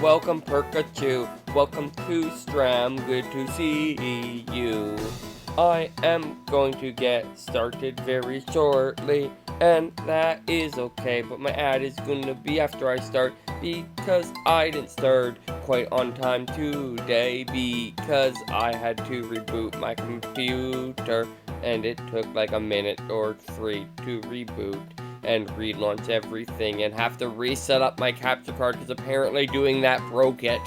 Welcome Pikachu, welcome to Stram, good to see you. I am going to get started very shortly, and that is okay, but my ad is gonna be after I start, because I didn't start quite on time today, because I had to reboot my computer, and it took like a minute or 3 to reboot and relaunch everything and have to reset up my capture card because apparently doing that broke it.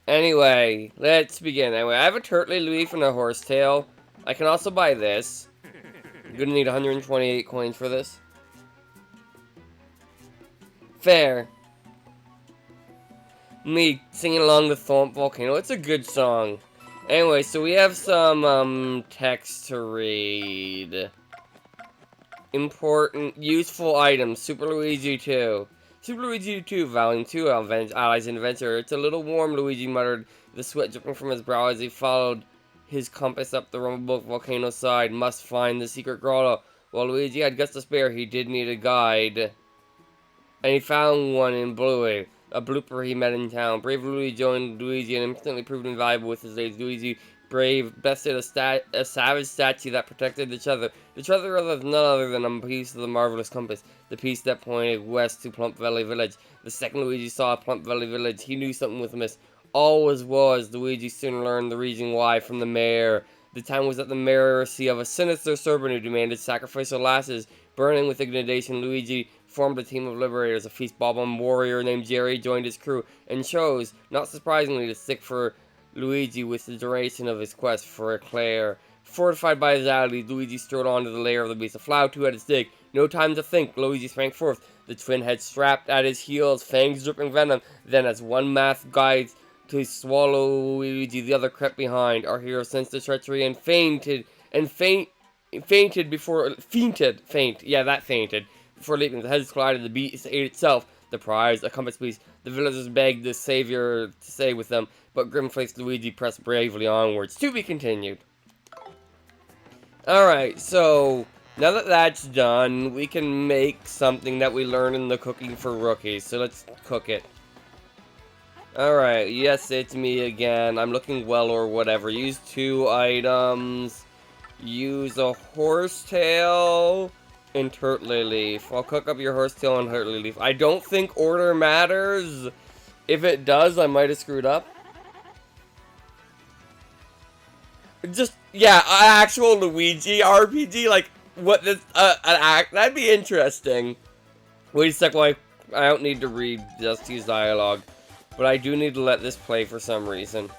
Anyway, let's begin. Anyway, I have a turtley leaf and a horsetail. I can also buy this. I'm gonna need 128 coins for this. Fair. Me singing along the Thwomp Volcano. It's a good song. Anyway, so we have some text to read. Important, useful items. Super Luigi 2. Super Luigi 2, Volume 2, Allies and Adventure. It's a little warm, Luigi muttered, the sweat dripping from his brow as he followed his compass up the Rumble volcano side. Must find the secret grotto. While Luigi had guts to spare, he did need a guide. And he found one in Bluey, a blooper he met in town. Brave Luigi joined Luigi and instantly proved invaluable with his days. Luigi Brave bested a savage statue that protected the treasure. The treasure was none other than a piece of the marvelous compass, the piece that pointed west to Plump Valley Village. The second Luigi saw Plump Valley Village, he knew something was amiss. All was well as Luigi soon learned the reason why from the mayor. The time was at the mercy of a sinister serpent who demanded sacrificial lasses. Burning with indignation, Luigi formed a team of liberators. A feast bomb warrior named Jerry joined his crew and chose, not surprisingly, to stick for Luigi with the duration of his quest for Eclair. Fortified by his allies, Luigi strode on to the lair of the beast. A flower two-headed snake. No time to think. Luigi sprang forth, the twin head strapped at his heels, fangs dripping venom. Then, as one math guides to swallow Luigi, the other crept behind. Our hero sensed the treachery and fainted before leaping. The heads collided. The beast ate itself. The prize, a compass piece. The villagers begged the savior to stay with them, but grim-faced Luigi pressed bravely onwards. To be continued. Alright, so now that that's done, we can make something that we learn in the Cooking for Rookies. So let's cook it. Alright, yes, it's me again. I'm looking well or whatever. Use 2 items. Use a horsetail and turtley leaf. I'll cook up your horsetail and turtley leaf. I don't think order matters. If it does, I might have screwed up. Just, yeah, actual Luigi RPG, like, what this, that'd be interesting. Wait a sec, I don't need to read Dusty's dialogue, but I do need to let this play for some reason.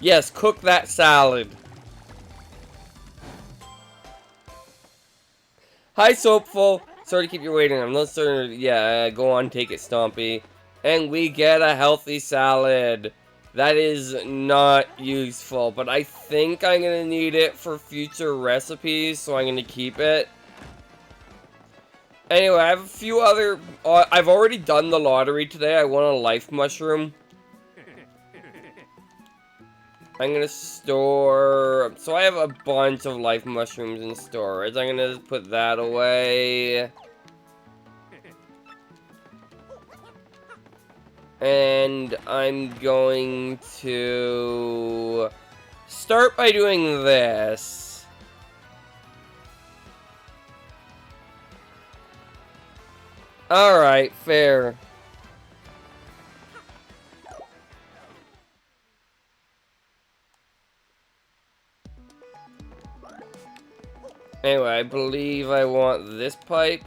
Yes, cook that salad. Hi, Soapful. Sorry to keep you waiting. I'm not certain. Yeah, go on, take it, Stompy. And we get a healthy salad. That is not useful, but I think I'm going to need it for future recipes, so I'm going to keep it. Anyway, I have a few other... I've already done the lottery today. I won a life mushroom. I'm going to store... So I have a bunch of life mushrooms in storage. I'm going to put that away. And I'm going to start by doing this. Alright, fair. Anyway, I believe I want this pipe.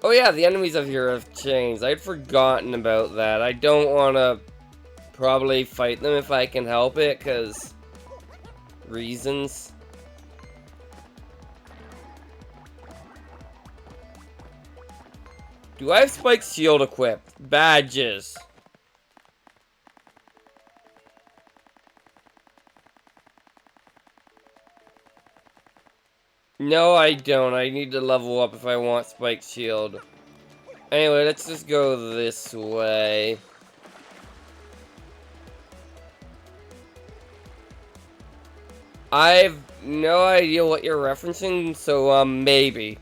Oh yeah, the enemies of here have changed. I'd forgotten about that. I don't want to probably fight them if I can help it, because reasons. Do I have Spike's shield equipped? Badges. No, I don't. I need to level up if I want Spike's shield. Anyway, let's just go this way. I've no idea what you're referencing, so, maybe.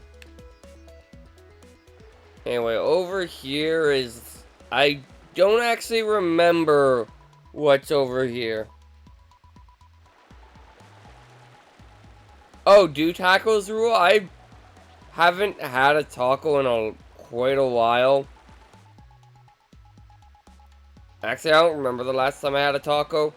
Anyway, over here is... I don't actually remember what's over here. Oh, do tacos rule? I haven't had a taco in quite a while. Actually, I don't remember the last time I had a taco.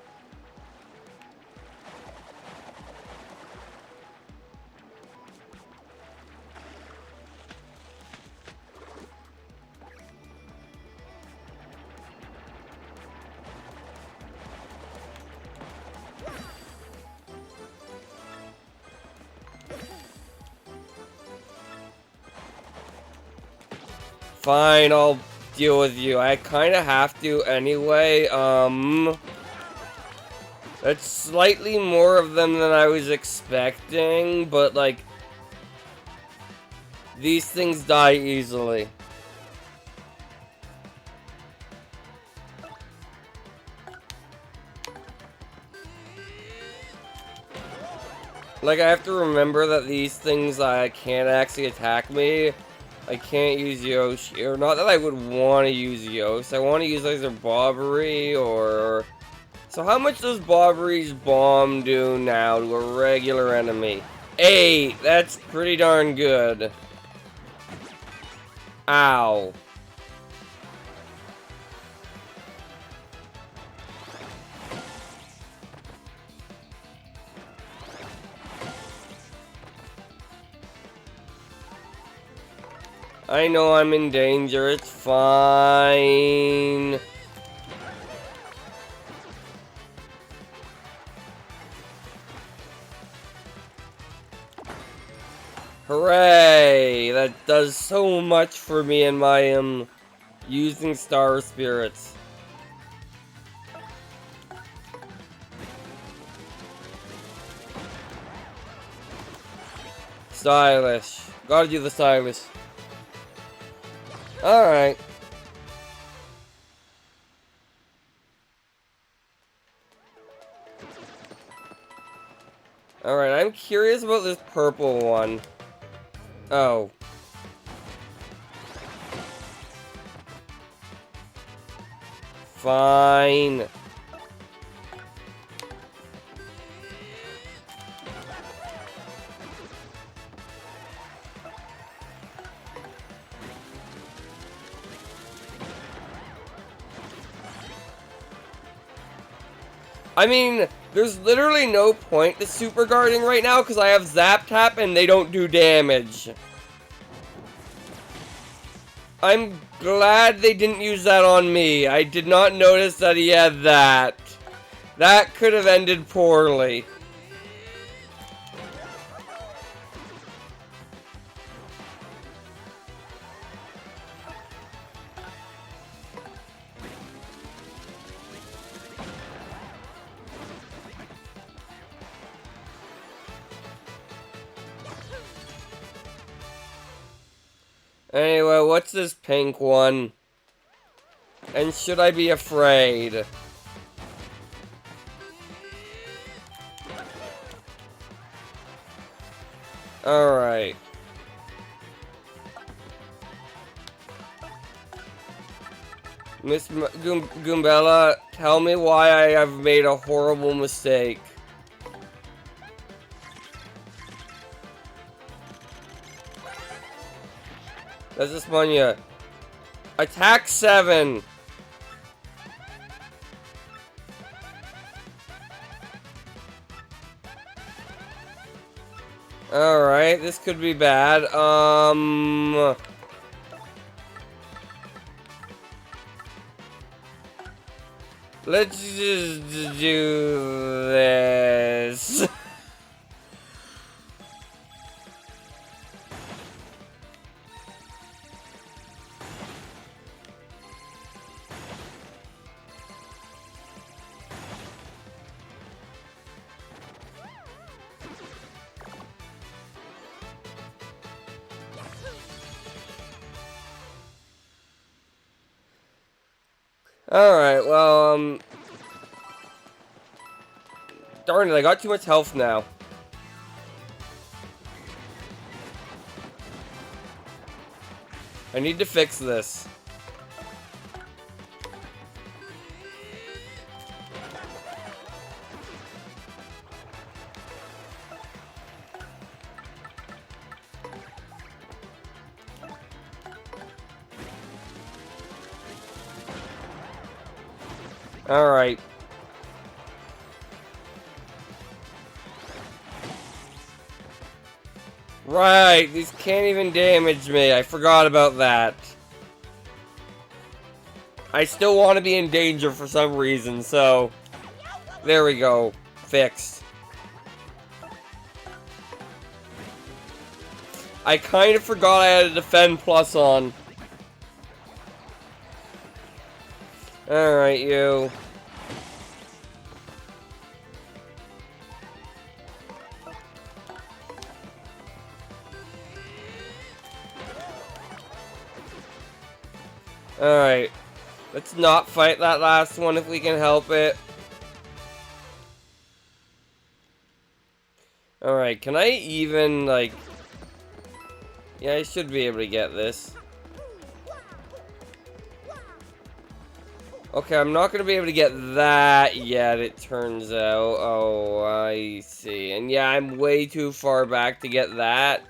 Fine, I'll deal with you. I kind of have to anyway. That's slightly more of them than I was expecting, but like, these things die easily. Like, I have to remember that these things can't actually attack me. I can't use Yoshi, or not that I would want to use Yoshi. I want to use either Bobbery or... So how much does Bobbery's bomb do now to a regular enemy? 8! That's pretty darn good. Ow. I know I'm in danger, it's fine. Hooray! That does so much for me in my, using Star Spirits. Stylish. Gotta do the stylish. Alright. Alright, I'm curious about this purple one. Oh. Fine. I mean, there's literally no point to super guarding right now because I have Zap Tap and they don't do damage. I'm glad they didn't use that on me. I did not notice that he had that. That could have ended poorly. Anyway, what's this pink one? And should I be afraid? Alright. Miss Goombella, tell me why I have made a horrible mistake. That's just Munya. Attack 7. Alright, this could be bad. Let's just do this. Alright, well, darn it, I got too much health now. I need to fix this. Alright. Right, these can't even damage me. I forgot about that. I still want to be in danger for some reason, so... There we go. Fixed. I kind of forgot I had a defend plus on. Alright, you. Alright. Let's not fight that last one if we can help it. Alright, can I even, like... Yeah, I should be able to get this. Okay, I'm not going to be able to get that yet, it turns out. Oh, I see. And yeah, I'm way too far back to get that.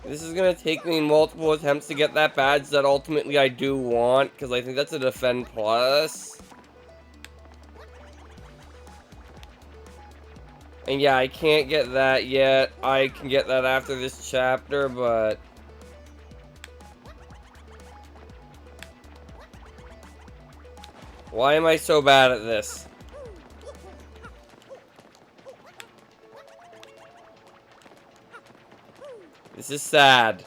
This is going to take me multiple attempts to get that badge that ultimately I do want, because I think that's a defend plus. And yeah, I can't get that yet. I can get that after this chapter, but... Why am I so bad at this? This is sad.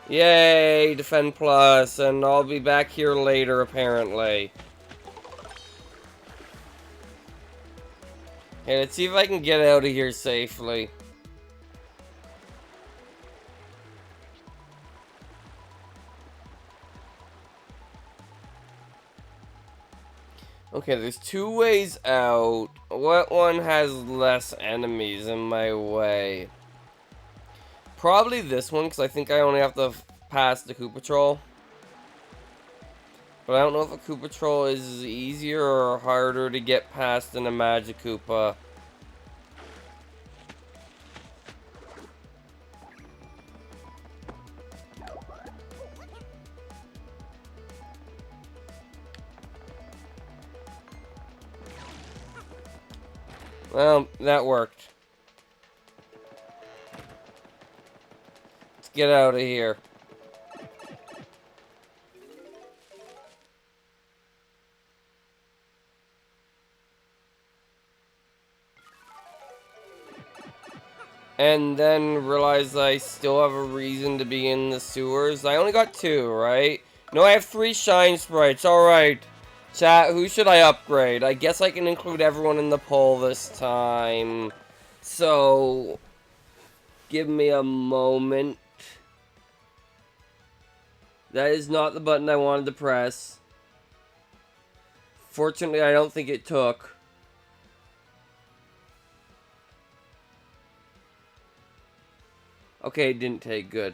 Yay, defend plus, and I'll be back here later, apparently. Okay, let's see if I can get out of here safely. Okay, there's two ways out. What one has less enemies in my way? Probably this one, because I think I only have to pass the Koopa Troll. But I don't know if a Koopa Troll is easier or harder to get past than a Magic Koopa. Well, that worked. Let's get out of here. And then realize I still have a reason to be in the sewers. I only got 2, right? No, I have 3 shine sprites. Alright. Chat, who should I upgrade? I guess I can include everyone in the poll this time. So, give me a moment. That is not the button I wanted to press. Fortunately, I don't think it took. Okay, it didn't take. Good.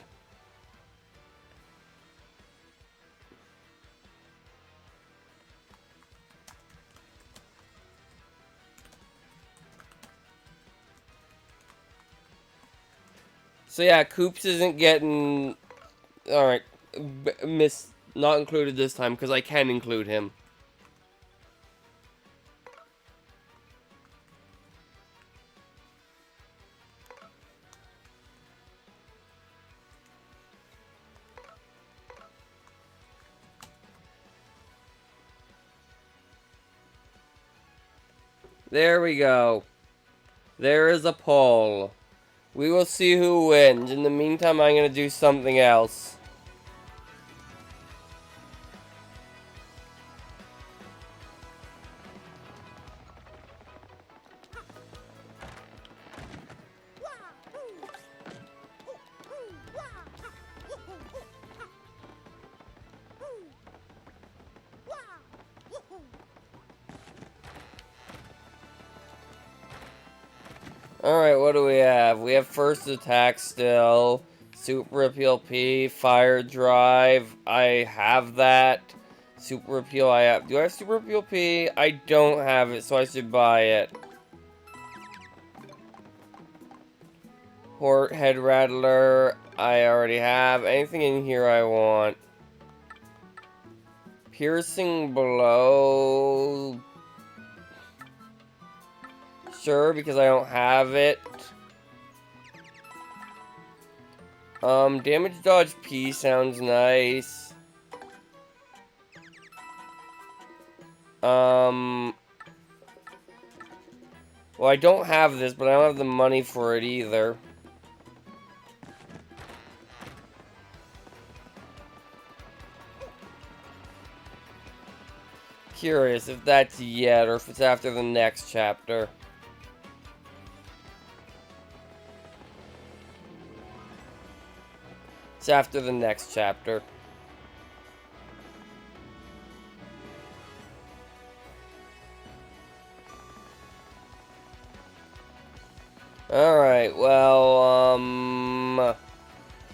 So yeah, Coops isn't getting... Alright. Not included this time, because I can include him. There we go. There is a poll. We will see who wins. In the meantime, I'm going to do something else. Alright, what do we have? We have first attack still. Super Appeal P. Fire Drive. I have that. Super Appeal I have. Do I have Super Appeal P? I don't have it, so I should buy it. Hort Head Rattler. I already have. Anything in here I want. Piercing Blow. Sure, because I don't have it. Damage Dodge P sounds nice. Well, I don't have this, but I don't have the money for it either. Curious if that's yet, or if it's after the next chapter. It's after the next chapter. Alright, well, I'm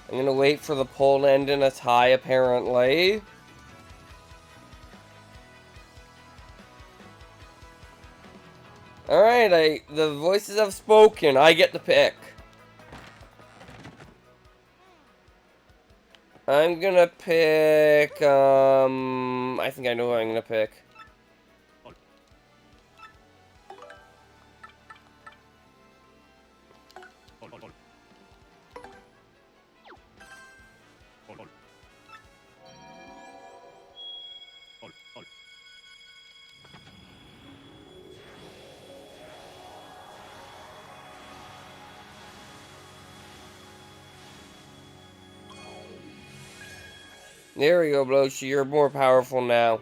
gonna wait for the poll to end in a tie, apparently. Alright, the voices have spoken. I get to pick. I'm gonna pick, I think I know who I'm gonna pick. There we go, Bloshi. You're more powerful now.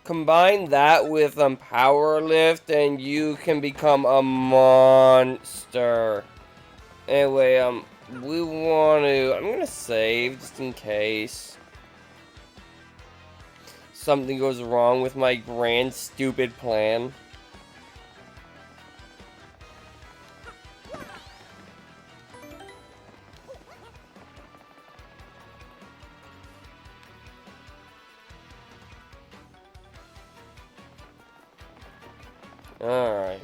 Combine that with Power Lift, and you can become a monster. Anyway, we want to... I'm gonna save, just in case something goes wrong with my grand, stupid plan. Alright.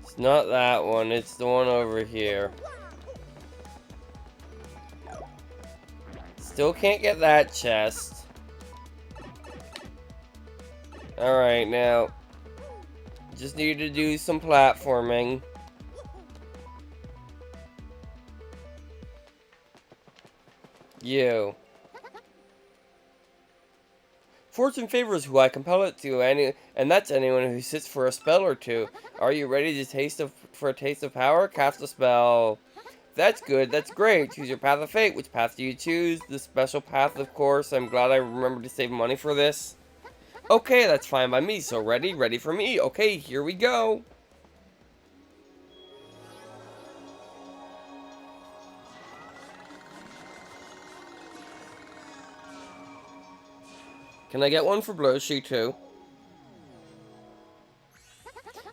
It's not that one, it's the one over here. Still can't get that chest. Alright, now. Just need to do some platforming. Fortune favors who I compel it to, and that's anyone who sits for a spell or two. Are you ready for a taste of power? Cast a spell. That's good, that's great. Choose your path of fate. Which path do you choose? The special path, of course. I'm glad I remembered to save money for this. Okay, that's fine by me. So ready for me. Okay, here we go. Can I get one for Bloshi too?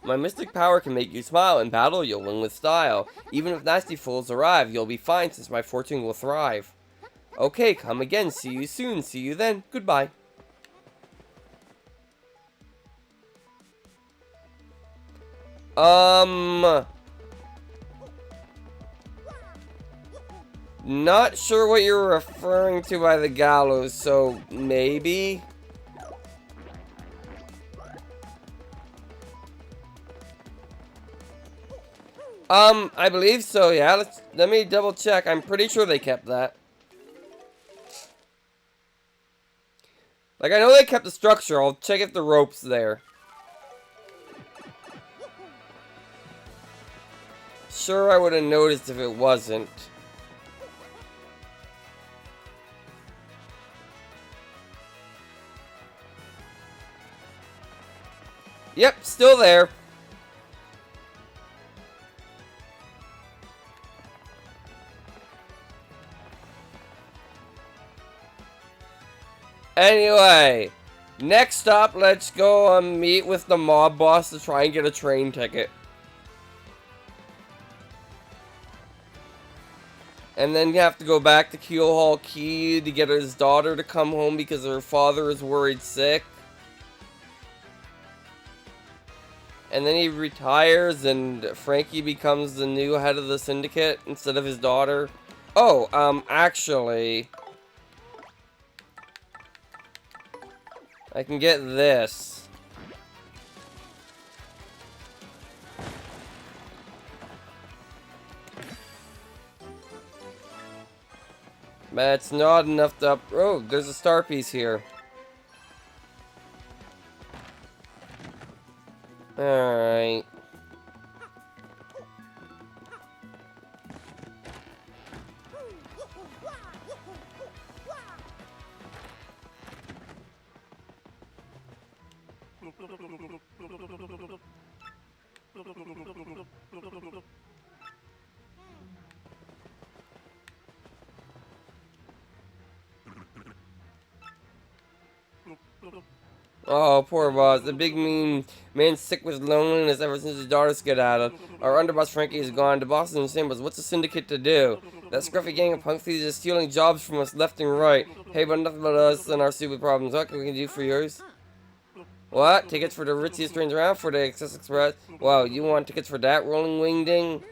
My mystic power can make you smile. In battle, you'll win with style. Even if nasty fools arrive, you'll be fine since my fortune will thrive. Okay, come again. See you soon. See you then. Goodbye. Not sure what you're referring to by the gallows, so maybe? I believe so, yeah. Let me double check. I'm pretty sure they kept that. Like, I know they kept the structure. I'll check if the rope's there. Sure, I would have noticed if it wasn't. Yep, still there. Anyway, next up, let's go meet with the mob boss to try and get a train ticket. And then you have to go back to Keelhaul Key to get his daughter to come home because her father is worried sick. And then he retires and Frankie becomes the new head of the syndicate instead of his daughter. Oh, actually, I can get this. But it's not enough to up... Oh, there's a star piece here. Alright. Oh, poor boss. The big mean man's sick with loneliness ever since his daughter skedaddled. Our underboss Frankie is gone. The boss is insane, but what's the syndicate to do? That scruffy gang of punk thieves is stealing jobs from us left and right. Hey, but nothing but us and our stupid problems. What can we do for yours? What? Tickets for the ritziest trains around for the Excess Express? Wow, you want tickets for that, Rolling Wing Ding?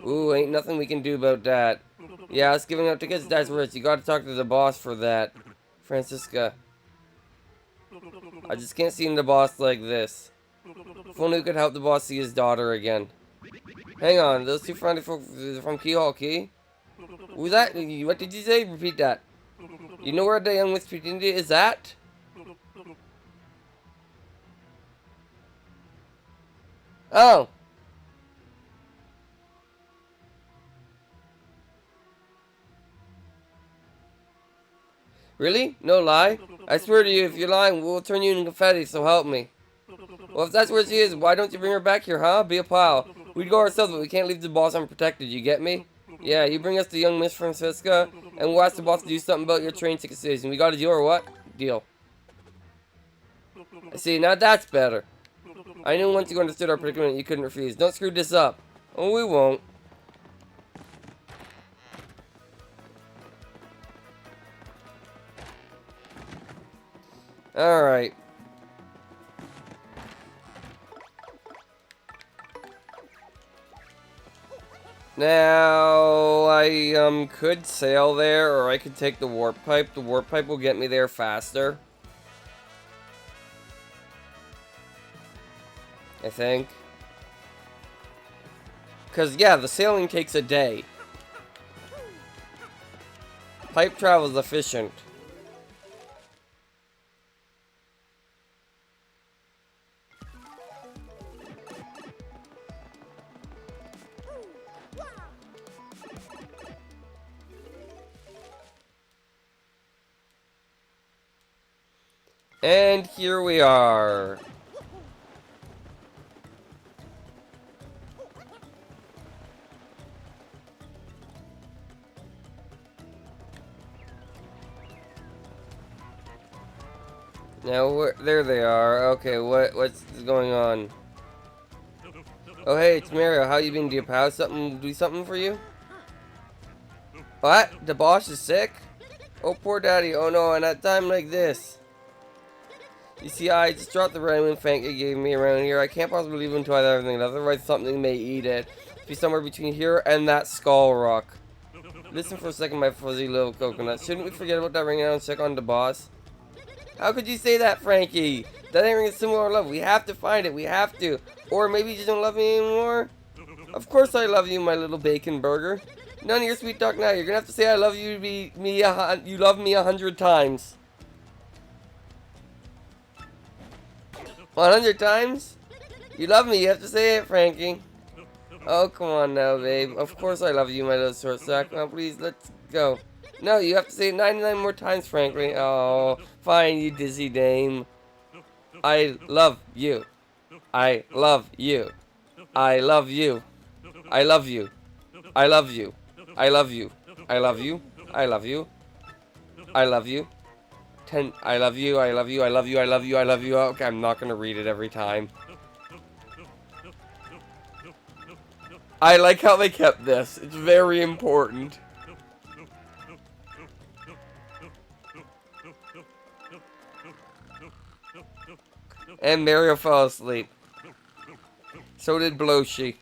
Ooh, ain't nothing we can do about that. Yeah, us giving up tickets, that's rich. You gotta talk to the boss for that. Francisca. I just can't see the boss like this. If only we could help the boss see his daughter again. Hang on, those two friendly folk from Keelhaul Key? Who's that? What did you say? Repeat that. You know where the young Miss India is at? Oh. Really? No lie? I swear to you, if you're lying, we'll turn you into confetti, so help me. Well, if that's where she is, why don't you bring her back here, huh? Be a pal. We'd go ourselves, but we can't leave the boss unprotected, you get me? Yeah, you bring us the young Miss Francisca, and we'll ask the boss to do something about your train ticket situation. We got a deal or what? Deal. I see, now that's better. I knew once you understood our predicament, you couldn't refuse. Don't screw this up. Oh, we won't. Alright. Now, I could sail there, or I could take the warp pipe. The warp pipe will get me there faster. I think. Because, yeah, the sailing takes a day. Pipe travel is efficient. And here we are. Now, there they are. Okay, what's going on? Oh, hey, it's Mario. How you been? Do your pal do something for you? What? The boss is sick? Oh, poor daddy. Oh no, and at a time like this. You see, I just dropped the ramen Fank it gave me around here. I can't possibly leave until I have everything. Otherwise, something may eat it. Be somewhere between here and that skull rock. Listen for a second, my fuzzy little coconut. Shouldn't we forget about that ring now and check on the boss? How could you say that, Frankie? That ain't ring is similar love. We have to find it. We have to. Or maybe you just don't love me anymore? Of course I love you, my little bacon burger. None of your sweet talk now. You're gonna have to say I love you to be me. You love me 100 times. 100 times? You love me. You have to say it, Frankie. Oh, come on now, babe. Of course I love you, my little short sack. Now, please, let's go. No, you have to say it 99 more times, frankly. Oh, fine, you dizzy dame. I love you. I love you. I love you. I love you. I love you. I love you. I love you. I love you. I love you. I love you. I love you. I love you. I love you. I love you. Okay, I'm not gonna read it every time. I like how they kept this. It's very important. And Mario fell asleep. So did Bloshi.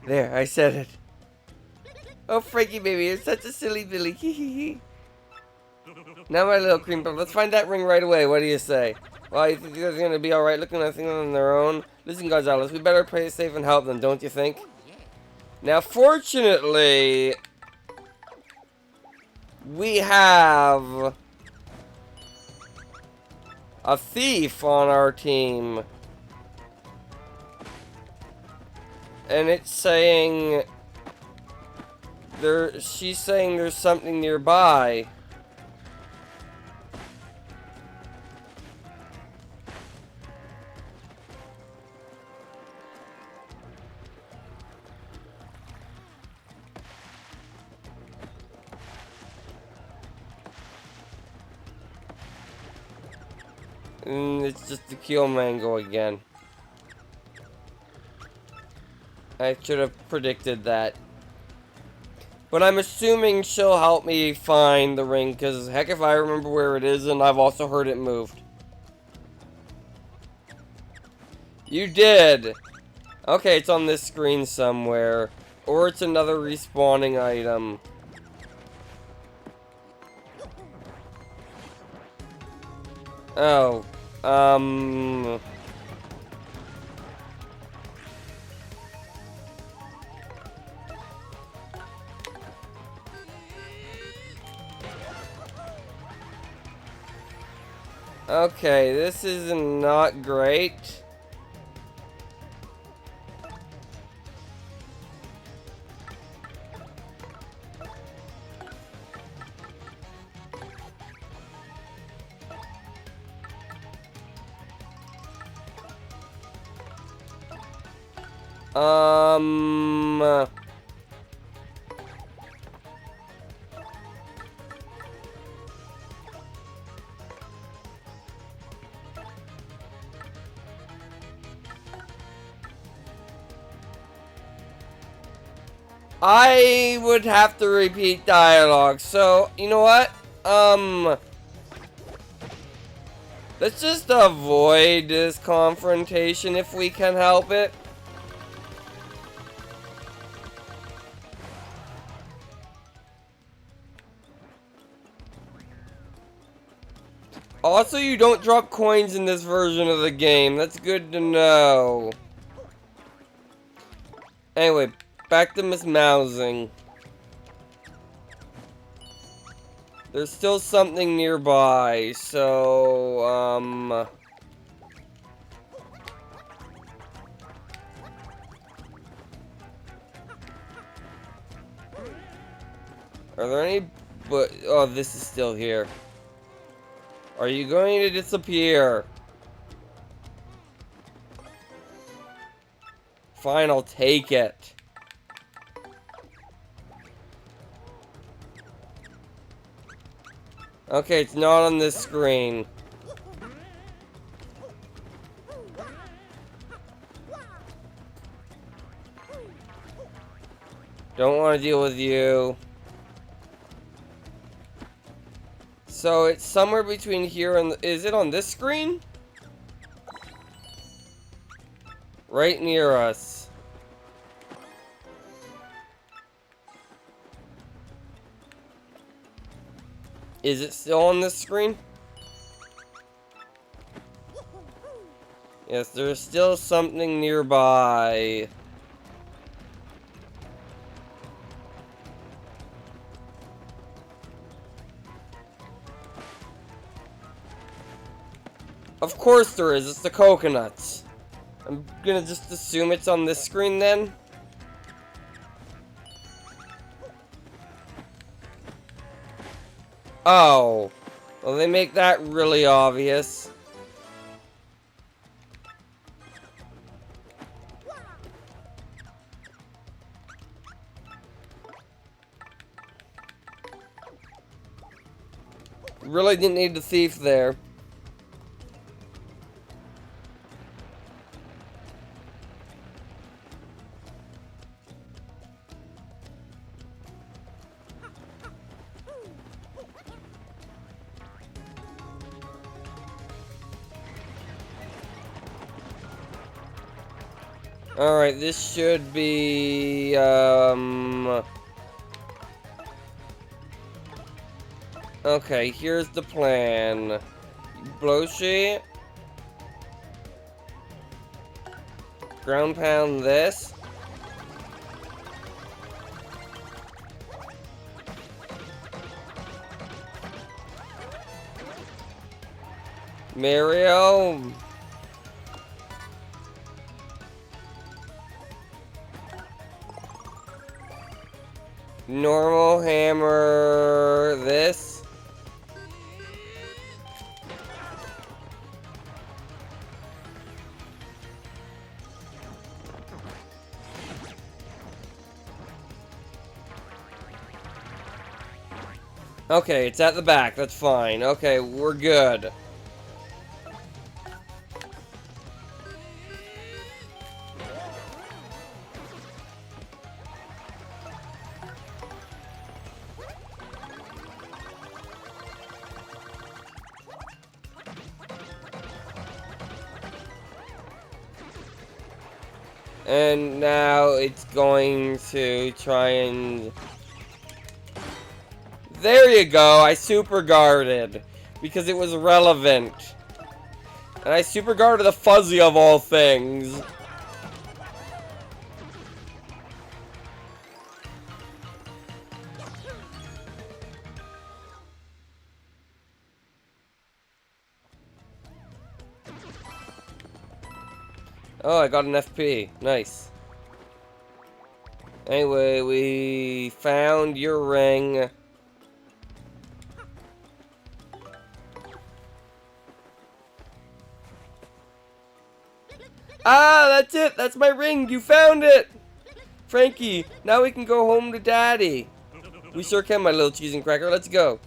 There, I said it. Oh, Frankie, baby, you're such a silly Billy. Now, my little cream puff, let's find that ring right away. What do you say? Well, you think they're gonna be alright looking at things on their own? Listen, Gonzalez, we better play it safe and help them, don't you think? Now, fortunately, we have a thief on our team. And it's saying she's saying there's something nearby. It's just the Keel Mango again. I should have predicted that. But I'm assuming she'll help me find the ring, because heck if I remember where it is, and I've also heard it moved. You did! Okay, it's on this screen somewhere. Or it's another respawning item. Oh, okay, this is not great. I would have to repeat dialogue, so, you know what? Let's just avoid this confrontation if we can help it. Also, you don't drop coins in this version of the game. That's good to know. Anyway, back to Miss Mousing. There's still something nearby, so, are there any, oh, this is still here. Are you going to disappear? Fine, I'll take it. Okay, it's not on this screen. Don't want to deal with you. So it's somewhere between here and... Is it on this screen? Right near us. Is it still on this screen? Yes, there's still something nearby. Of course there is, it's the coconuts. I'm gonna just assume it's on this screen then. Oh. Well, they make that really obvious. Really didn't need the thief there. Alright, this should be, okay, here's the plan. Blow sheet. Ground pound this. Mario. Normal hammer this. Okay, it's at the back. That's fine. Okay, we're good. And now it's going to try and... There you go, I super guarded. Because it was relevant. And I super guarded the fuzzy of all things. Oh, I got an FP. Nice. Anyway, we found your ring. Ah, that's it. That's my ring. You found it. Frankie, now we can go home to Daddy. We sure can, my little cheese and cracker. Let's go.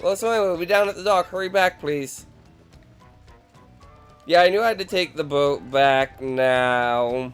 Well, so anyway, we'll be down at the dock. Hurry back, please. Yeah, I knew I had to take the boat back now.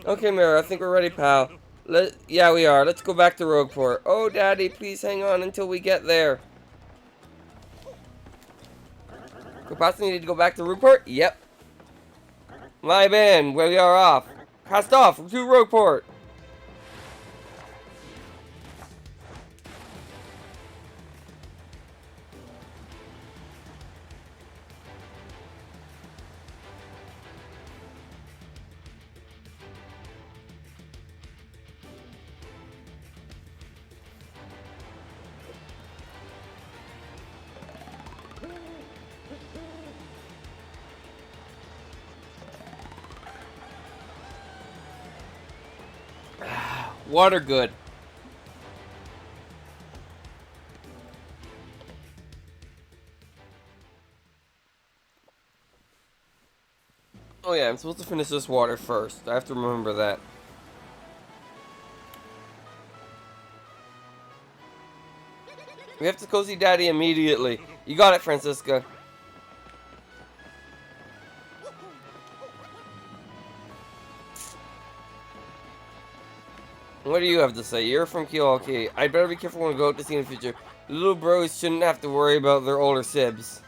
Okay, Mara, I think we're ready, pal. Yeah, we are. Let's go back to Rougeport. Oh, Daddy, please hang on until we get there. We possibly need to go back to Rougeport? Yep. My man, where we are off. Cast off to Rougeport. Water good. Oh yeah, I'm supposed to finish this water first. I have to remember that. We have to go see Daddy immediately. You got it, Francisca. What do you have to say? You're from Kyoto. I'd better be careful when we go out to sea in the future. The little bros shouldn't have to worry about their older sibs.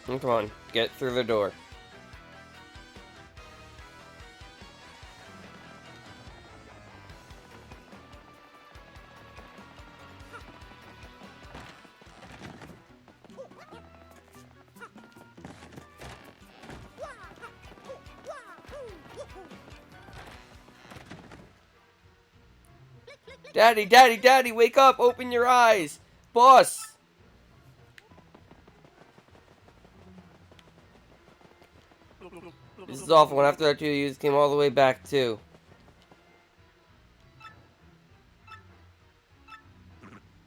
Come on, get through the door. Daddy, Daddy, Daddy, wake up! Open your eyes! Boss! This is awful. When after that 2 years came all the way back too.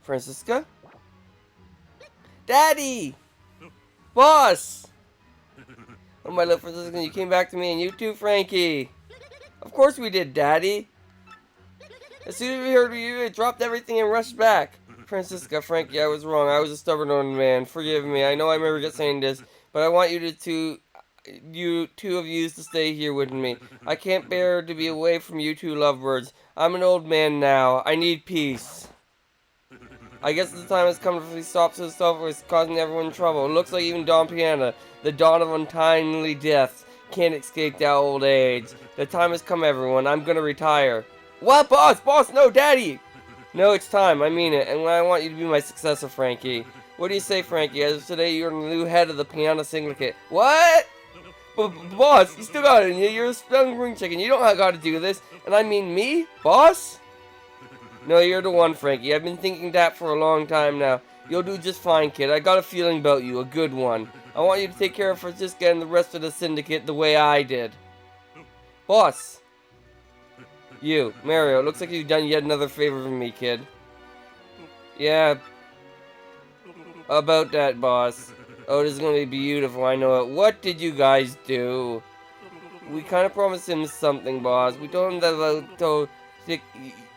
Francisca? Daddy! Boss! Oh my little Francisca, you came back to me, and you too, Frankie. Of course we did, Daddy. As soon as we heard you, I dropped everything and rushed back. Francisca, Frankie, I was wrong. I was a stubborn old man. Forgive me. I know I may regret saying this, but I want you two of you to stay here with me. I can't bear to be away from you two lovebirds. I'm an old man now. I need peace. I guess the time has come to stop to stop was causing everyone trouble. It looks like even Don Piana, the dawn of untimely death, can't escape that old age. The time has come, everyone. I'm gonna retire. What, boss? Boss, no, Daddy! No, it's time. I mean it. And I want you to be my successor, Frankie. What do you say, Frankie? As of today, you're the new head of the Piana Syndicate. What? Boss, you still got it in you. You're a spring ring chicken. You don't got to do this. And I mean me? Boss? No, you're the one, Frankie. I've been thinking that for a long time now. You'll do just fine, kid. I got a feeling about you. A good one. I want you to take care of Francisca and the rest of the syndicate the way I did. Boss. You, Mario, it looks like you've done yet another favor for me, kid. Yeah. About that, boss. Oh, this is gonna be beautiful, I know it. What did you guys do? We kind of promised him something, boss. We told him that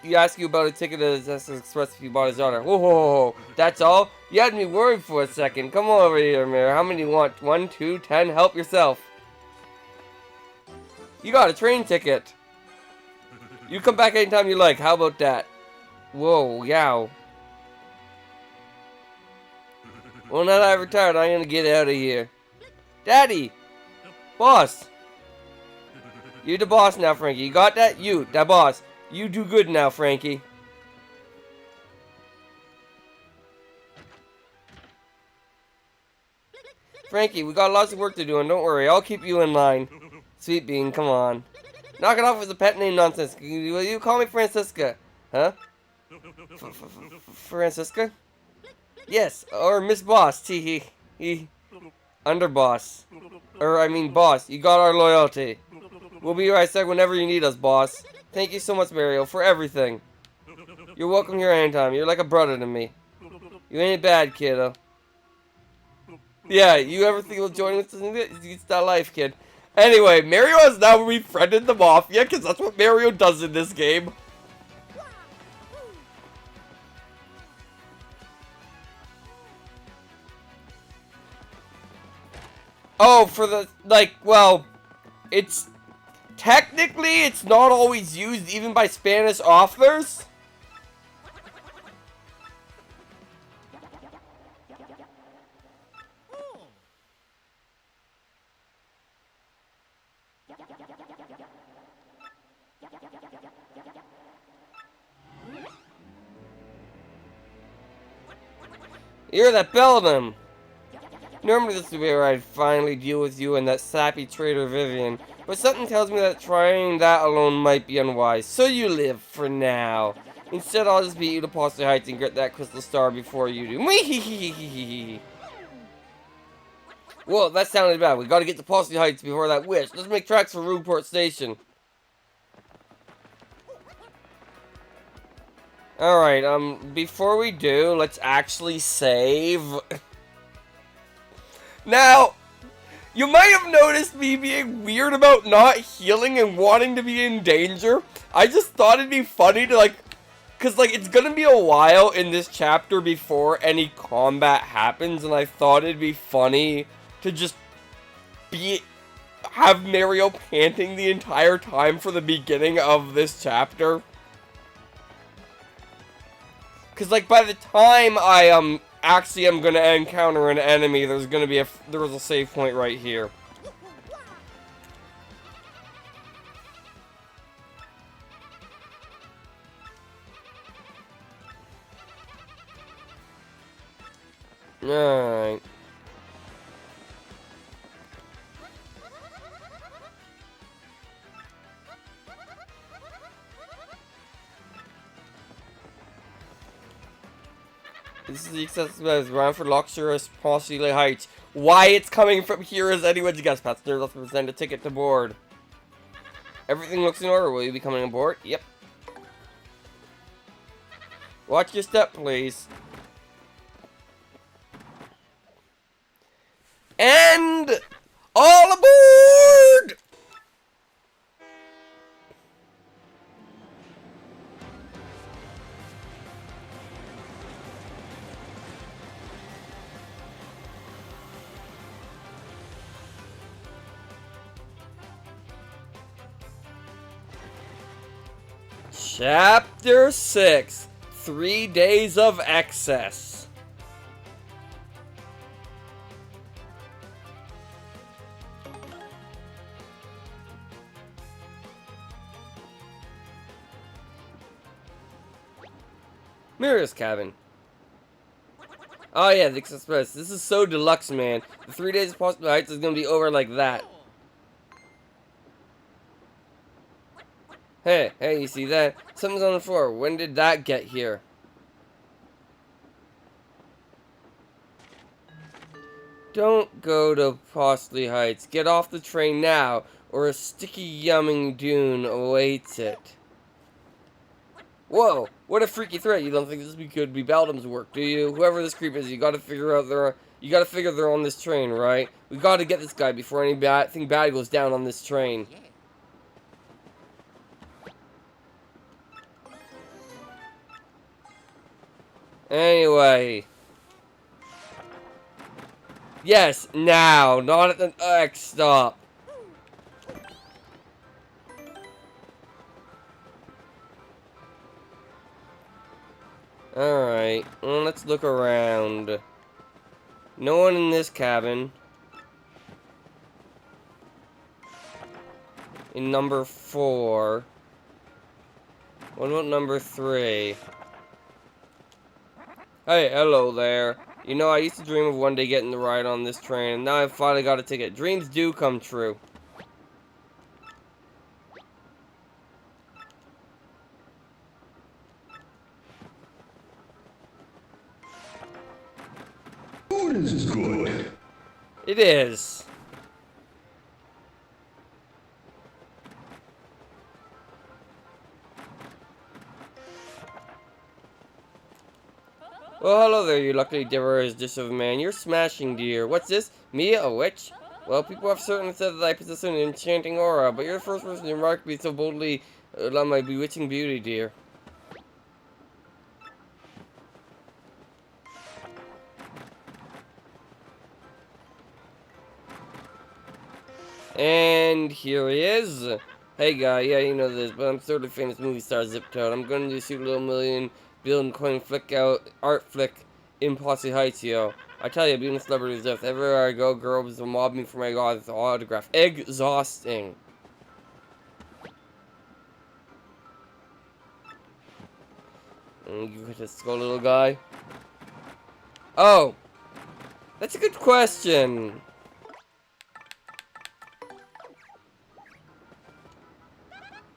he asked you about a ticket to the Express if you bought his daughter. Whoa, that's all? You had me worried for a second. Come on over here, Mario. How many do you want? 1, 2, 10? Help yourself. You got a train ticket. You come back anytime you like. How about that? Whoa, yow. Well, now that I've retired, I'm gonna get out of here. Daddy! Boss! You the boss now, Frankie. You got that? You, the boss. You do good now, Frankie. Frankie, we got lots of work to do, and don't worry, I'll keep you in line. Sweet Bean, come on. Knock it off with the pet name nonsense. Will you call me Francisca? Huh? Francisca? Yes, or Miss Boss. Tee hee. Underboss. Or, I mean, boss. You got our loyalty. We'll be right back whenever you need us, boss. Thank you so much, Mario, for everything. You're welcome here anytime. You're like a brother to me. You ain't bad, kiddo. Yeah, you ever think of joining us? It's that life, kid. Anyway, Mario has now befriended the Mafia, because that's what Mario does in this game. Oh, for the, like, well, it's, technically, it's not always used even by Spanish authors. You're that Belgium. Normally this would be where I'd finally deal with you and that sappy traitor Vivian, but something tells me that trying that alone might be unwise, so you live for now. Instead, I'll just beat you to Poster Heights and get that crystal star before you do. Wee-hee-hee-hee-hee-hee. Well, that sounded bad. We gotta get to Poster Heights before that wish. Let's make tracks for Rougeport Station. Alright, before we do, let's actually save. Now, you might have noticed me being weird about not healing and wanting to be in danger. I just thought it'd be funny to, like, because, like, it's gonna be a while in this chapter before any combat happens, and I thought it'd be funny to just have Mario panting the entire time for the beginning of this chapter. Because, like, by the time I, actually am gonna encounter an enemy, there's a save point right here. Alright. This is the accessible ground for Luxurious Posse Heights. Why it's coming from here is anyone's guess. Passenger, let's present a ticket to board. Everything looks in order. Will you be coming aboard? Yep. Watch your step, please. And all aboard! Chapter 6, 3 Days of Excess. Mirror's cabin. Oh yeah, the Express. This is so deluxe, man. The 3 days of Possible Heights is gonna be over like that. Hey, you see that? Something's on the floor. When did that get here? Don't go to Postley Heights. Get off the train now, or a sticky yumming dune awaits it. Whoa, what a freaky threat. You don't think this could be Baldum's work, do you? Whoever this creep is, you gotta figure they're on this train, right? We gotta get this guy before anything bad goes down on this train. Anyway. Yes, now, not at the next stop. Alright, well, let's look around. No one in this cabin. In number 4. What about number 3? Hey, hello there. You know, I used to dream of one day getting the ride on this train, and now I've finally got a ticket. Dreams do come true. Food is good. It is. Well, hello there, you lucky diver's dish of a man. You're smashing, dear. What's this? Me, a witch? Well, people have certainly said that I possess an enchanting aura, but you're the first person to remark me so boldly on my bewitching beauty, dear. And here he is. Hey guy, yeah, you know this, but I'm sort of famous movie star Zip Toad. I'm going to shoot a little million billion coin flick out art flick in Posse Heights, yo. I tell you, being a celebrity is death. Everywhere I go, girls will mob me for my god's autograph. Exhausting. And you get this little guy. Oh, that's a good question.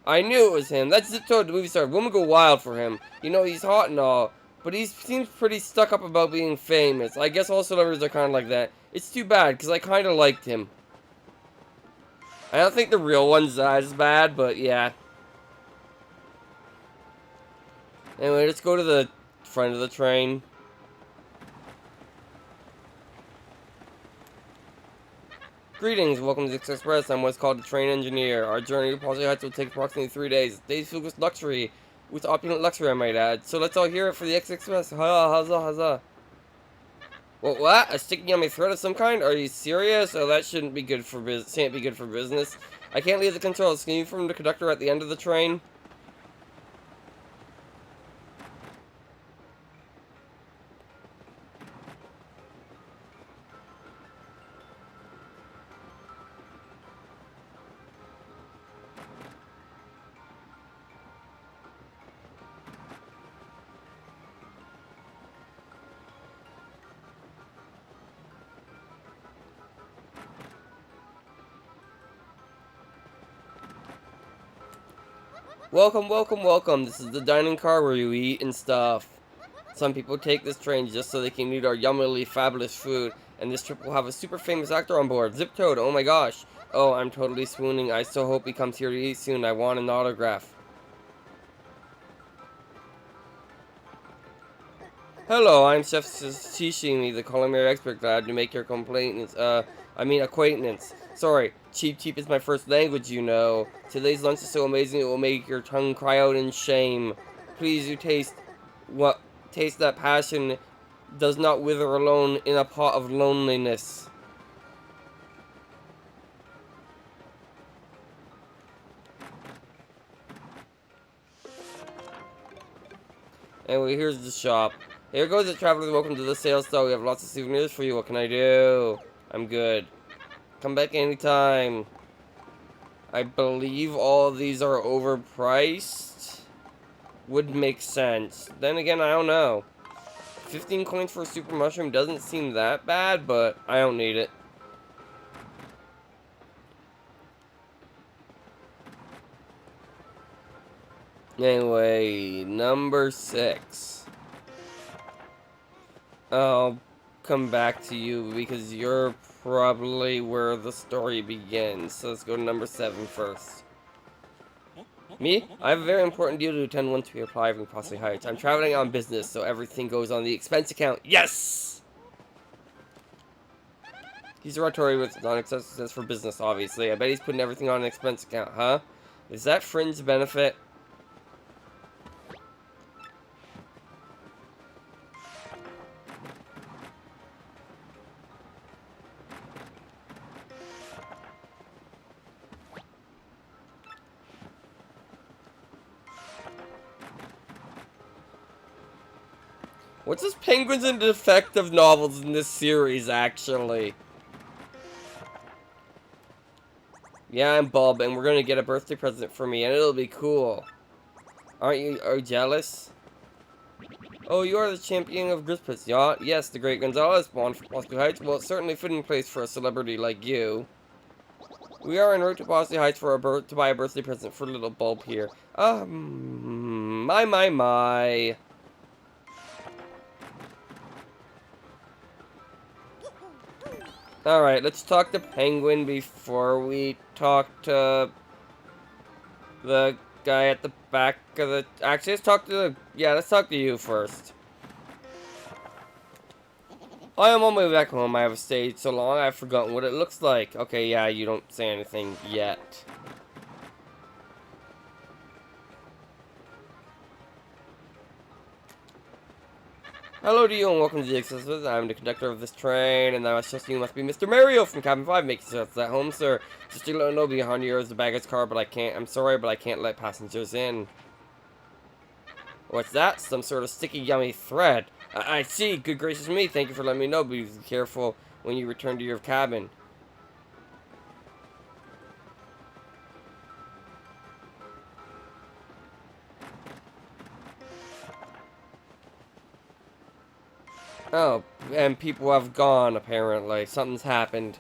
I knew it was him. That's Zip Toad, the movie star. Women go wild for him. You know, he's hot and all, but he seems pretty stuck up about being famous. I guess all celebrities are kind of like that. It's too bad, because I kind of liked him. I don't think the real one's as bad, but yeah. Anyway, let's go to the front of the train. Greetings, welcome to the Express. I'm what's called a train engineer. Our journey to Posse Heights will take approximately 3 days. Days filled with luxury. With opulent luxury, I might add. So let's all hear it for the Express. Huzzah, huzzah. What? A sticky on my throat of some kind? Are you serious? Oh, that shouldn't be good for business. Can't be good for business. I can't leave the controls. Can you from the conductor at the end of the train? Welcome, welcome, welcome. This is the dining car where you eat and stuff. Some people take this train just so they can eat our yummily fabulous food. And this trip will have a super famous actor on board. Zip Toad, oh my gosh. Oh, I'm totally swooning. I so hope he comes here to eat soon. I want an autograph. Hello, I'm Chef Shishimi, the culinary expert. Glad to make your acquaintance. Sorry, cheap is my first language, you know. Today's lunch is so amazing it will make your tongue cry out in shame. Please, you taste that passion does not wither alone in a pot of loneliness. Anyway, here's the shop. Here goes the travelers. Welcome to the sales stall. We have lots of souvenirs for you. What can I do? I'm good. Come back anytime. I believe all of these are overpriced. Would make sense. Then again, I don't know. 15 coins for a super mushroom doesn't seem that bad, but I don't need it. Anyway, number 6. I'll come back to you because you're probably where the story begins. So let's go to number 7 first. Me? I have a very important deal to attend once we apply from Posse Heights. I'm traveling on business, so everything goes on the expense account. Yes! He's a rhetoric with non-expenses for business, obviously. I bet he's putting everything on an expense account, huh? Is that fringe benefit? What's this penguins and detective novels in this series, actually? Yeah, I'm Bob, and we're gonna get a birthday present for me, and it'll be cool. Are you jealous? Oh, you are the champion of Grispus, yeah? Yes, the great Gonzalez, born from Posse Heights. Well, it's certainly a fitting place for a celebrity like you. We are en route to Posse Heights for to buy a birthday present for little Bulb here. My. Alright, let's talk to Penguin before we talk to the guy at the back of the... Actually, let's talk to let's talk to you first. I am on my way back home. I have stayed so long, I've forgotten what it looks like. Okay, yeah, you don't say anything yet. Hello to you and welcome to the Exorcist. I'm the conductor of this train, and I trust you must be Mr. Mario from Cabin 5. Make yourself at home, sir. Just to let you know, behind you is the baggage car, but I'm sorry, but I can't let passengers in. What's that? Some sort of sticky, yummy thread. I see. Good gracious me. Thank you for letting me know, but be careful when you return to your cabin. Oh, and people have gone, apparently. Something's happened.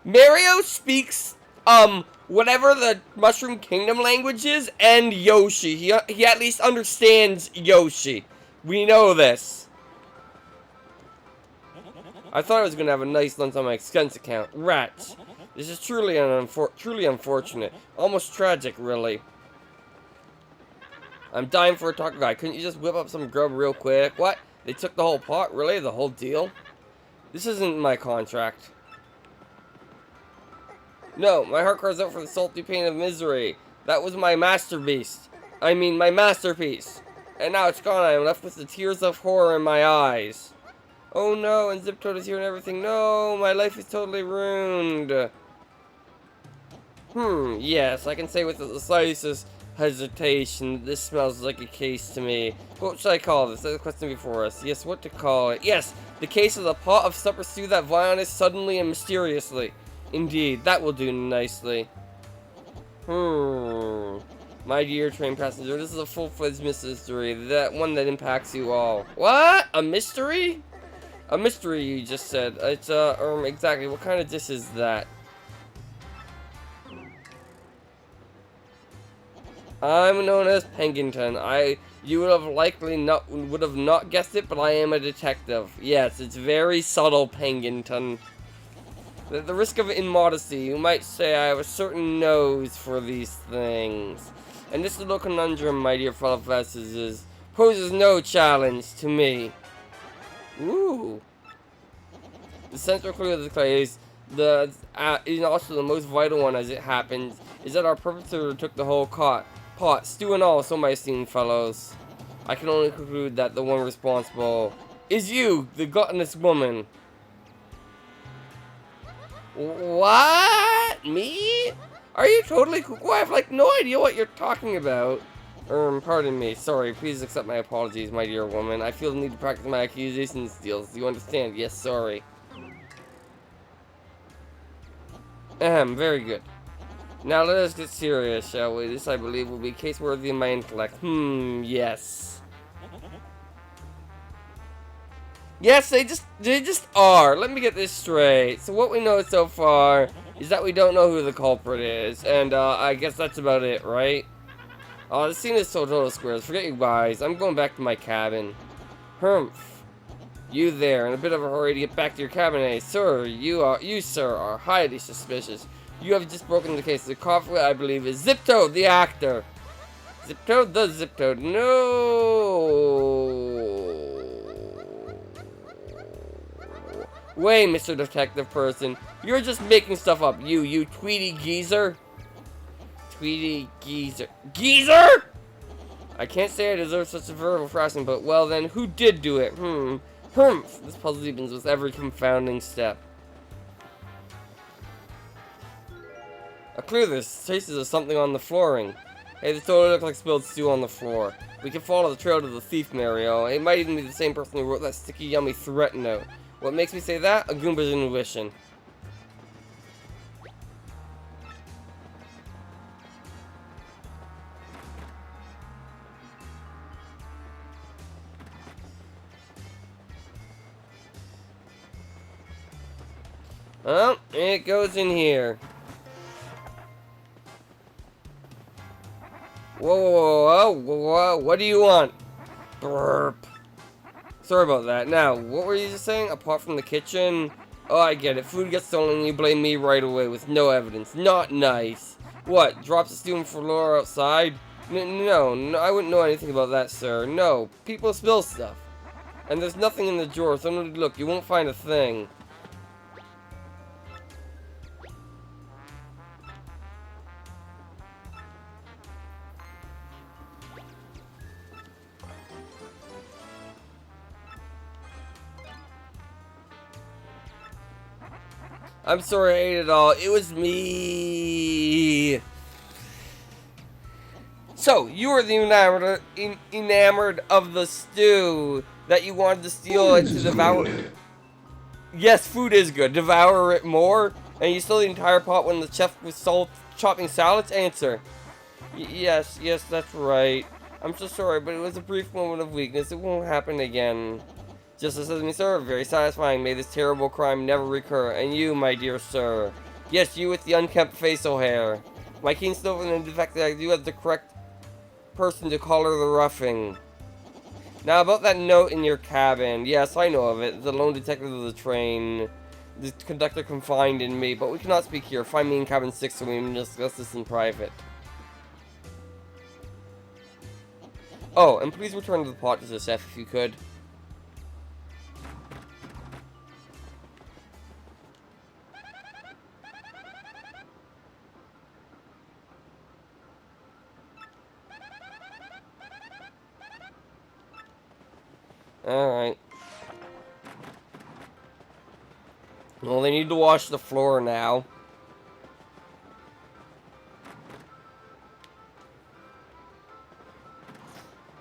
Mario speaks, whatever the Mushroom Kingdom language is, and Yoshi. He at least understands Yoshi. We know this. I thought I was gonna have a nice lunch on my expense account. Rats. This is truly truly unfortunate. Almost tragic, really. I'm dying for a taco guy. Couldn't you just whip up some grub real quick? What? They took the whole pot? Really? The whole deal? This isn't my contract. No, my heart cries out for the salty pain of misery. That was my masterpiece. I mean, my masterpiece. And now it's gone. I am left with the tears of horror in my eyes. Oh no, and Ziptoad is here and everything. No, my life is totally ruined. Yes, I can say with the slightest hesitation, this smells like a case to me. What should I call this? That's the question before us. Yes, what to call it? Yes, the case of the pot of supper stew that vanished suddenly and mysteriously. Indeed, that will do nicely. My dear train passenger, this is a full-fledged mystery. That one that impacts you all. What? A mystery? A mystery, you just said. It's, exactly. What kind of dish is that? I'm known as Penguinton. You would have not guessed it, but I am a detective. Yes, it's very subtle, Penguinton. At the risk of immodesty, you might say I have a certain nose for these things. And this little conundrum, my dear fellow passengers, poses no challenge to me. Ooh. The central clue of the case, is also the most vital one as it happens, is that our perpetrator took the whole pot, stew and all, so my esteemed fellows. I can only conclude that the one responsible is you, the gluttonous woman. What? Me? Are you totally cuckoo? I have like no idea what you're talking about. Pardon me. Sorry. Please accept my apologies, my dear woman. I feel the need to practice my accusation skills. Do you understand? Yes, sorry. Very good. Now let us get serious, shall we? This, I believe, will be case-worthy in my intellect. Yes. Yes, they just are. Let me get this straight. So what we know so far is that we don't know who the culprit is, and I guess that's about it, right? The scene is so total squares. Forget you guys. I'm going back to my cabin. Humph. You there, in a bit of a hurry to get back to your cabin, eh? Sir, you sir, are highly suspicious. You have just broken the case. The culprit, I believe, is Ziptoad, the actor. Ziptoad, the Ziptoad. No. Wait, Mr. Detective Person. You're just making stuff up. You Tweety Geezer. Tweety Geezer. Geezer? I can't say I deserve such a verbal harassment, but well then, who did do it? Humph. This puzzle deepens with every confounding step. A clue, there's traces of something on the flooring. Hey, this totally looks like spilled stew on the floor. We can follow the trail to the thief, Mario. It might even be the same person who wrote that sticky, yummy threat note. What makes me say that? A Goomba's intuition. Oh, it goes in here. Whoa, what do you want? Burp. Sorry about that. Now, what were you just saying? Apart from the kitchen? Oh, I get it. Food gets stolen and you blame me right away with no evidence. Not nice. What? Drops the stew on the floor outside? No, I wouldn't know anything about that, sir. No, people spill stuff. And there's nothing in the drawer, so look, you won't find a thing. I'm sorry I ate it all. It was me. So, you were the enamored of the stew that you wanted to steal Food and to is devour. good. Yes, food is good. Devour it more, and you stole the entire pot when the chef was chopping salads? Answer. Yes, that's right. I'm so sorry, but it was a brief moment of weakness. It won't happen again. Just as me, sir. Very satisfying. May this terrible crime never recur. And you, my dear sir. Yes, you with the unkempt facial hair. My keen snow and the fact that you have the correct person to collar the roughing. Now, about that note in your cabin. Yes, I know of it. The lone detective of the train. The conductor confined in me, but we cannot speak here. Find me in cabin 6 so we can discuss this in private. Oh, and please return to the pot to the chef if you could. Alright. Well, they need to wash the floor now.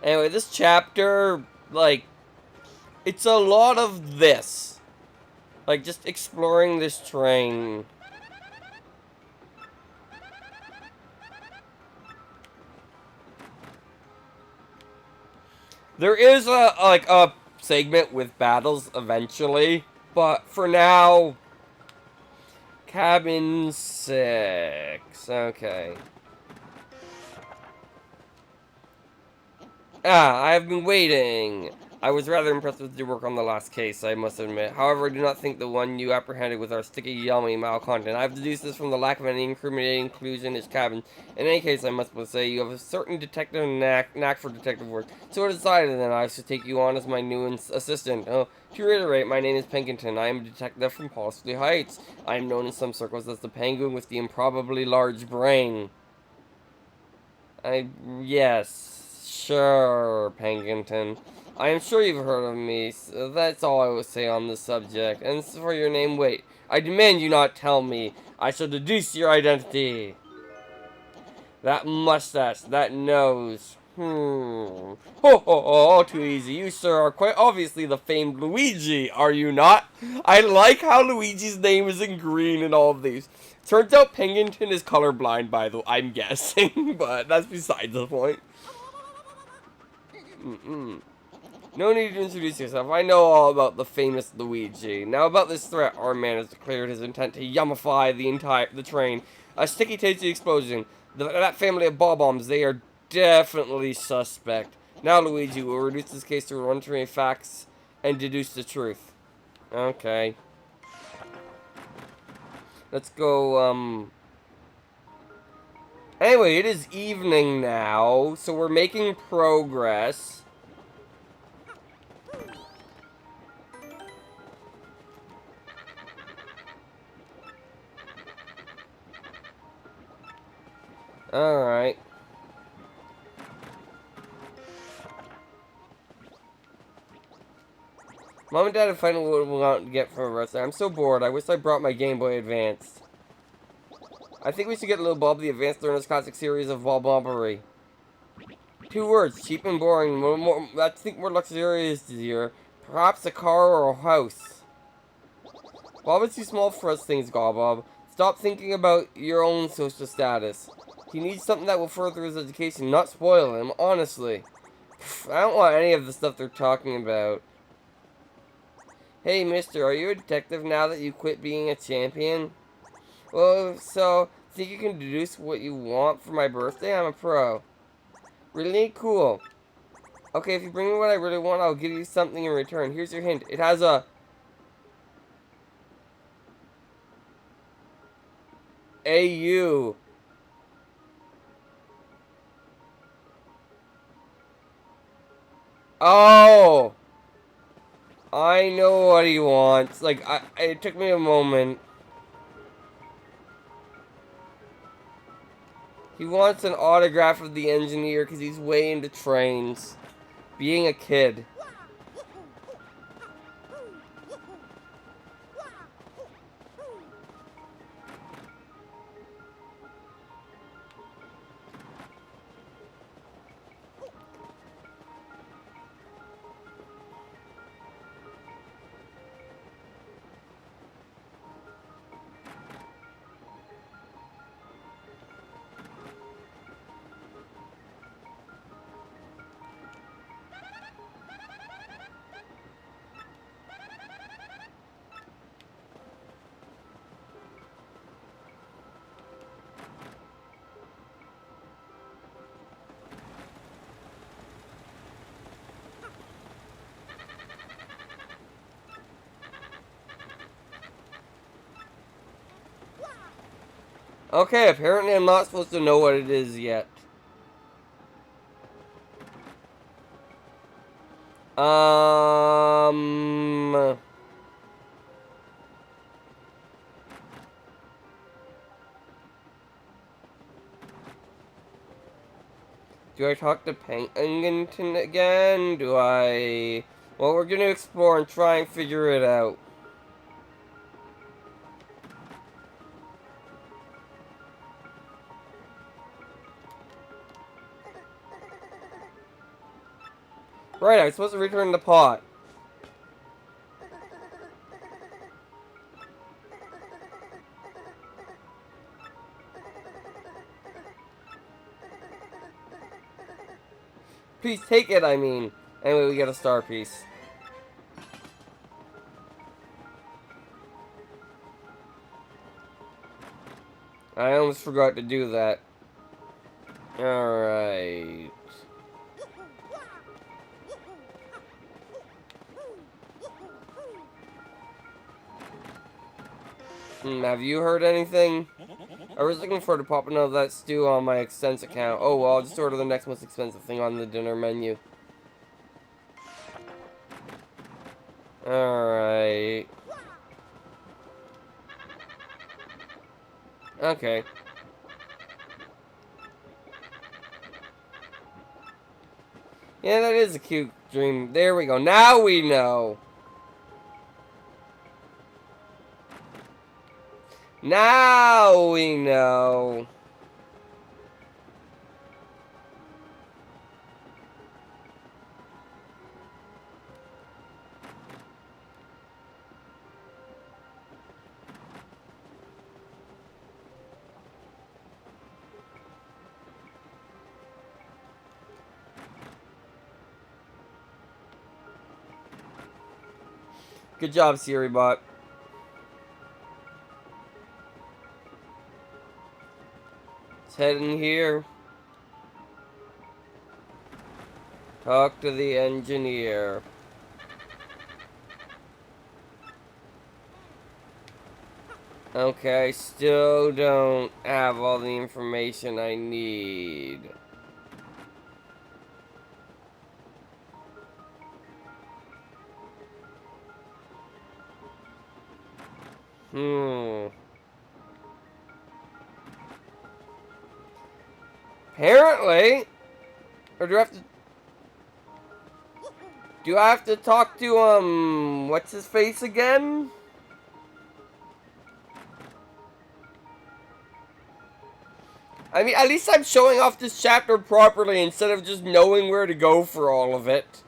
Anyway, this chapter, like, it's a lot of this. Like, just exploring this train. There is a segment with battles eventually, but for now, cabin 6. Okay. Ah, I have been waiting. I was rather impressed with your work on the last case, I must admit. However, I do not think the one you apprehended with our sticky, yummy malcontent. I have deduced this from the lack of any incriminating clues in his cabin. In any case, I must say, you have a certain detective knack for detective work. So I decided then I should take you on as my new assistant. Oh, to reiterate, my name is Penkinton. I am a detective from Policy Heights. I am known in some circles as the penguin with the improbably large brain. Yes, sure, Penkinton. I am sure you've heard of me, so that's all I will say on this subject. And as for your name, wait. I demand you not tell me. I shall deduce your identity. That mustache, that nose. Ho ho ho, all too easy. You, sir, are quite obviously the famed Luigi, are you not? I like how Luigi's name is in green in all of these. Turns out Penguin is colorblind, by the way, I'm guessing, but that's besides the point. No need to introduce yourself. I know all about the famous Luigi. Now about this threat, our man has declared his intent to yummify the train. A sticky, tasty explosion. That family of bob-bombs, they are definitely suspect. Now, Luigi will reduce this case to one train facts and deduce the truth. Okay. Let's go, Anyway, it is evening now, so we're making progress. Alright. Mom and Dad have finally what we want to get from a wrestler. I'm so bored. I wish I brought my Game Boy Advance. I think we should get a little Bob the Advanced Learner's Classic series of Bob-Bobbery. 2 words, cheap and boring. I think more luxurious here. Perhaps a car or a house. Bob is too small for us things, Gobob. Stop thinking about your own social status. He needs something that will further his education, not spoil him, honestly. I don't want any of the stuff they're talking about. Hey, mister, are you a detective now that you quit being a champion? Well, so, think you can deduce what you want for my birthday? I'm a pro. Really? Cool. Okay, if you bring me what I really want, I'll give you something in return. Here's your hint. It has a... AU. Oh! I know what he wants. Like, it took me a moment. He wants an autograph of the engineer because he's way into trains. Being a kid. Okay, apparently I'm not supposed to know what it is yet. Do I talk to Pennington again? Do I... Well, we're gonna explore and try and figure it out. Right, I'm supposed to return the pot. Please take it, I mean. Anyway, we get a star piece. I almost forgot to do that. Alright. Have you heard anything? I was looking forward to popping out of that stew on my expense account. Oh, well, I'll just order the next most expensive thing on the dinner menu. Alright. Okay. Yeah, that is a cute dream. There we go. Now we know. Now we know. Good job, Siri bot. Let's head in here. Talk to the engineer. Okay, I still don't have all the information I need. Apparently, or do I have to? Do I have to talk to what's his face again? I mean, at least I'm showing off this chapter properly instead of just knowing where to go for all of it.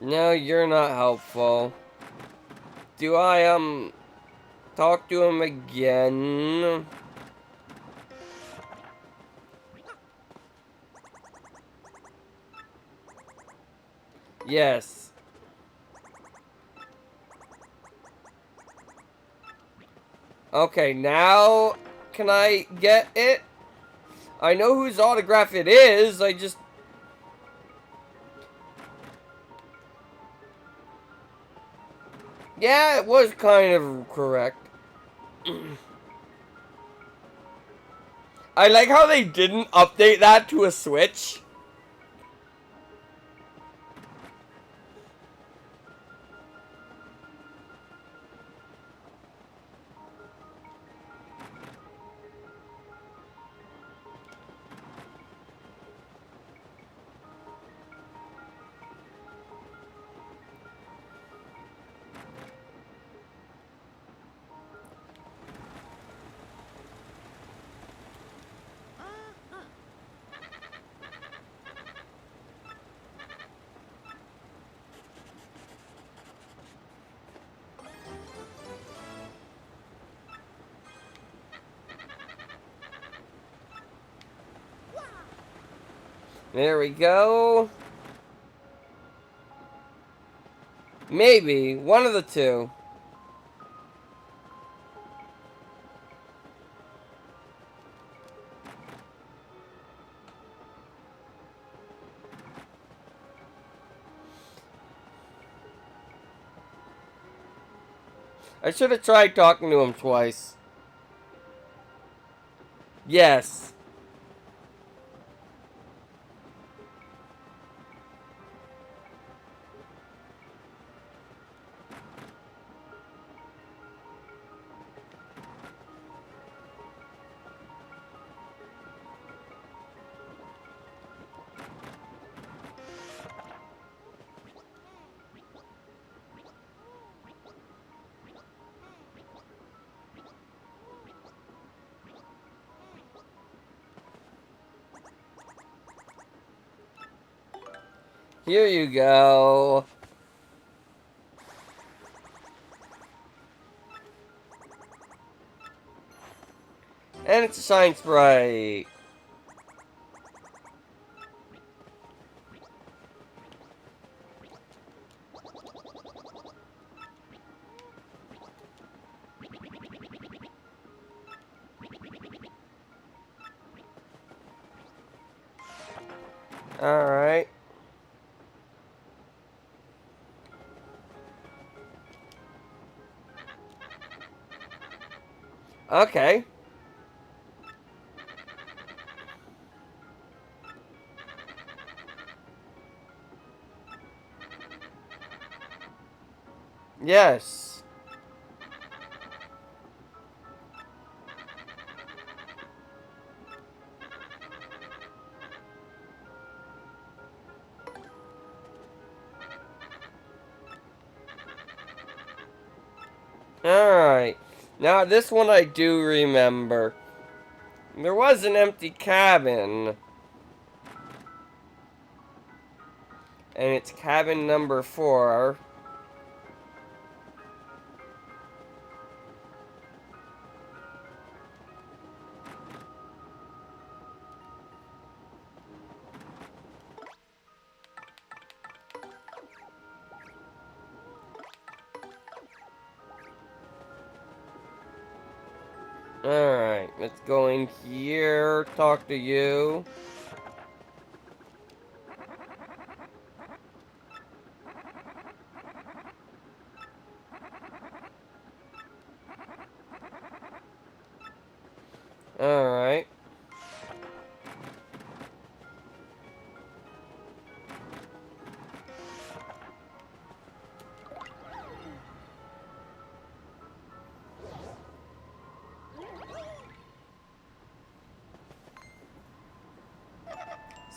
No, you're not helpful. Do I, talk to him again? Yes. Okay, now can I get it? I know whose autograph it is, I just... Yeah, it was kind of correct. I like how they didn't update that to a Switch. There we go. Maybe. One of the two. I should have tried talking to him twice. Yes. Here you go. And it's a shine sprite. Alright. Okay. Yes. Alright. Now, this one I do remember. There was an empty cabin. And it's cabin number 4. Alright, let's go in here, talk to you. Alright.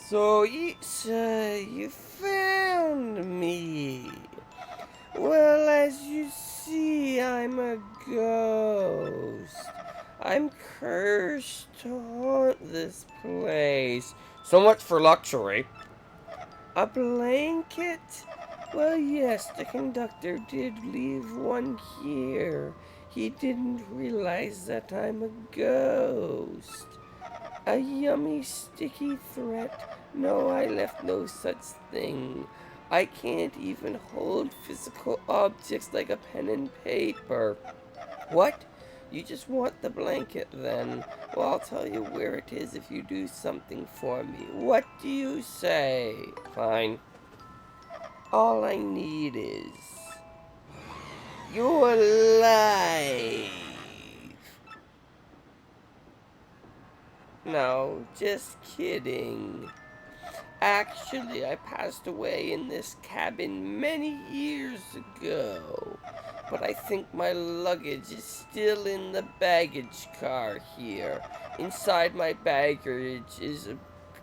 So, you found me. Well, as you see, I'm a ghost. I'm cursed to haunt this place. So much for luxury. A blanket? Well, yes, the conductor did leave one here. He didn't realize that I'm a ghost. A yummy, sticky threat. No, I left no such thing. I can't even hold physical objects like a pen and paper. What? You just want the blanket, then? Well, I'll tell you where it is if you do something for me. What do you say? Fine. All I need is your life. No, just kidding. Actually, I passed away in this cabin many years ago. But I think my luggage is still in the baggage car here. Inside my baggage is a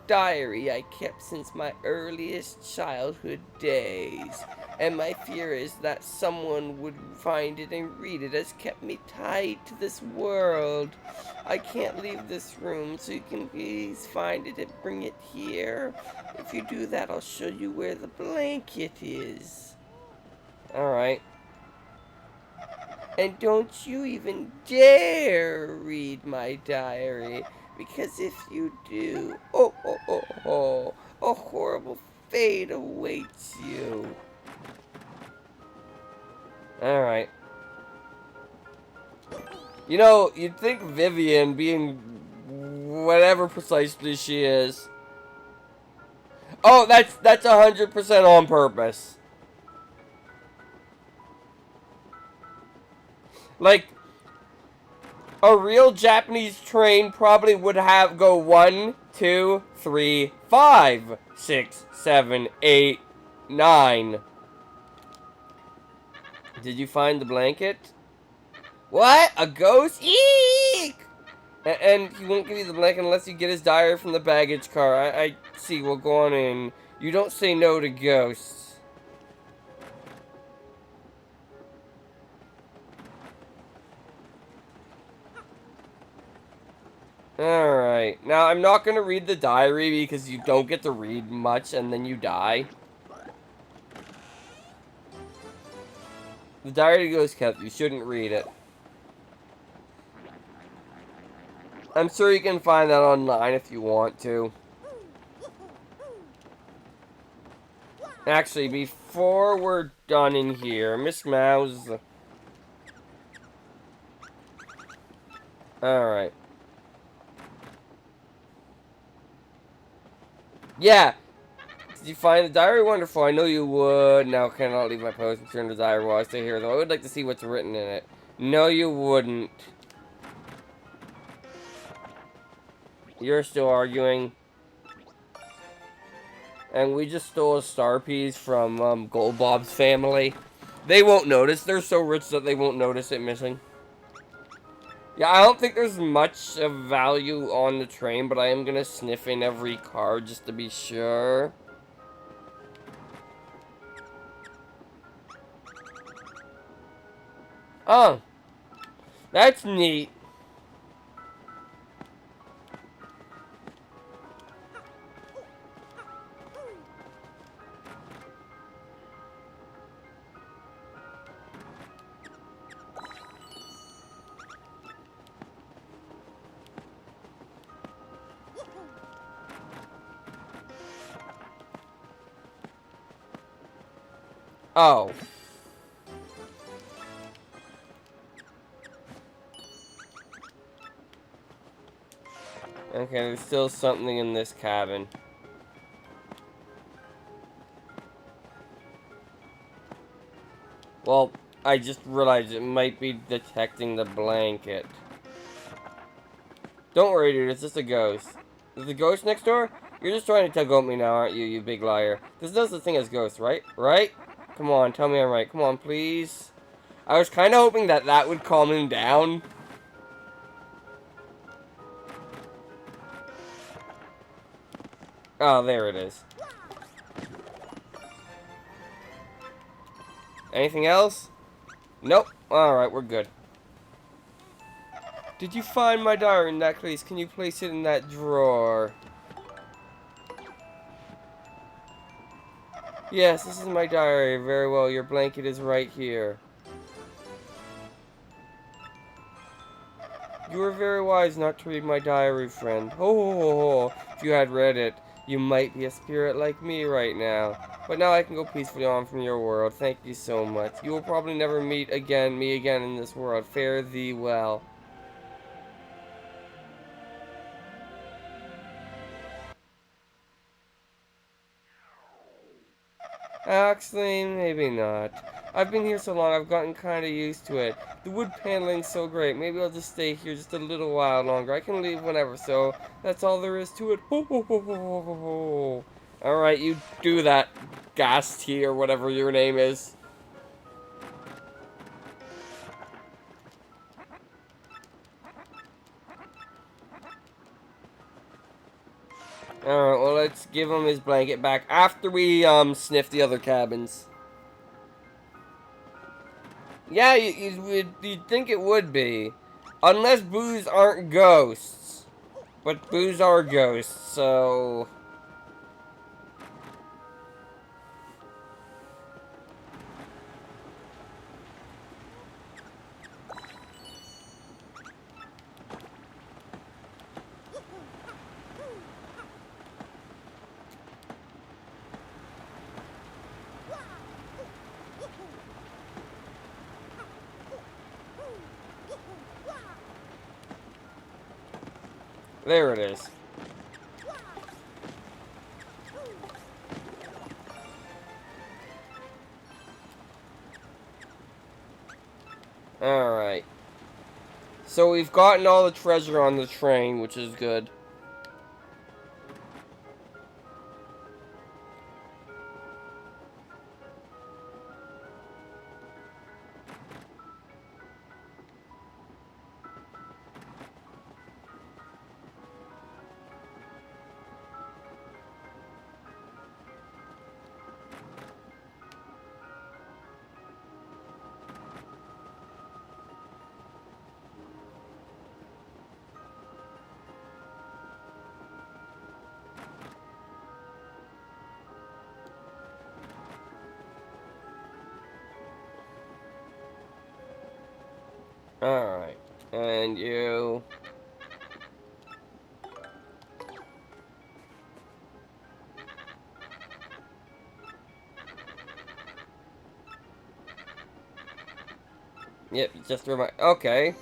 diary I kept since my earliest childhood days. And my fear is that someone would find it and read it has kept me tied to this world. I can't leave this room, so you can please find it and bring it here. If you do that, I'll show you where the blanket is. Alright. And don't you even dare read my diary, because if you do, a horrible fate awaits you. Alright. You know, you'd think Vivian, being whatever precisely she is. Oh, that's 100% on purpose. Like, a real Japanese train probably would have go 1, 2, 3, 5, 6, 7, 8, 9. Did you find the blanket? What? A ghost? Eek! And he won't give you the blanket unless you get his diary from the baggage car. I see. We'll go on in. You don't say no to ghosts. Alright. Now, I'm not going to read the diary because you don't get to read much and then you die. The diary goes kept. You shouldn't read it. I'm sure you can find that online if you want to. Actually, before we're done in here, Miss Mouse. Alright. Yeah. Did you find the diary? Wonderful. I know you would. Now cannot leave my post and turn the diary while I stay here, though I would like to see what's written in it. No, you wouldn't. You're still arguing. And we just stole a star piece from Gold Bob's family. They won't notice. They're so rich that they won't notice it missing. Yeah, I don't think there's much of value on the train, but I am going to sniff in every car just to be sure. Oh. That's neat. Oh. Okay, there's still something in this cabin. Well, I just realized it might be detecting the blanket. Don't worry, dude. It's just a ghost. Is the ghost next door? You're just trying to tug me now, aren't you, you big liar? There's no such thing as ghosts, right? Right? Come on, tell me I'm right. Come on, please. I was kind of hoping that that would calm him down. Oh, there it is. Anything else? Nope. Alright, we're good. Did you find my diary in that case? Can you place it in that drawer? Yes, this is my diary. Very well, your blanket is right here. You were very wise not to read my diary, friend. Ho ho ho ho. If you had read it, you might be a spirit like me right now. But now I can go peacefully on from your world. Thank you so much. You will probably never me again in this world. Fare thee well. Actually, maybe not. I've been here so long, I've gotten kind of used to it. The wood paneling's so great. Maybe I'll just stay here just a little while longer. I can leave whenever, so that's all there is to it. Ho, ho, ho, ho, ho, ho, ho. Alright, you do that, Gasty, or whatever your name is. Alright, well, let's give him his blanket back after we, sniff the other cabins. Yeah, you'd think it would be. Unless boos aren't ghosts. But boos are ghosts, so... There it is. Alright. So we've gotten all the treasure on the train, which is good. Alright. And you... Yep, just remind... Okay.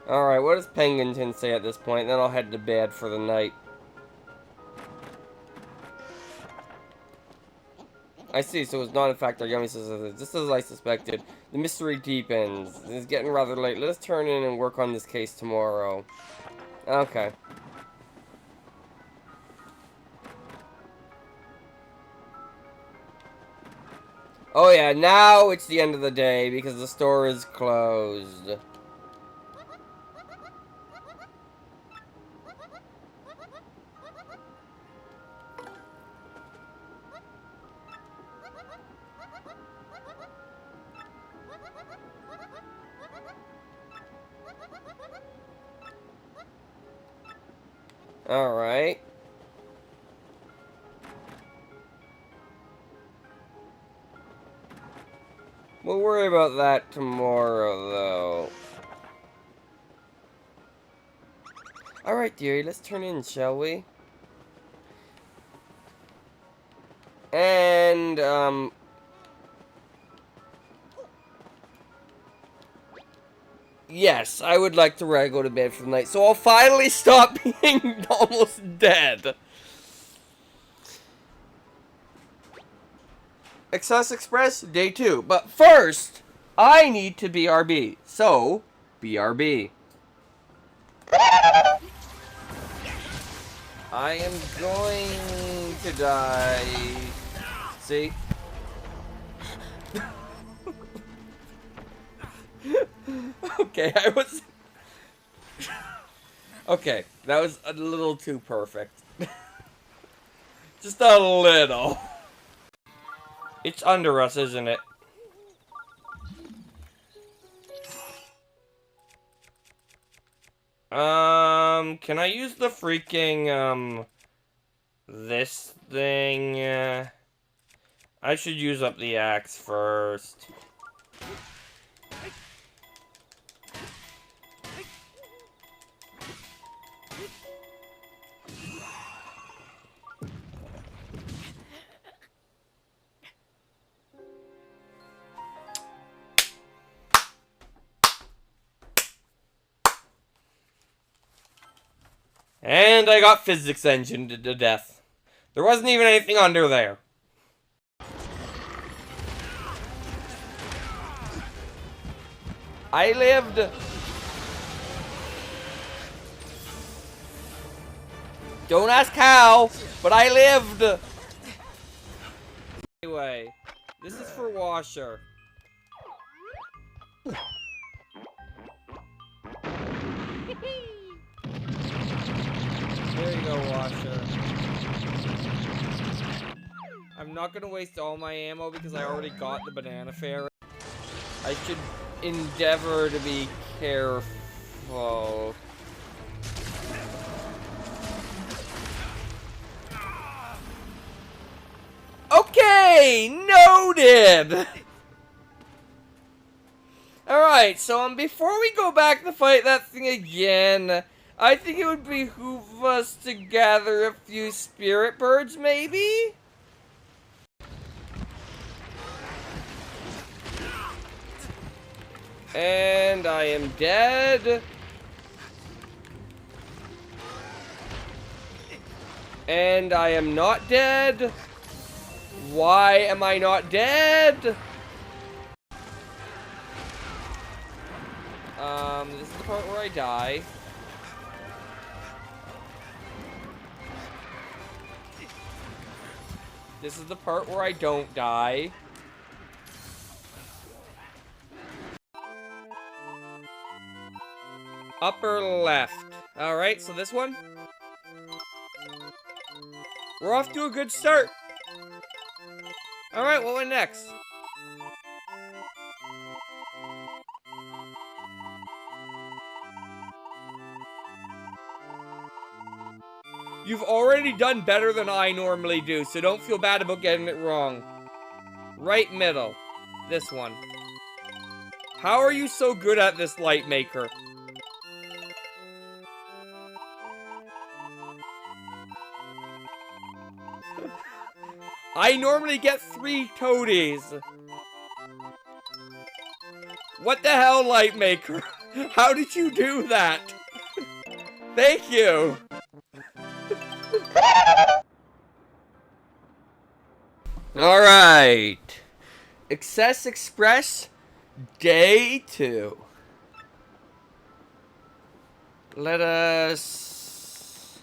Alright, what does Penguinton say at this point? Then I'll head to bed for the night. I see, so it's not in fact our yummy sisters. Just as I suspected. The mystery deepens. It's getting rather late. Let us turn in and work on this case tomorrow. Okay. Oh yeah, now it's the end of the day because the store is closed. Alright. We'll worry about that tomorrow, though. Alright, dearie, let's turn in, shall we? And, yes, I would like to go to bed for the night, so I'll finally stop being almost dead. Excess Express, day 2. But first, I need to BRB. So, BRB. I am going to die. See? Okay, I was... Okay, that was a little too perfect. Just a little. It's under us, isn't it? Can I use the freaking, this thing? I should use up the axe first. And I got physics engine to death. There wasn't even anything under there. I lived. Don't ask how, but I lived. Anyway, this is for Washer. There you go, Washer. I'm not gonna waste all my ammo because I already got the banana fairy. I should endeavor to be careful. Okay, noted! Alright, so before we go back to fight that thing again, I think it would behoove us to gather a few spirit birds, maybe? And I am dead. And I am not dead. Why am I not dead? This is the part where I die. This is the part where I don't die. Upper left. Alright, so this one. We're off to a good start. Alright, what went next? You've already done better than I normally do, so don't feel bad about getting it wrong. Right middle. This one. How are you so good at this, light maker? I normally get 3 toadies. What the hell, light maker? How did you do that? Thank you. All right. Excess Express, day 2. Let us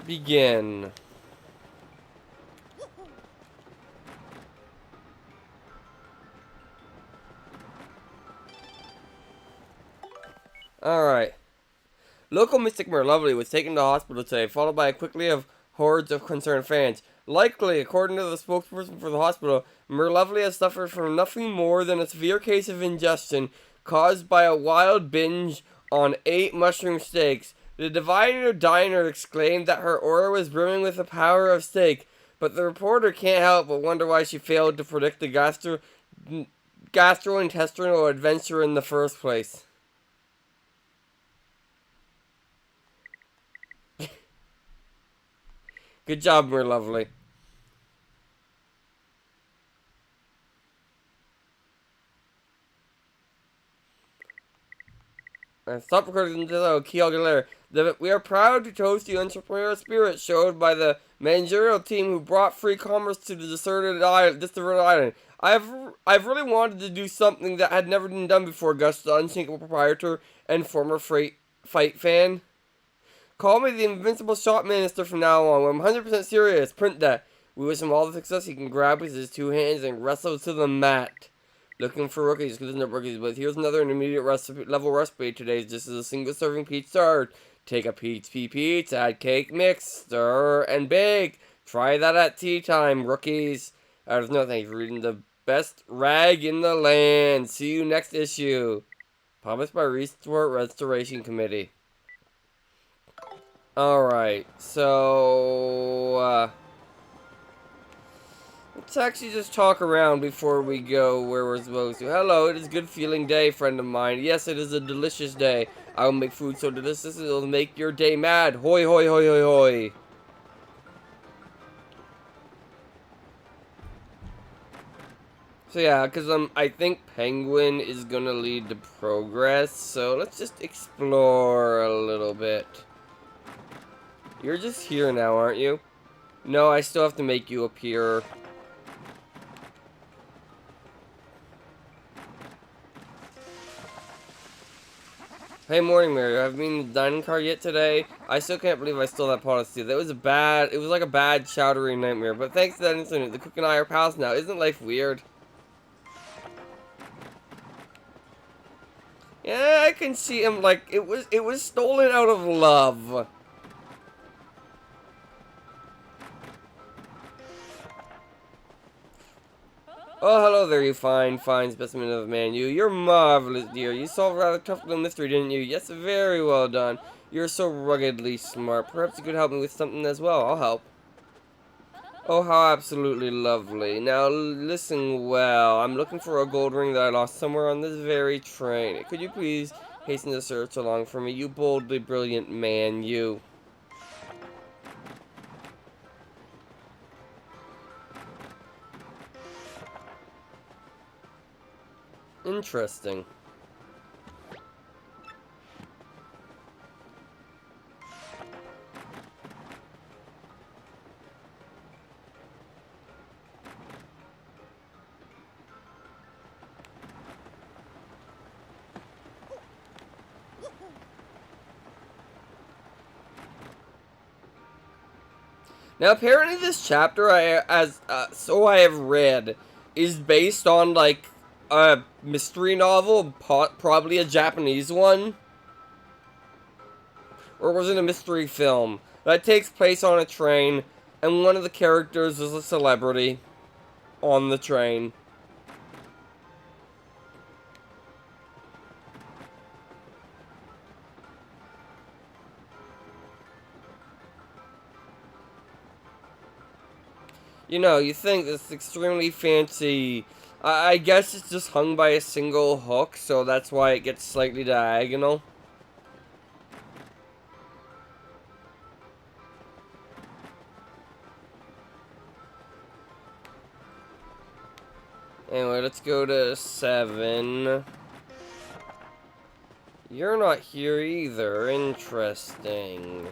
begin. Alright. Local mystic Lovely was taken to hospital today, followed by a quickly of hordes of concerned fans. Likely, according to the spokesperson for the hospital, Lovely has suffered from nothing more than a severe case of indigestion caused by a wild binge on 8 mushroom steaks. The diner exclaimed that her aura was brimming with the power of steak, but the reporter can't help but wonder why she failed to predict the gastrointestinal adventure in the first place. Good job, Lovely. Stop recording the Key Aguilera. We are proud to toast the entrepreneurial spirit showed by the managerial team who brought free commerce to the deserted island. I've really wanted to do something that had never been done before, Gus, the unsinkable proprietor and former fight fan. Call me the invincible shot minister from now on. I'm 100% serious. Print that. We wish him all the success he can grab with his 2 hands and wrestle to the mat. Looking for rookies, because there's no rookies, but here's another intermediate level recipe today. Just as a single serving pizza start. Take a pizza, add cake mix, stir, and bake. Try that at tea time, rookies. There's no thank you for reading the best rag in the land. See you next issue. Published by Rougeport Restoration Committee. Alright, so, let's actually just talk around before we go where we're supposed to. Hello, it is a good feeling day, friend of mine. Yes, it is a delicious day. I will make food so delicious it'll make your day mad. Hoi, hoi, hoi, hoi, hoi. So yeah, because I think Penguin is gonna lead to progress, so let's just explore a little bit. You're just here now, aren't you? No, I still have to make you appear. Hey, morning, Mary. Have you been in the dining car yet today? I still can't believe I stole that pot of stew. That was it was like a bad, chowdery nightmare. But thanks to that incident, the cook and I are pals now. Isn't life weird? Yeah, I can see him, like, it was stolen out of love. Oh, hello there, you fine specimen of a man. You're marvelous, dear. You solved a rather tough little mystery, didn't you? Yes, very well done. You're so ruggedly smart. Perhaps you could help me with something as well. I'll help. Oh, how absolutely lovely. Now, listen well. I'm looking for a gold ring that I lost somewhere on this very train. Could you please hasten the search along for me? You boldly brilliant man, you. Interesting. Now, apparently, this chapter, so I have read, is based on like a mystery novel, probably a Japanese one, or was it a mystery film that takes place on a train, and one of the characters is a celebrity on the train. You know, you think it's extremely fancy. I guess it's just hung by a single hook, so that's why it gets slightly diagonal. Anyway, let's go to 7. You're not here either. Interesting.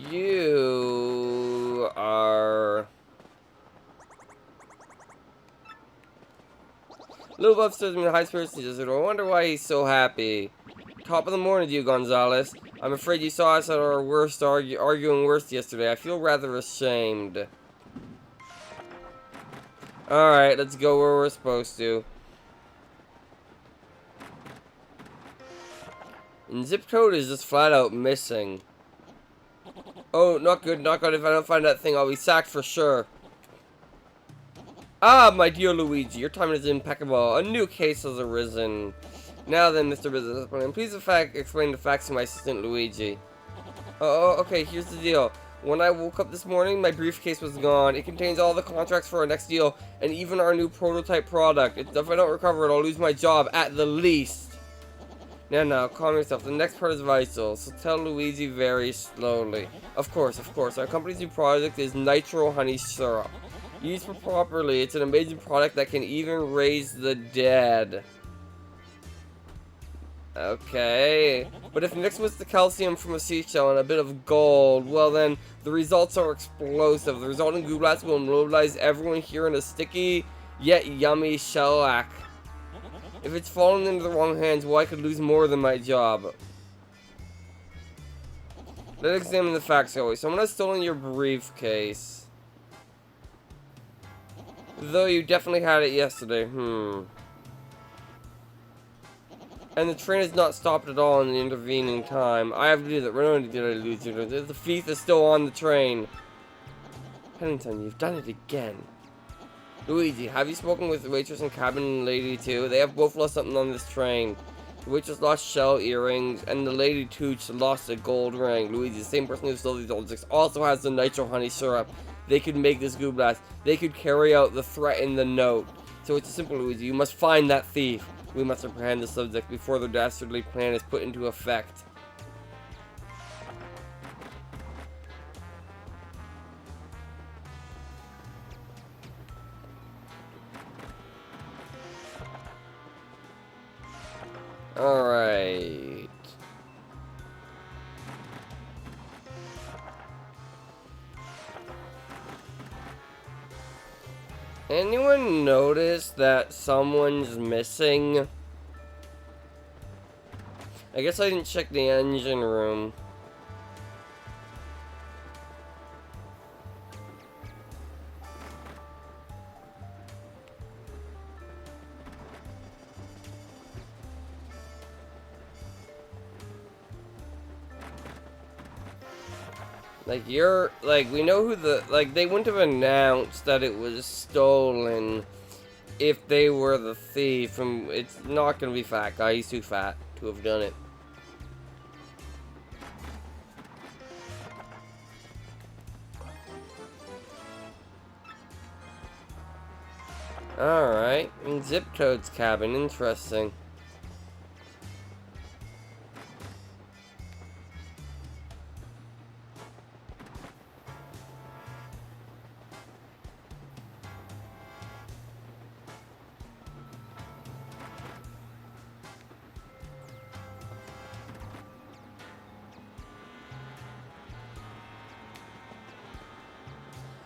You are... Little Buff says in high spirits. He says, I wonder why he's so happy. Top of the morning to you, Gonzalez. I'm afraid you saw us at our worst arguing worst yesterday. I feel rather ashamed. Alright, let's go where we're supposed to. And zip code is just flat out missing. Oh, not good, not good. If I don't find that thing, I'll be sacked for sure. Ah, my dear Luigi, your timing is impeccable. A new case has arisen. Now then, Mr. Businessman, please explain the facts to my assistant Luigi. Oh, okay, here's the deal. When I woke up this morning, my briefcase was gone. It contains all the contracts for our next deal, and even our new prototype product. If I don't recover it, I'll lose my job, at the least. Now, calm yourself. The next part is vital, so tell Luigi very slowly. Of course. Our company's new product is Nitro Honey Syrup. Used properly, it's an amazing product that can even raise the dead. Okay, but if mixed with the calcium from a seashell and a bit of gold, well then, the results are explosive. The resulting goo blast will immobilize everyone here in a sticky, yet yummy shellac. If it's fallen into the wrong hands, well, I could lose more than my job. Let's examine the facts, always. Someone has stolen your briefcase. Though you definitely had it yesterday, And the train has not stopped at all in the intervening time. I have to do that. Not only did I lose you, the thief is still on the train. Pennington, you've done it again. Luigi, have you spoken with the waitress and cabin lady too? They have both lost something on this train. The waitress lost shell earrings, and the lady Tooch lost a gold ring. Luigi, the same person who stole these objects, also has the Nitro Honey Syrup. They could make this goo blast. They could carry out the threat in the note. So it's simple, Luigi. You must find that thief. We must apprehend the subject before their dastardly plan is put into effect. Alright. Anyone notice that someone's missing? I guess I didn't check the engine room. Like, we know who they wouldn't have announced that it was stolen if they were the thief, and it's not gonna be Fat Guy, he's too fat to have done it. Alright, Zip Code's cabin, interesting.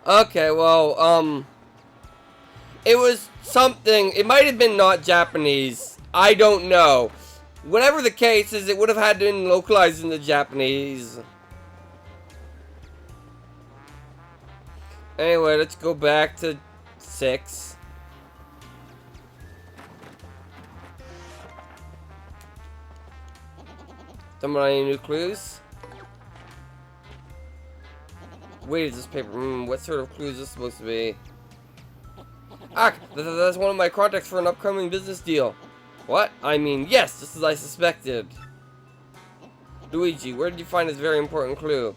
Okay, well, it was something. It might have been not Japanese. I don't know. Whatever the case is, it would have had been localized into Japanese. Anyway, let's go back to 6. Someone any new clues? Wait, is this paper? What sort of clue is this supposed to be? Ah, that's one of my contacts for an upcoming business deal. What? I mean, yes, just as I suspected. Luigi, where did you find this very important clue?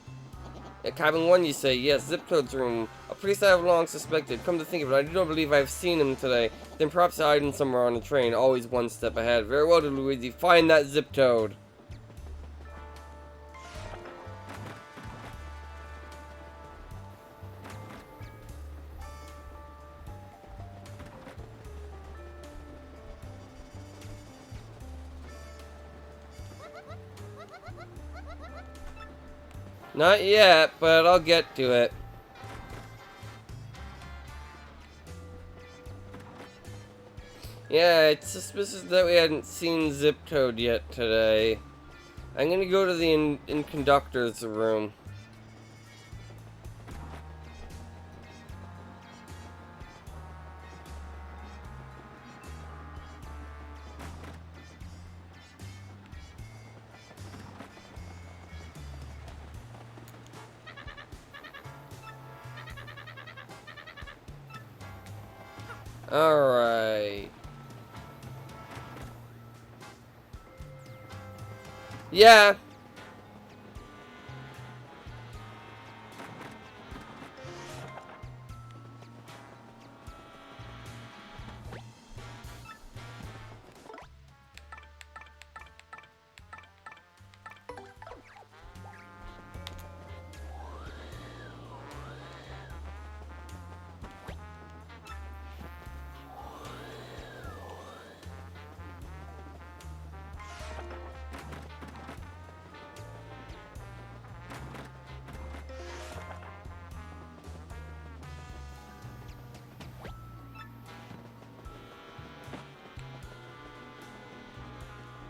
At cabin 1, you say? Yes, Ziptoad's room. A place I have long suspected. Come to think of it, I do not believe I have seen him today. Then perhaps hiding somewhere on the train, always one step ahead. Very well, Luigi, find that Ziptoad. Not yet, but I'll get to it. Yeah, it's suspicious that we hadn't seen Ziptoad yet today. I'm gonna go to the in conductor's room. Alright. Yeah.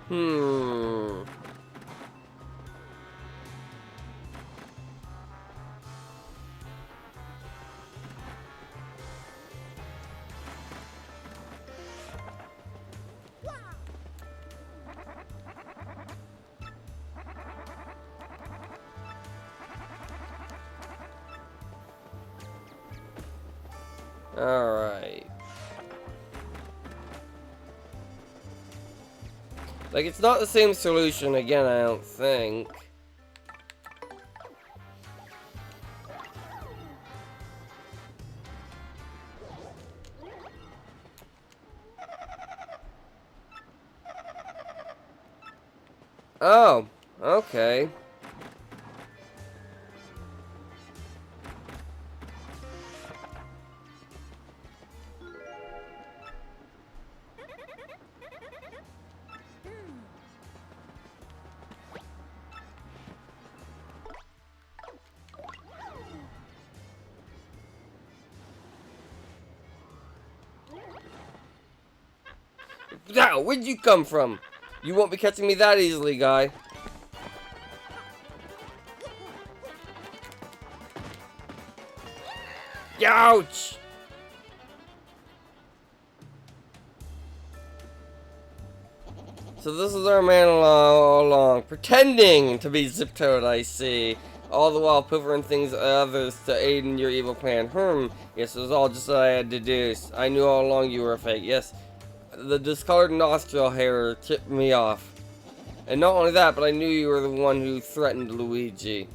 Hmm. Alright. Like, it's not the same solution again, I don't think. Oh, okay. Now, where'd you come from? You won't be catching me that easily, guy. Ouch! So this is our man all along, pretending to be Ziptoad, I see. All the while pilfering things others to aid in your evil plan. Yes, it was all just what I had deduced. I knew all along you were a fake. Yes, the discolored nostril hair tipped me off. And not only that, but I knew you were the one who threatened Luigi.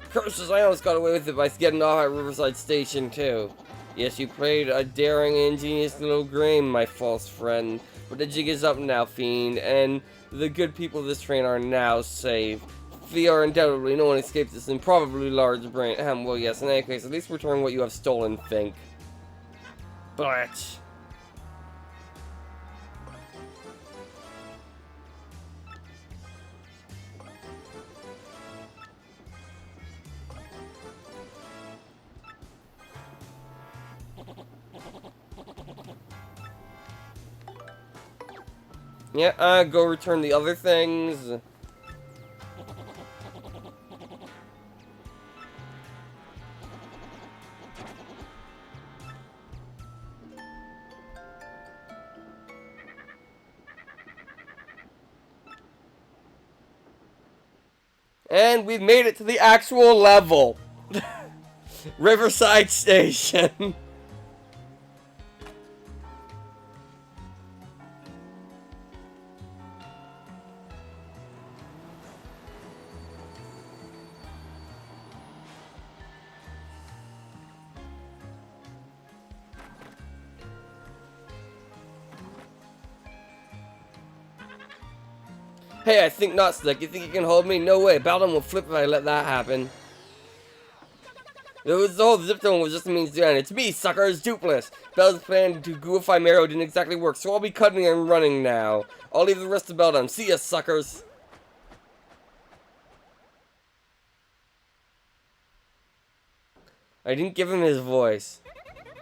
Curses, I almost got away with it by getting off at Riverside Station, too. Yes, you played a daring and ingenious little game, my false friend. But the jig is up now, fiend, and the good people of this train are now safe. Fear undoubtedly, no one escaped this improbably large brain. Well, yes, in any case, at least return what you have stolen, think. But... Yeah, go return the other things. And we've made it to the actual level. Riverside Station. Hey, I think not, Slick. You think you can hold me? No way. Bowden will flip if I let that happen. It was the whole zip zone was just a means to end. It's me, suckers, Dupless. Bell's plan to goofy Marrow didn't exactly work, so I'll be cutting and running now. I'll leave the rest to Beldon. See ya, suckers. I didn't give him his voice.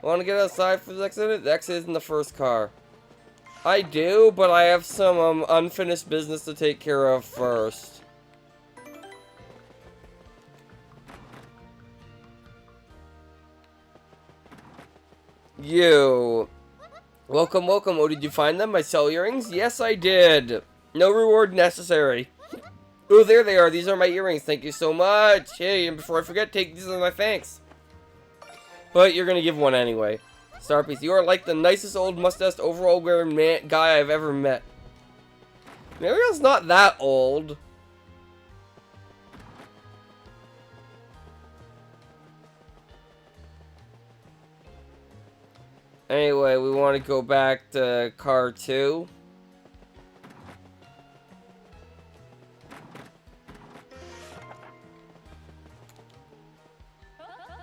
Want to get outside for the exit? The exit is in the first car. I do, but I have some unfinished business to take care of first. You. Welcome, welcome. Oh, did you find them? My cell earrings? Yes, I did. No reward necessary. Oh, there they are. These are my earrings. Thank you so much. Hey, and before I forget, take these as my thanks. But you're gonna give one anyway. Starpiece, you are like the nicest old mustached overall wearing guy I've ever met. Mariel's not that old. Anyway, we want to go back to car 2.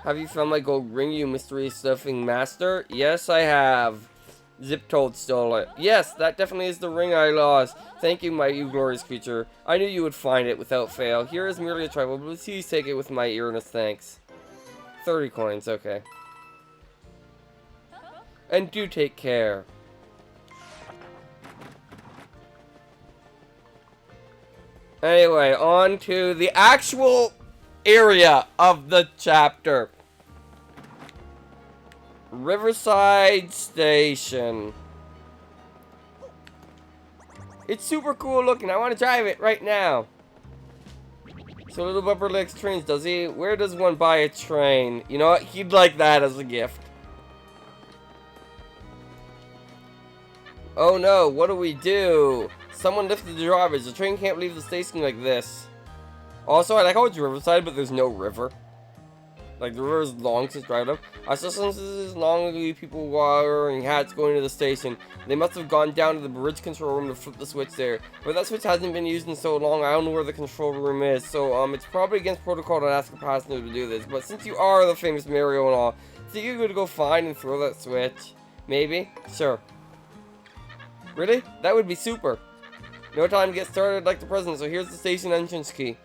Have you found my gold ring, you mystery stuffing master? Yes, I have. Ziptold stole it. Yes, that definitely is the ring I lost. Thank you, you glorious creature. I knew you would find it without fail. Here is merely a trifle, but please take it with my earnest thanks. 30 coins, okay. And do take care. Anyway, on to the actual area of the chapter. Riverside Station. It's super cool looking. I want to drive it right now. So little Bumper likes trains, does he? Where does one buy a train? You know what? He'd like that as a gift. Oh no, what do we do? Someone lifted the drawbridge. The train can't leave the station like this. Also, I like how it's Riverside, but there's no river. Like, the river is long since drive up. I saw since this is long people wearing hats going to the station. They must have gone down to the bridge control room to flip the switch there. But that switch hasn't been used in so long, I don't know where the control room is. So, it's probably against protocol to ask a passenger to do this. But since you are the famous Mario and all, think you're going to go find and throw that switch? Maybe? Sure. Really? That would be super. No time to get started like the president, so here's the station entrance key.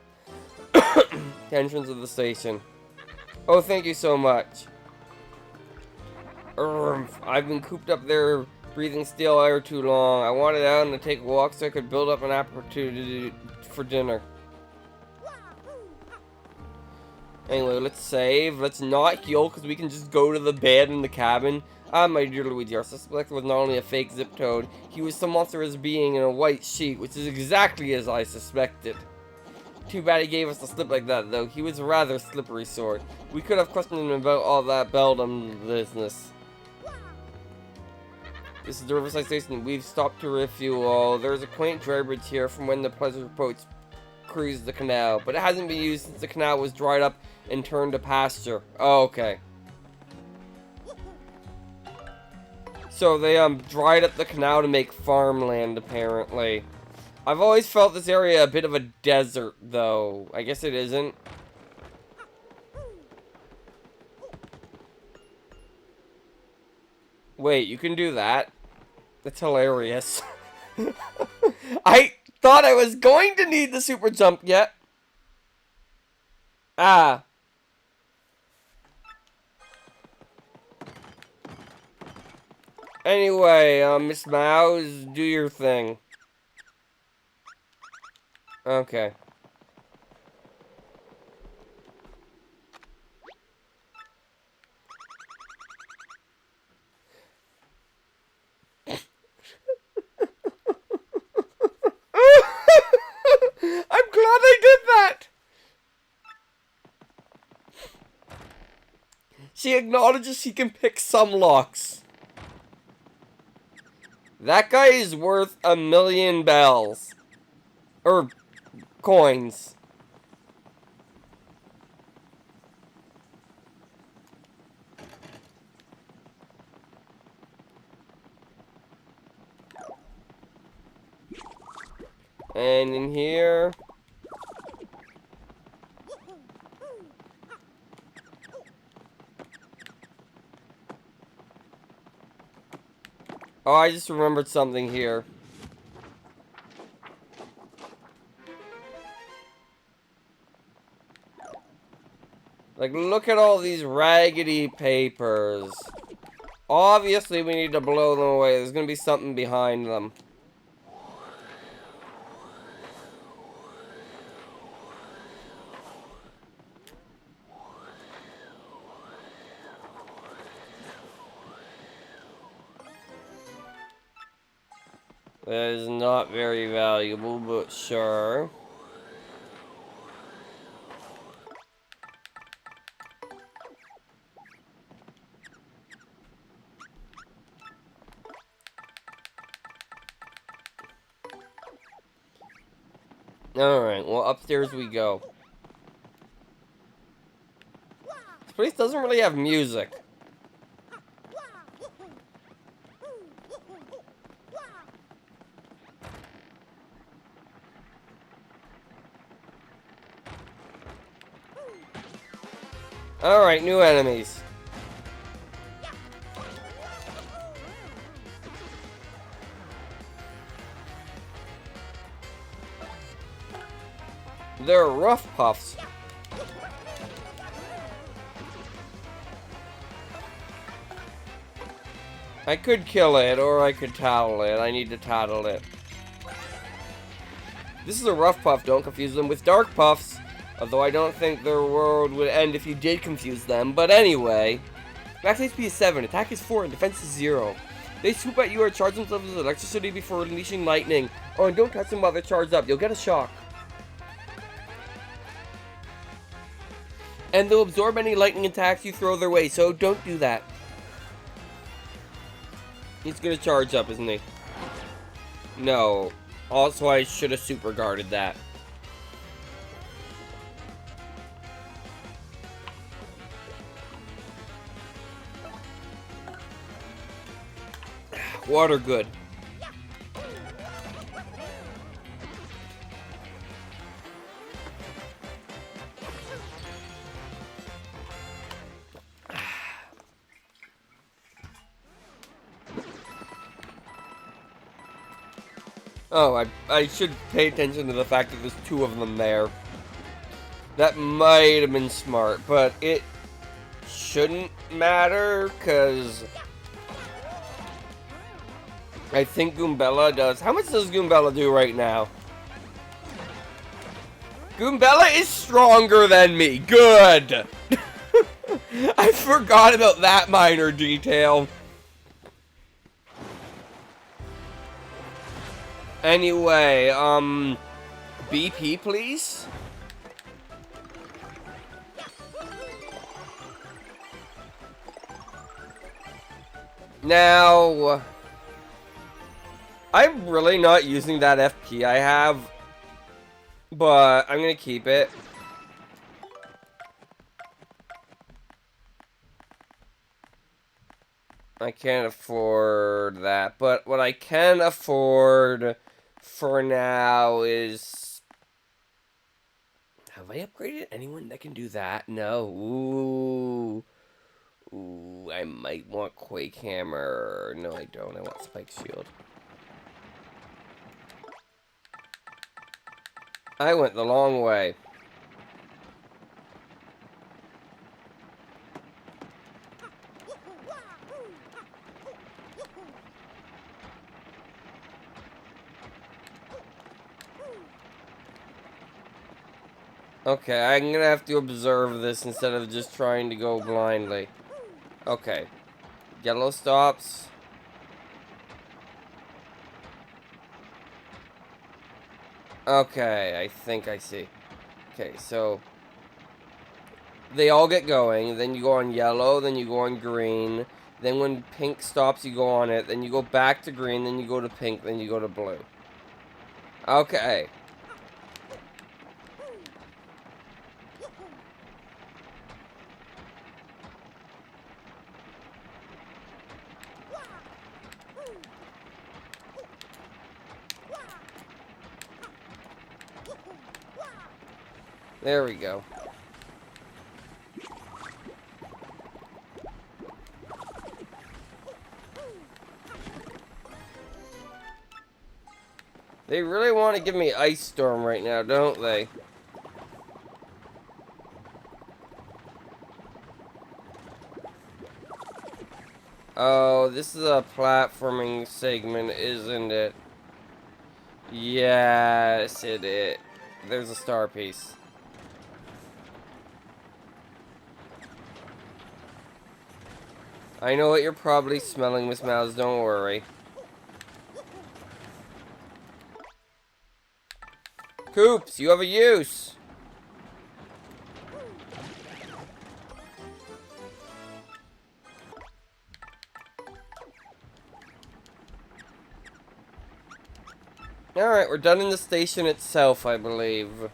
The entrance of the station. Oh, thank you so much. I've been cooped up there breathing stale air too long. I wanted out and to take a walk so I could build up an appetite for dinner. Anyway, let's save. Let's not heal because we can just go to the bed in the cabin. Ah, my dear Luigi, our suspect was not only a fake zip toad, he was some monstrous being in a white sheet, which is exactly as I suspected. Too bad he gave us a slip like that, though. He was a rather slippery sort. We could have questioned him about all that Beldum business. This is the Riverside Station. We've stopped to refuel. There's a quaint drawbridge here from when the pleasure boats cruised the canal, but it hasn't been used since the canal was dried up and turned to pasture. Oh, okay. So they dried up the canal to make farmland, apparently. I've always felt this area a bit of a desert, though. I guess it isn't. Wait, you can do that? That's hilarious. I thought I was going to need the super jump yet. Ah. Anyway, Miss Mouse, do your thing. Okay. I'm glad I did that! She acknowledges she can pick some locks. That guy is worth 1,000,000 bells. Or coins. And in here... Oh, I just remembered something here. Like, look at all these raggedy papers. Obviously, we need to blow them away. There's gonna be something behind them. That is not very valuable, but sure. Alright, well, upstairs we go. This place doesn't really have music. Alright, new enemies. They're rough puffs. I could kill it, or I could tattle it. I need to tattle it. This is a rough puff. Don't confuse them with dark puffs. Although I don't think their world would end if you did confuse them. But anyway. Max HP is 7, attack is 4, and defense is 0. They swoop at you or charge themselves with electricity before unleashing lightning. Oh, and don't touch them while they're charged up. You'll get a shock. And they'll absorb any lightning attacks you throw their way, so don't do that. He's gonna charge up, isn't he? No. Also, I should have super guarded that. Water good. Oh, I should pay attention to the fact that there's 2 of them there. That might have been smart, but it shouldn't matter, because I think Goombella does. How much does Goombella do right now? Goombella is stronger than me. Good! I forgot about that minor detail. Anyway, BP, please? Now, I'm really not using that FP I have, but I'm gonna keep it. I can't afford that, but what I can afford for now is... Have I upgraded anyone that can do that? No. Ooh, I might want Quake Hammer. No, I don't. I want Spike Shield. I went the long way. Okay, I'm gonna have to observe this instead of just trying to go blindly. Okay. Yellow stops. Okay, I think I see. Okay, so they all get going, then you go on yellow, then you go on green, then when pink stops, you go on it, then you go back to green, then you go to pink, then you go to blue. Okay. There we go. They really want to give me Ice Storm right now, don't they? Oh, this is a platforming segment, isn't it? Yes, it is. There's a star piece. I know what you're probably smelling, Miss Mouse, don't worry. Coops, you have a use! Alright, we're done in the station itself, I believe.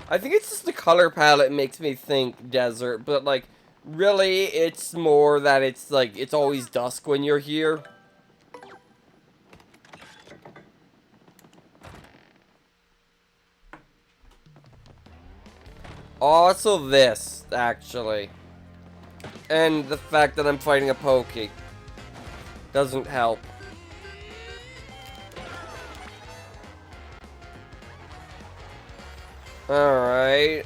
I think it's just the color palette makes me think desert, but like, really, it's more that it's like, it's always dusk when you're here. Also this, actually. And the fact that I'm fighting a Pokey doesn't help. Alright,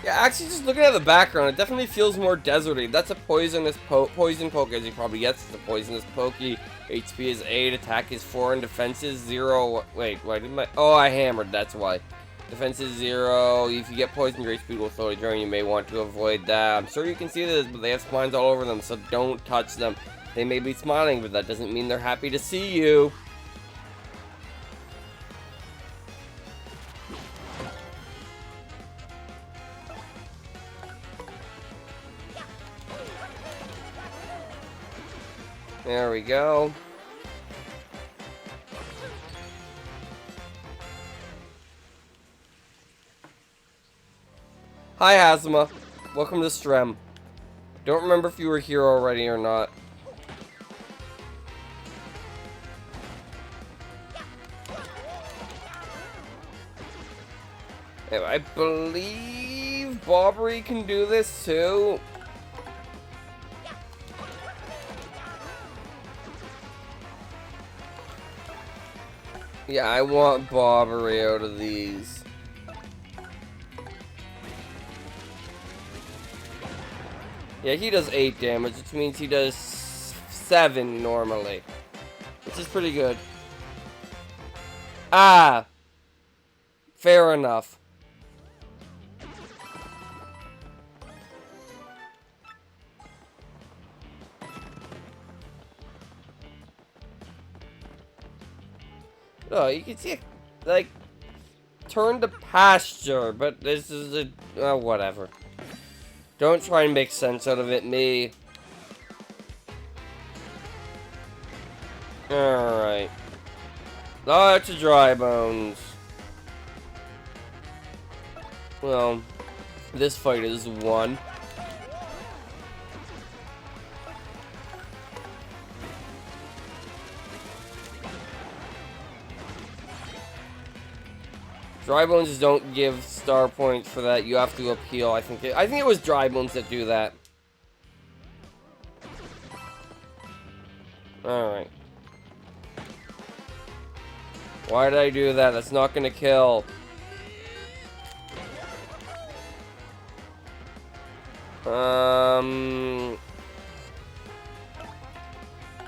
yeah, actually, just looking at the background, it definitely feels more deserty. That's a poisonous poison poke, as you probably guessed. It's a poisonous pokey. HP is 8, attack is 4, and defense is 0. Wait, why did my... Oh, I hammered, that's why. Defense is 0. If you get poisoned, your HP will slowly drain. You may want to avoid that. I'm sure you can see this, but they have spines all over them, so don't touch them. They may be smiling, but that doesn't mean they're happy to see you. There we go. Hi, Hazma. Welcome to Strem. Don't remember if you were here already or not. And I believe Bobbery can do this too. Yeah, I want Bobbery out of these. Yeah, he does 8 damage, which means he does 7 normally. Which is pretty good. Ah! Fair enough. Oh, you can see it, like, turn to pasture, but this is a, whatever. Don't try and make sense out of it, me. Alright. Lots of dry bones. Well, this fight is won. Dry bones don't give star points for that. You have to appeal. I think it was dry bones that do that. Alright. Why did I do that? That's not gonna kill.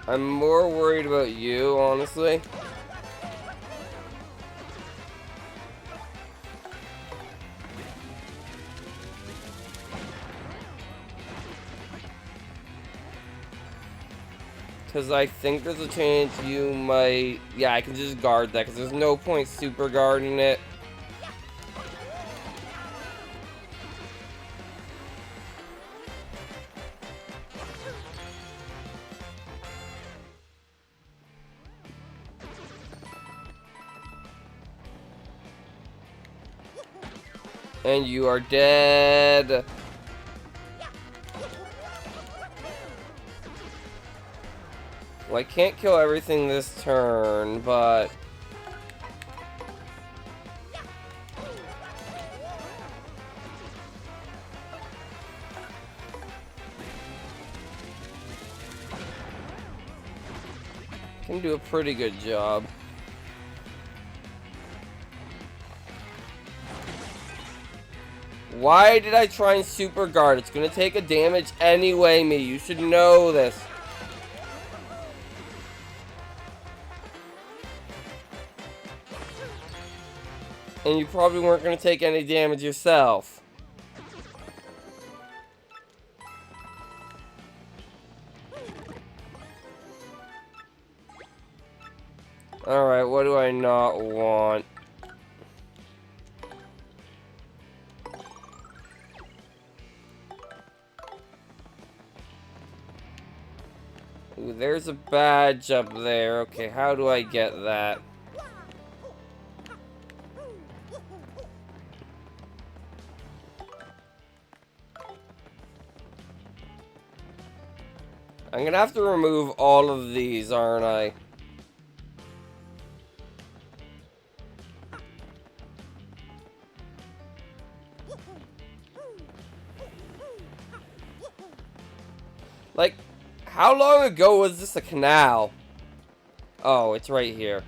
I'm more worried about you, honestly. Because I think there's a chance you might... Yeah, I can just guard that, because there's no point super guarding it. And you are dead. Well, I can't kill everything this turn, but... can do a pretty good job. Why did I try and super guard? It's gonna take a damage anyway, me. You should know this. And you probably weren't gonna take any damage yourself. Alright, what do I not want? Ooh, there's a badge up there. Okay, how do I get that? I'm gonna have to remove all of these, aren't I? Like, how long ago was this a canal? Oh, it's right here.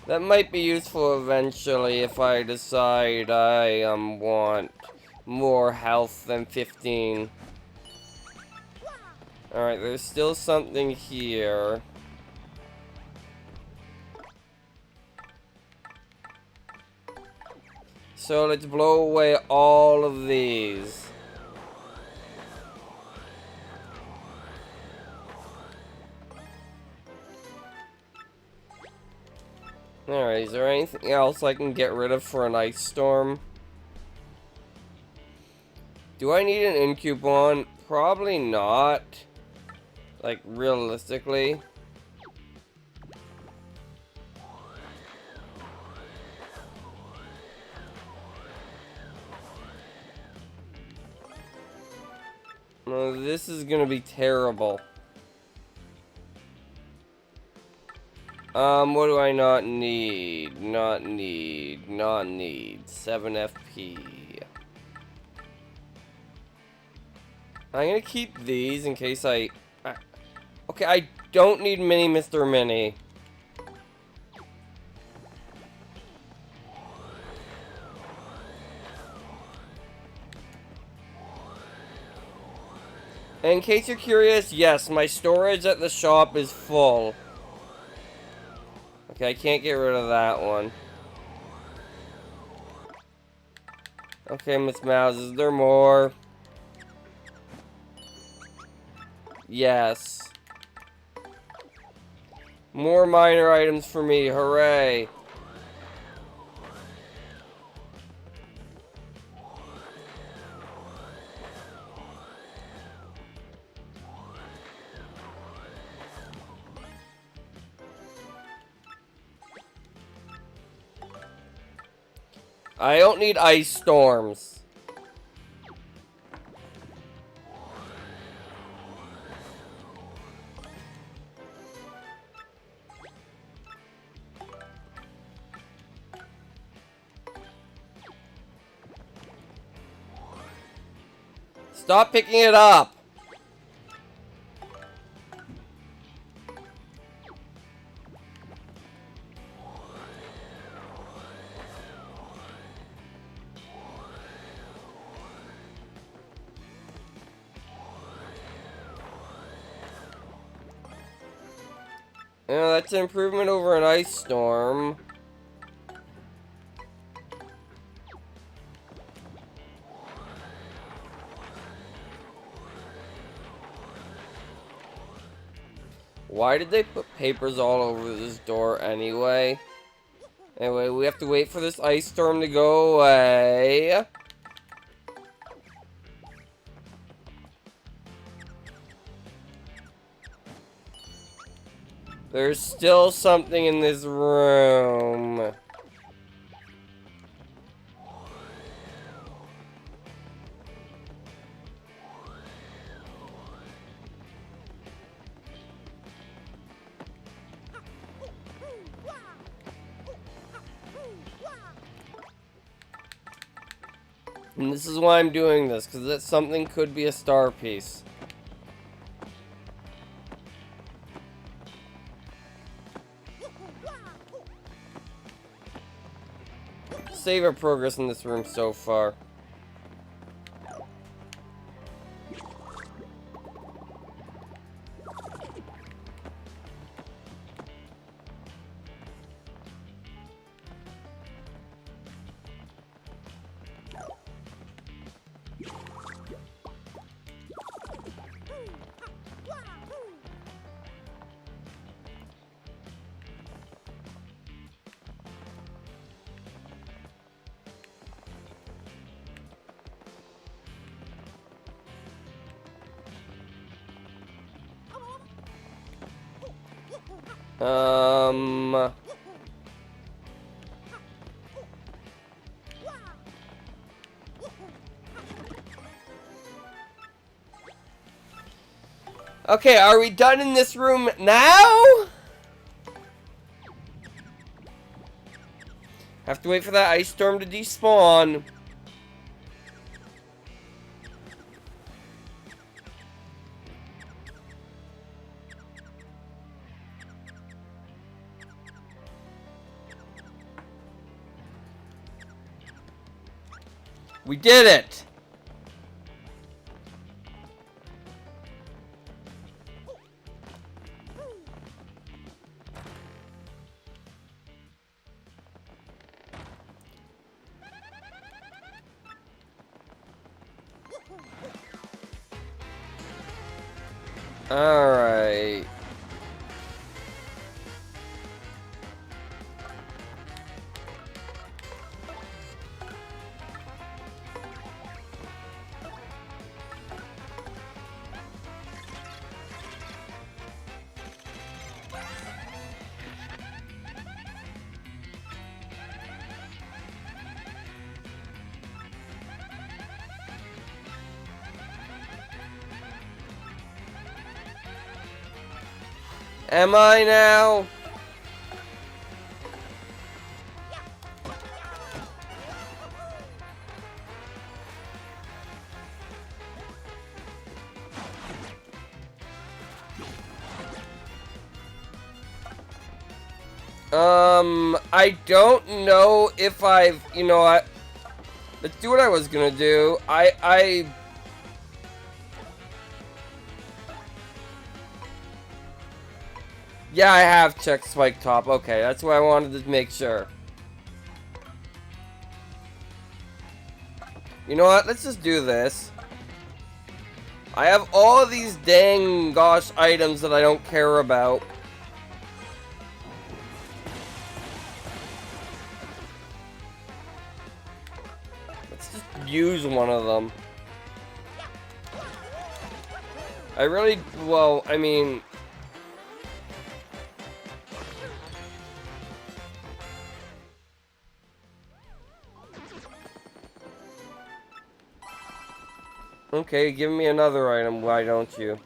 That might be useful eventually if I decide I want more health than 15. Alright, there's still something here. So let's blow away all of these. Alright, is there anything else I can get rid of for an ice storm? Do I need an incubon? Probably not. Like, realistically. No, this is gonna be terrible. What do I not need? Not need. 7 FP. I'm gonna keep these in case okay, I don't need Mini Mr. Mini. In case you're curious, yes, my storage at the shop is full. Okay, I can't get rid of that one. Okay, Miss Mouse, is there more? Yes. More minor items for me, hooray. I don't need ice storms. Stop picking it up! Yeah, that's an improvement over an ice storm. Why did they put papers all over this door anyway? Anyway, we have to wait for this ice storm to go away. There's still something in this room. And this is why I'm doing this, because that something could be a star piece. Save our progress in this room so far. Okay, are we done in this room now? Have to wait for that ice storm to despawn. We did it! Alright. Am I now? I don't know if I've, you know what? Let's do what I was gonna do. Yeah, I have checked Spike Top. Okay, that's what I wanted to make sure. You know what? Let's just do this. I have all these dang gosh items that I don't care about. Let's just use one of them. I really, well, I mean... Okay, give me another item, why don't you?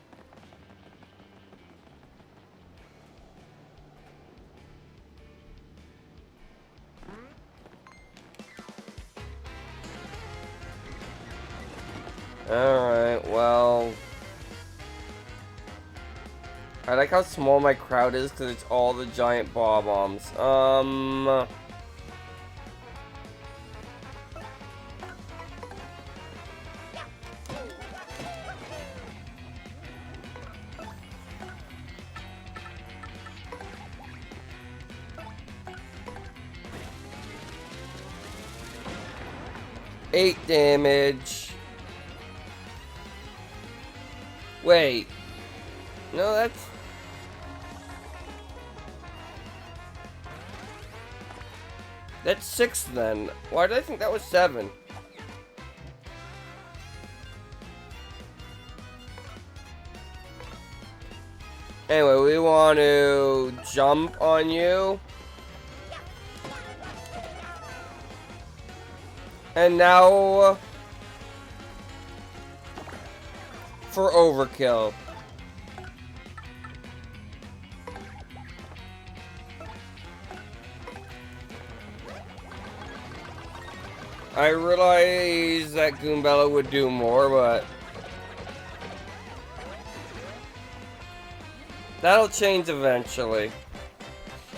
Alright. Alright, well... I like how small my crowd is because it's all the giant bob-ombs. 8 damage. Wait. No, that's... That's 6 then. Why did I think that was 7? Anyway, we want to jump on you. And now for overkill. I realized that Goombella would do more, but that'll change eventually.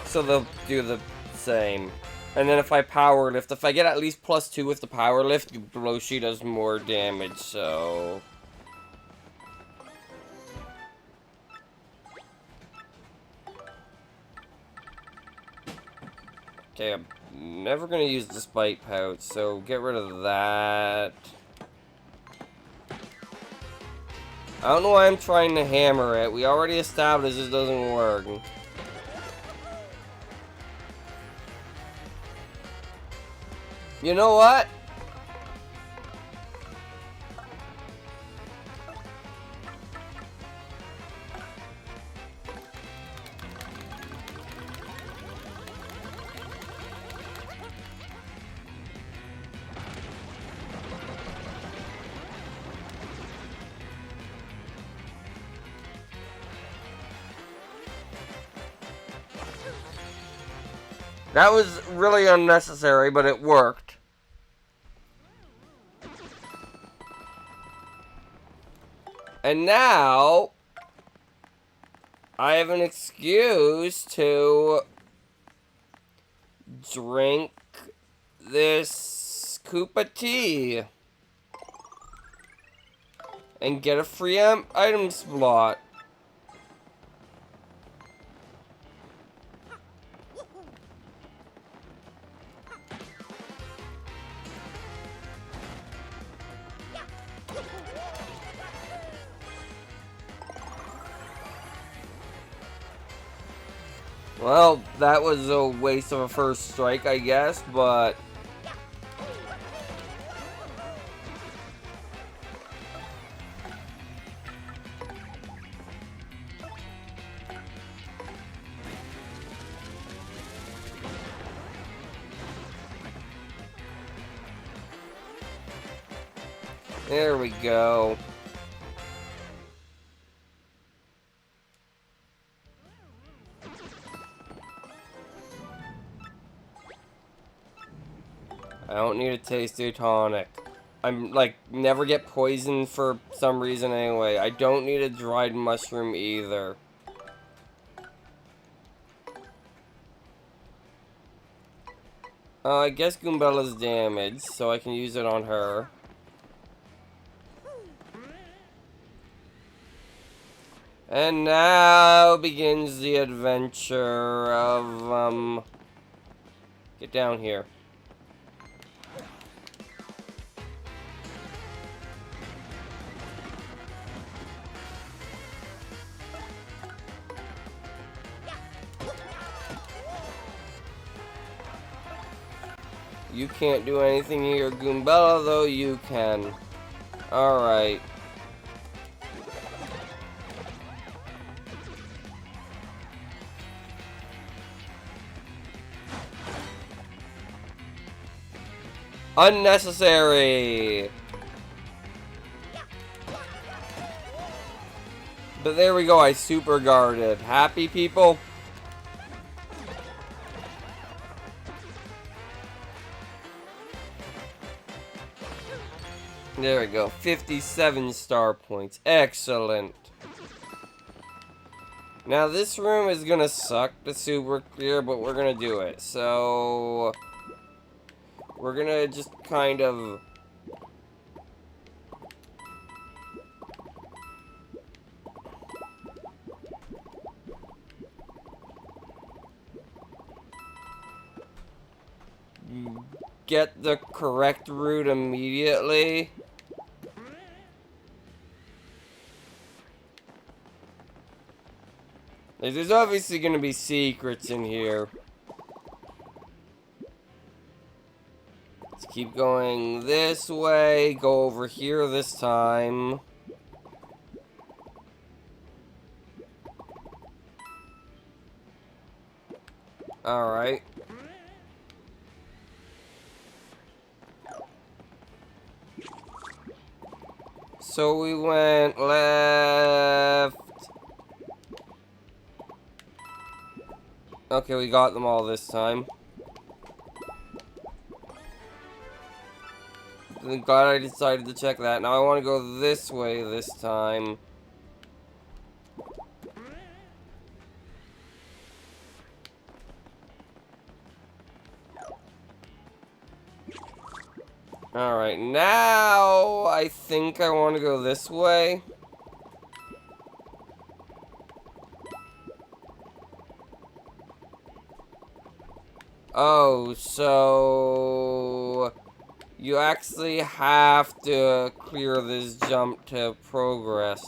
So they'll do the same. And then if I power lift, if I get at least +2 with the power lift, Bloshi does more damage, so... Okay, I'm never gonna use the spike pouch, so get rid of that. I don't know why I'm trying to hammer it. We already established this doesn't work. You know what? That was really unnecessary, but it worked. And now, I have an excuse to drink this Koopa tea. And get a free item slot. Well, that was a waste of a first strike, I guess, but... There we go. I don't need a tasty tonic. I'm like never get poisoned for some reason anyway. I don't need a dried mushroom either. I guess Goombella's damaged, so I can use it on her. And now begins the adventure of, get down here. You can't do anything here, Goombella, though you can. Alright. Unnecessary! But there we go, I super guarded. Happy, people? There we go. 57 star points. Excellent. Now, this room is gonna suck to super clear, but we're gonna do it. So, we're gonna just kind of... get the correct route immediately. There's obviously gonna be secrets in here. Let's keep going this way. Go over here this time. Alright. So we went left. Okay, we got them all this time. I'm glad I decided to check that. Now I want to go this way this time. Alright, now I think I want to go this way. Oh, so you actually have to clear this jump to progress.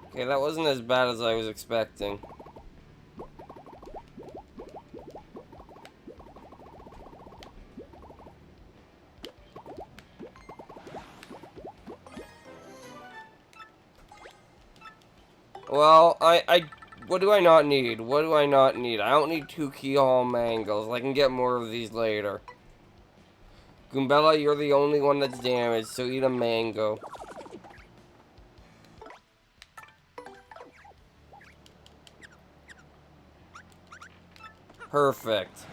Okay, that wasn't as bad as I was expecting. Well, what do I not need? What do I not need? I don't need 2 keyhole mangoes. I can get more of these later. Goombella, you're the only one that's damaged, so eat a mango. Perfect.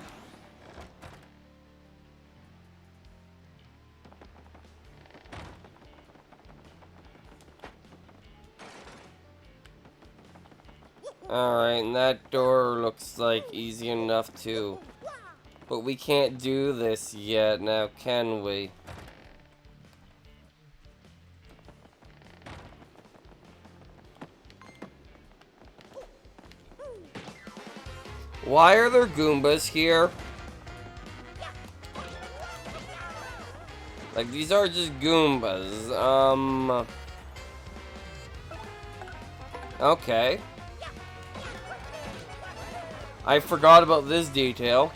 Alright, and that door looks like easy enough too. But we can't do this yet now, can we? Why are there Goombas here? Like, these are just Goombas. Okay. I forgot about this detail.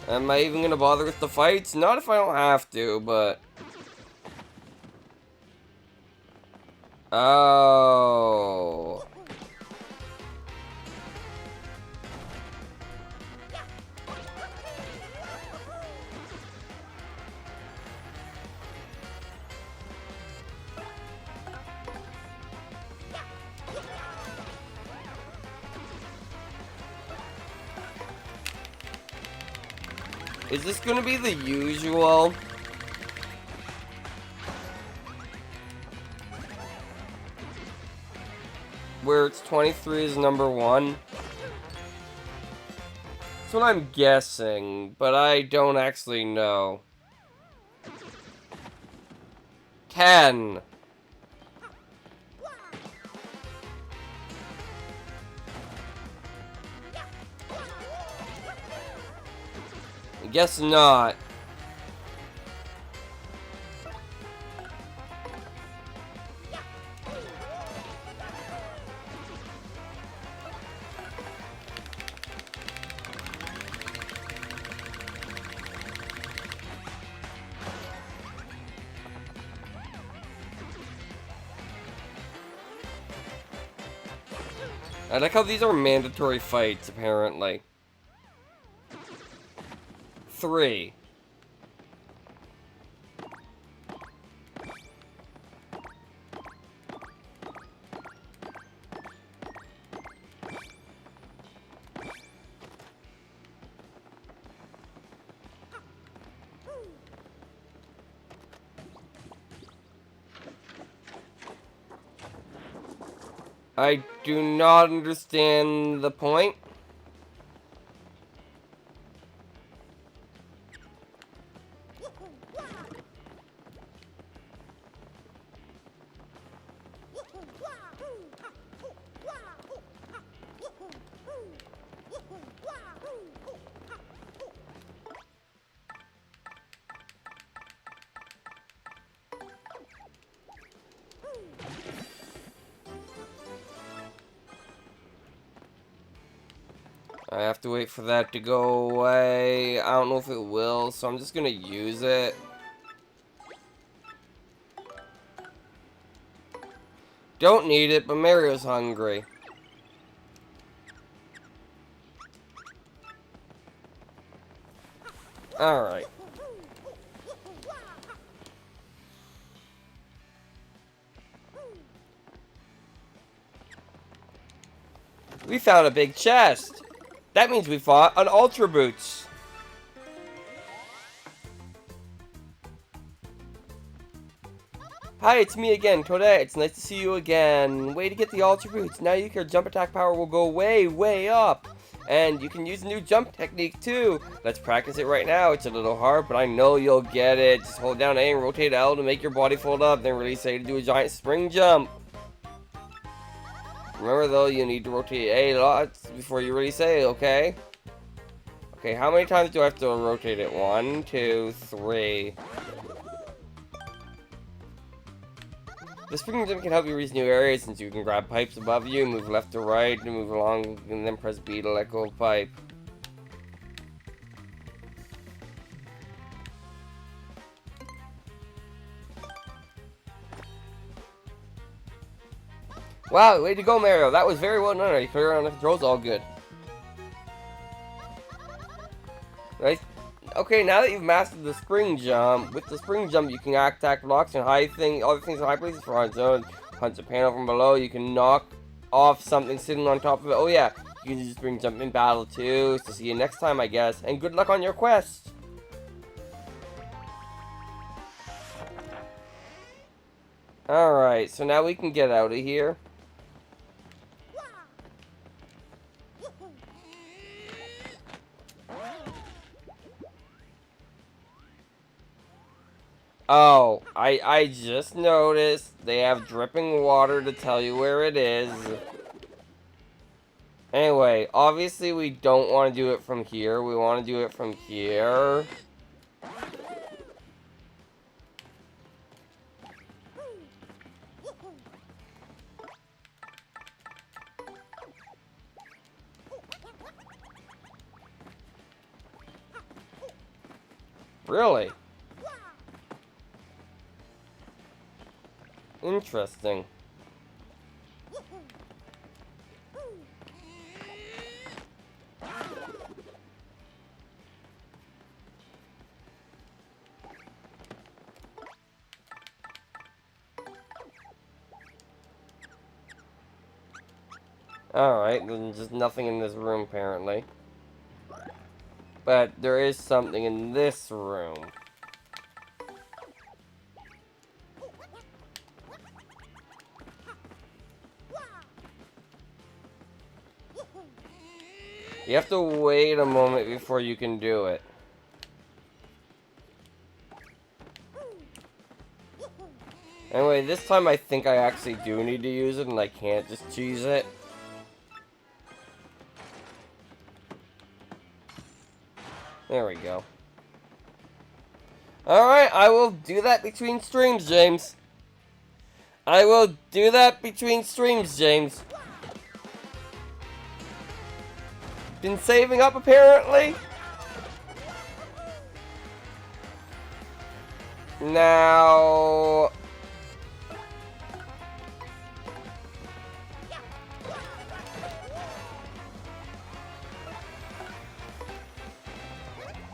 Am I even gonna bother with the fights? Not if I don't have to, but... Oh... Is this gonna be the usual? Where it's 23 is number 1? That's what I'm guessing, but I don't actually know. 10. I guess not. I like how these are mandatory fights, apparently. 3. I do not understand the point. I have to wait for that to go away. I don't know if it will, so I'm just gonna use it. Don't need it, but Mario's hungry. Alright. We found a big chest. That means we fought on Ultra Boots. Hi, it's me again, Toadette. It's nice to see you again. Way to get the Ultra Boots. Now your jump attack power will go way, way up. And you can use a new jump technique too. Let's practice it right now. It's a little hard, but I know you'll get it. Just hold down A and rotate L to make your body fold up. Then release A to do a giant spring jump. Remember though, you need to rotate A lots before you release A, okay? Okay, how many times do I have to rotate it? 1, 2, 3. The spring jump can help you reach new areas since you can grab pipes above you, move left to right, and move along, and then press B to let go of pipe. Wow, way to go, Mario. That was very well done. You clear on the controls, all good. Right? Okay, now that you've mastered the spring jump, with the spring jump you can attack blocks and other things in high places for hard zones. Punch a panel from below, you can knock off something sitting on top of it. Oh yeah, you can use spring jump in battle too. So see you next time, I guess. And good luck on your quest. Alright, so now we can get out of here. Oh, I just noticed they have dripping water to tell you where it is. Anyway, obviously we don't want to do it from here. We want to do it from here. Really? Interesting. Alright, then just nothing in this room apparently. But there is something in this room. You have to wait a moment before you can do it. Anyway, this time I think I actually do need to use it and I can't just cheese it. There we go. Alright, I will do that between streams, James. I will do that between streams, James. Been saving up, apparently? Now...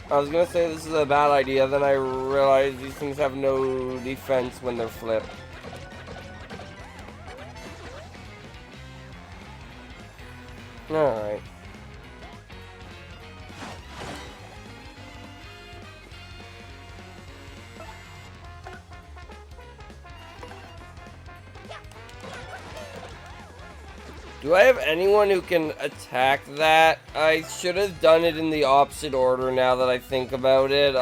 I was gonna say this is a bad idea, then I realized these things have no defense when they're flipped. Alright. Do I have anyone who can attack that? I should have done it in the opposite order now that I think about it.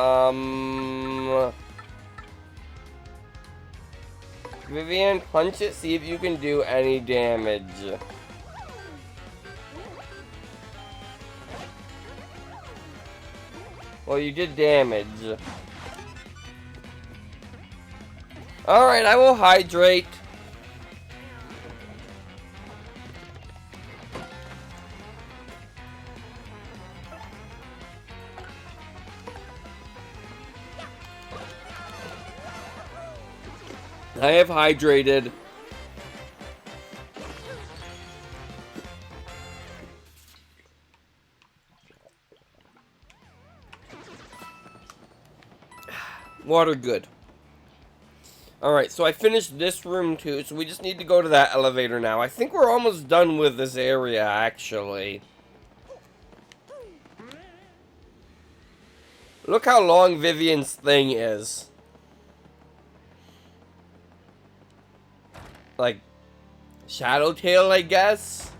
Vivian, punch it, see if you can do any damage. Well, you did damage. Alright, I will hydrate. I have hydrated. Water good. Alright, so I finished this room too, so we just need to go to that elevator now. I think we're almost done with this area, actually. Look how long Vivian's thing is. Like, Shadow Tail, I guess?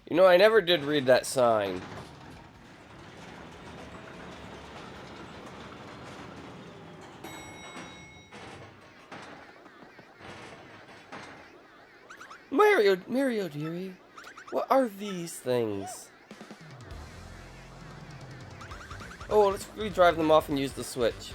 You know, I never did read that sign. Mario dearie, what are these things? Oh, let's quickly drive them off and use the switch.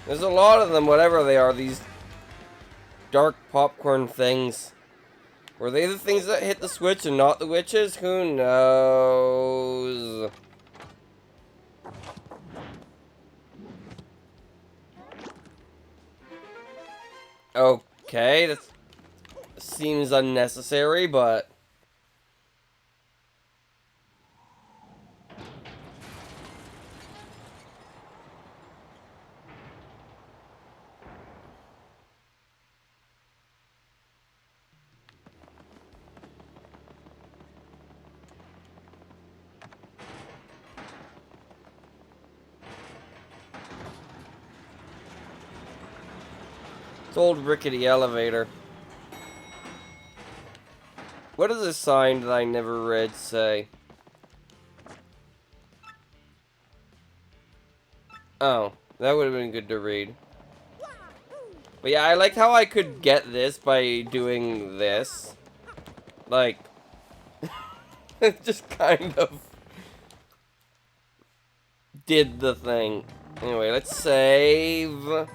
There's a lot of them, whatever they are, these dark popcorn things. Were they the things that hit the switch and not the witches? Who knows? Okay, that seems unnecessary, but... old rickety elevator. What does this sign that I never read say? Oh, that would have been good to read. But yeah, I like how I could get this by doing this. Like, it just kind of did the thing. Anyway, let's save.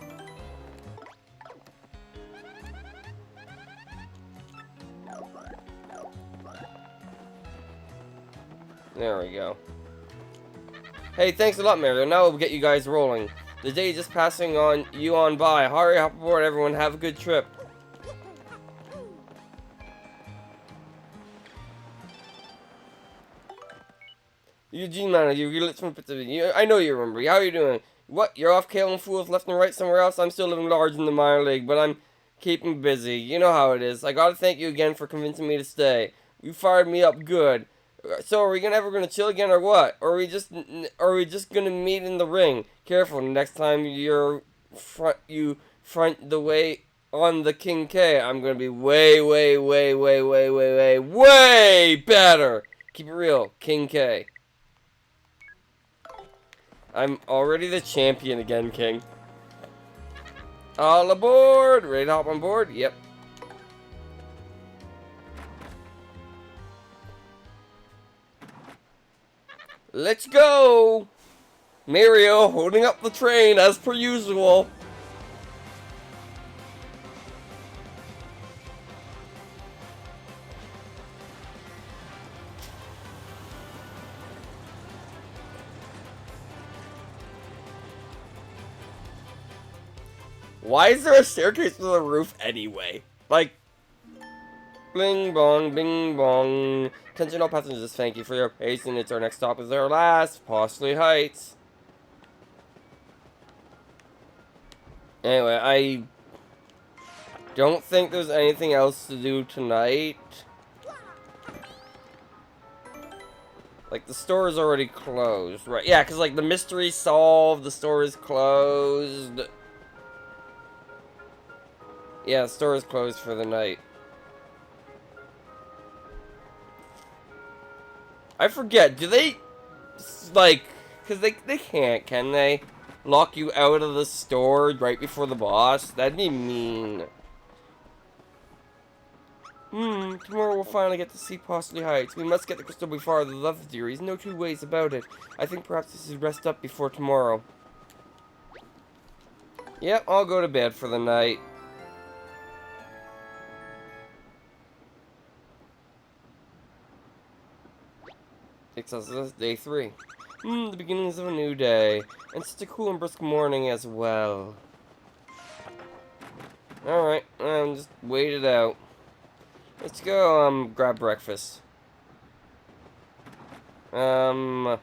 There we go. Hey, thanks a lot, Mario. Now we'll get you guys rolling. The day is just passing on you on by. Hurry, hop aboard, everyone. Have a good trip. Eugene, man, I know you remember. How are you doing? What? You're off killing fools left and right somewhere else? I'm still living large in the minor league, but I'm keeping busy. You know how it is. I gotta thank you again for convincing me to stay. You fired me up good. So are we ever gonna chill again or what? Or are we just gonna meet in the ring? Careful, next time you front the way on the King K, I'm gonna be way better. Keep it real, King K. I'm already the champion again, King. All aboard! Ready to hop on board? Yep. Let's go! Mario holding up the train as per usual. Why is there a staircase to the roof anyway? Like, bling bong, bing bong. Attention all passengers, thank you for your patience. It's our next stop is our last, Parsley Heights. Anyway, I don't think there's anything else to do tonight. Like, the store is already closed, right? Yeah, because, like, the mystery's solved, the store is closed. Yeah, the store is closed for the night. I forget, do they, like, because they can't, can they? Lock you out of the store right before the boss? That'd be mean. Tomorrow we'll finally get to see Parsley Heights. We must get the crystal before the love theories. No two ways about it. I think perhaps this is rest up before tomorrow. Yep, I'll go to bed for the night. Exodus day 3. The beginnings of a new day. And such a cool and brisk morning as well. Alright, just wait it out. Let's go, grab breakfast. Okay,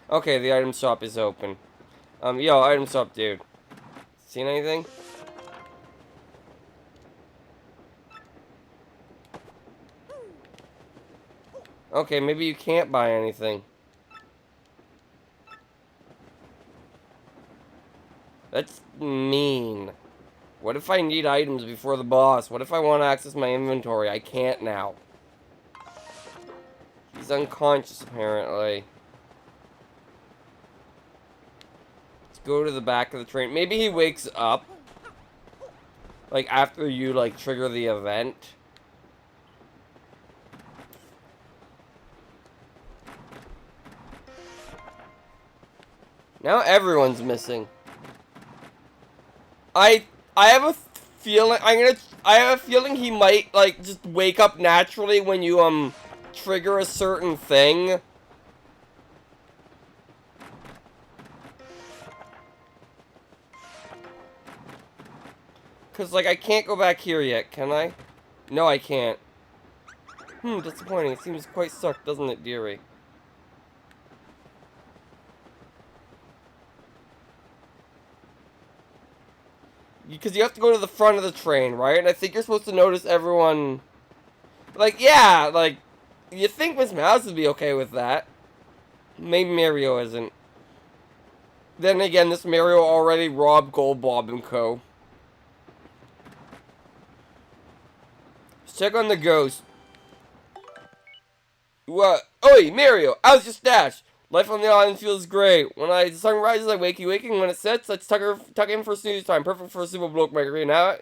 the item shop is open. Yo, item shop, dude. Seen anything? Okay, maybe you can't buy anything. That's mean. What if I need items before the boss? What if I want to access my inventory? I can't now. He's unconscious, apparently. Let's go to the back of the train. Maybe he wakes up. Like, after you, like, trigger the event. Now everyone's missing. I have a feeling I have a feeling he might like just wake up naturally when you trigger a certain thing. Cause like I can't go back here yet, can I? No, I can't. Disappointing. It seems quite stuck, doesn't it, dearie? Because you have to go to the front of the train, right? And I think you're supposed to notice everyone. Like, yeah, like, you think Miss Mouse would be okay with that. Maybe Mario isn't. Then again, this Mario already robbed Gold Bob and Co. Let's check on the ghost. What? Oi, Mario, how's your stash? Life on the island feels great. When the sun rises, I waking. When it sets, let's tuck in for snooze time. Perfect for a simple bloke maker. Now,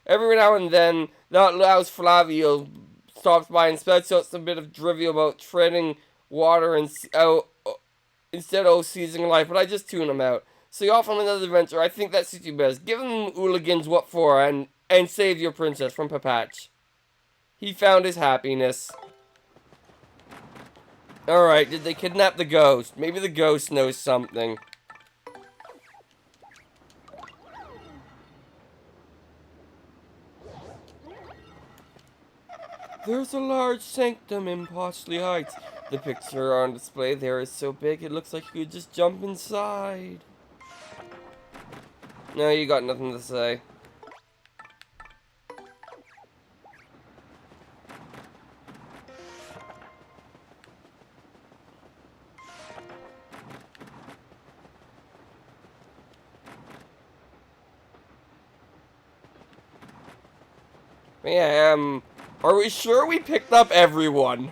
every now and then, that allows Flavio stops by and spouts out some bit of drivel about treading water and instead of seizing life. But I just tune him out. So you off on another adventure. I think that suits you best. Give them hooligans what for, and save your princess from Papatch. He found his happiness. Alright, did they kidnap the ghost? Maybe the ghost knows something. There's a large sanctum in Parsley Heights. The picture on display there is so big it looks like you could just jump inside. No, you got nothing to say. Yeah, are we sure we picked up everyone?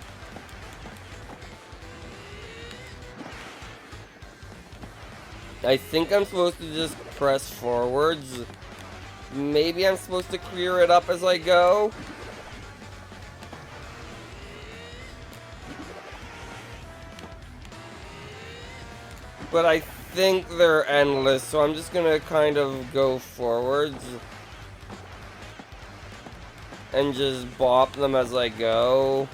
I think I'm supposed to just press forwards. Maybe I'm supposed to clear it up as I go. But I think they're endless, so I'm just gonna kind of go forwards. And just bop them as I go.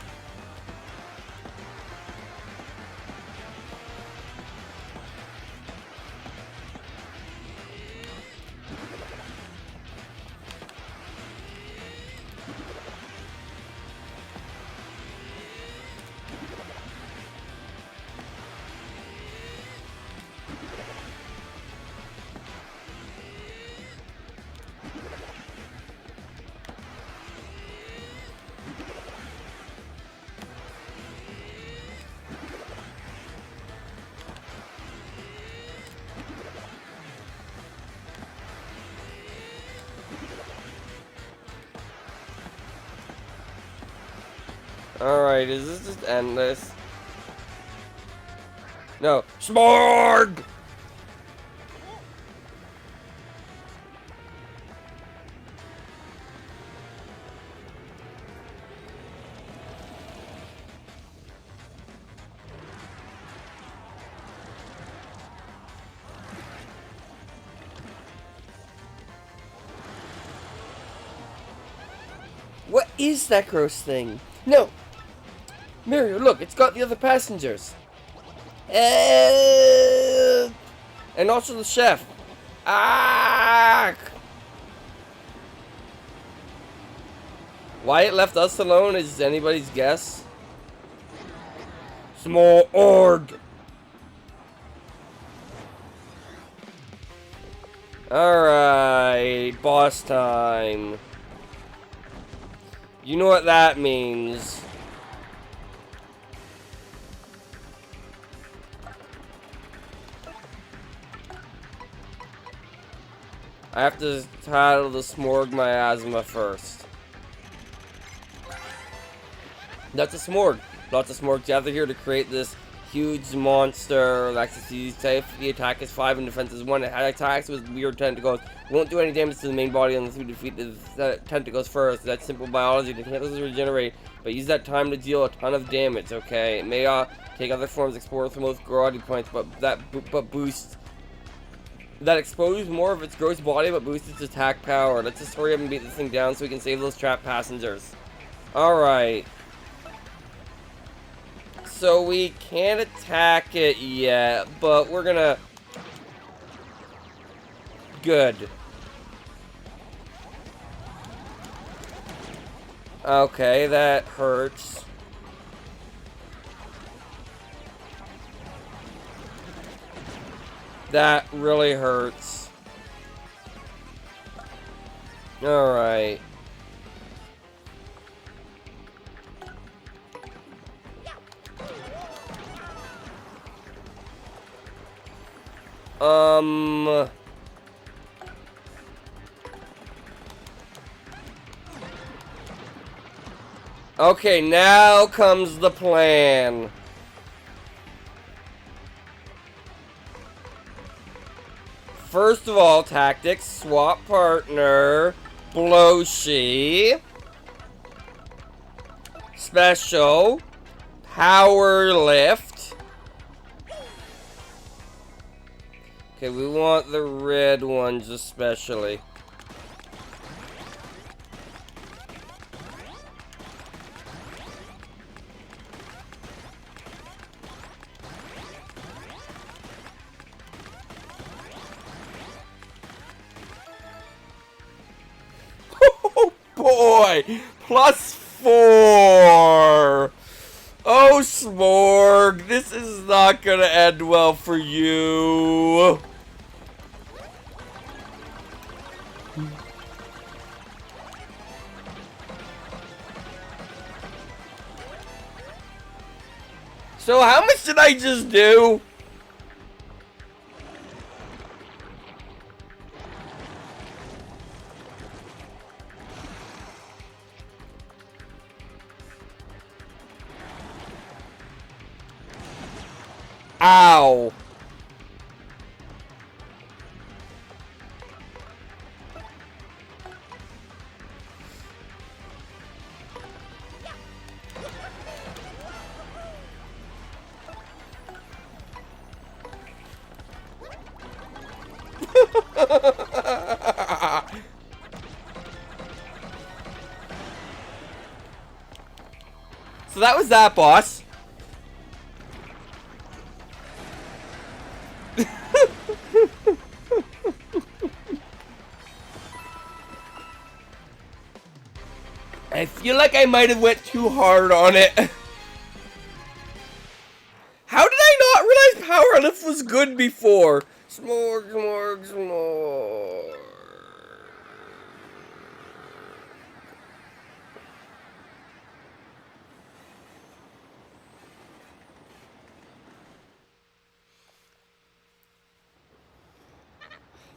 Alright, is this just endless? No. Smorg! What is that gross thing? No! Mario, look, it's got the other passengers. And also the chef. Ah! Why it left us alone is anybody's guess. Small org. Alright, boss time. You know what that means. I have to title the Smorg miasma first. That's a Smorg. Lots of Smorgs gather here to create this huge monster. Laxity type. The attack is 5 and defense is 1. It attacks with weird tentacles. Won't do any damage to the main body unless we defeat the tentacles first. That's simple biology. The tentacles regenerate, but use that time to deal a ton of damage. Okay, it may take other forms, explore the most grody points, but boosts. That exposes more of its gross body, but boosts its attack power. Let's just hurry up and beat this thing down so we can save those trapped passengers. Alright. So we can't attack it yet, but we're gonna... Good. Okay, that hurts. That really hurts. Alright. Okay, now comes the plan. First of all, tactics, swap partner, Bloshi. Special, power lift. Okay, we want the red ones especially. Oh boy! +4! Oh, Smorg, this is not gonna end well for you. So how much did I just do? Ow. So that was that, boss. I feel like I might have went too hard on it. How did I not realize power lift was good before? Smorg, smorg, smorg.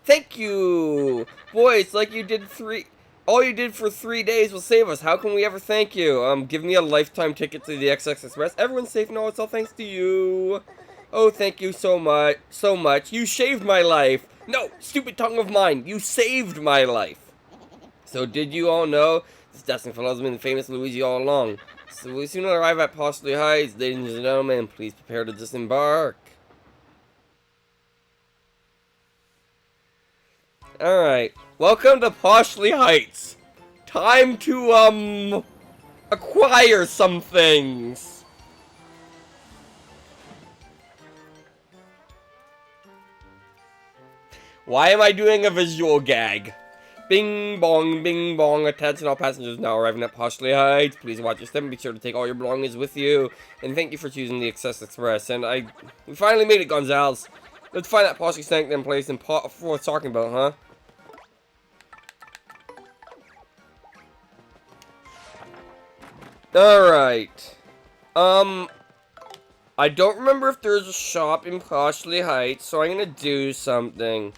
Thank you! Boy, it's like you did all you did for 3 days will save us. How can we ever thank you? Give me a lifetime ticket to the XX Express. Everyone's safe now. It's all thanks to you. Oh, thank you so much. So much. You saved my life. No, stupid tongue of mine. You saved my life. So did you all know? This destined fellow has been the famous Luigi all along. So we soon arrive at Postley Heights. Ladies and gentlemen, please prepare to disembark. Alright, welcome to Postley Heights. Time to, acquire some things. Why am I doing a visual gag? Bing bong, attention all passengers now arriving at Postley Heights. Please watch your step and be sure to take all your belongings with you. And thank you for choosing the Access Express. And we finally made it, Gonzales. Let's find that Postley stank then place and for what's talking about, huh? Alright. I don't remember if there's a shop in Postley Heights, so I'm gonna do something.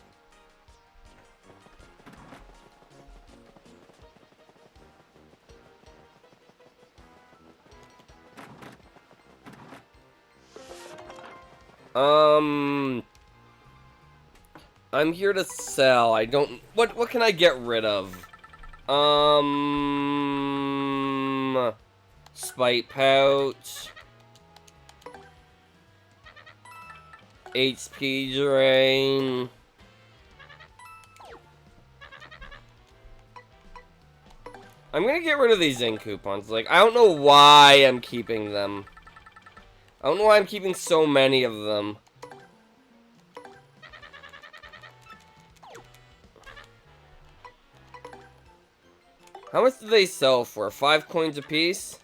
I'm here to sell. I don't... What can I get rid of? Spite pouch. HP drain. I'm gonna get rid of these ink coupons. Like, I don't know why I'm keeping them. I don't know why I'm keeping so many of them. How much do they sell for? 5 coins a piece?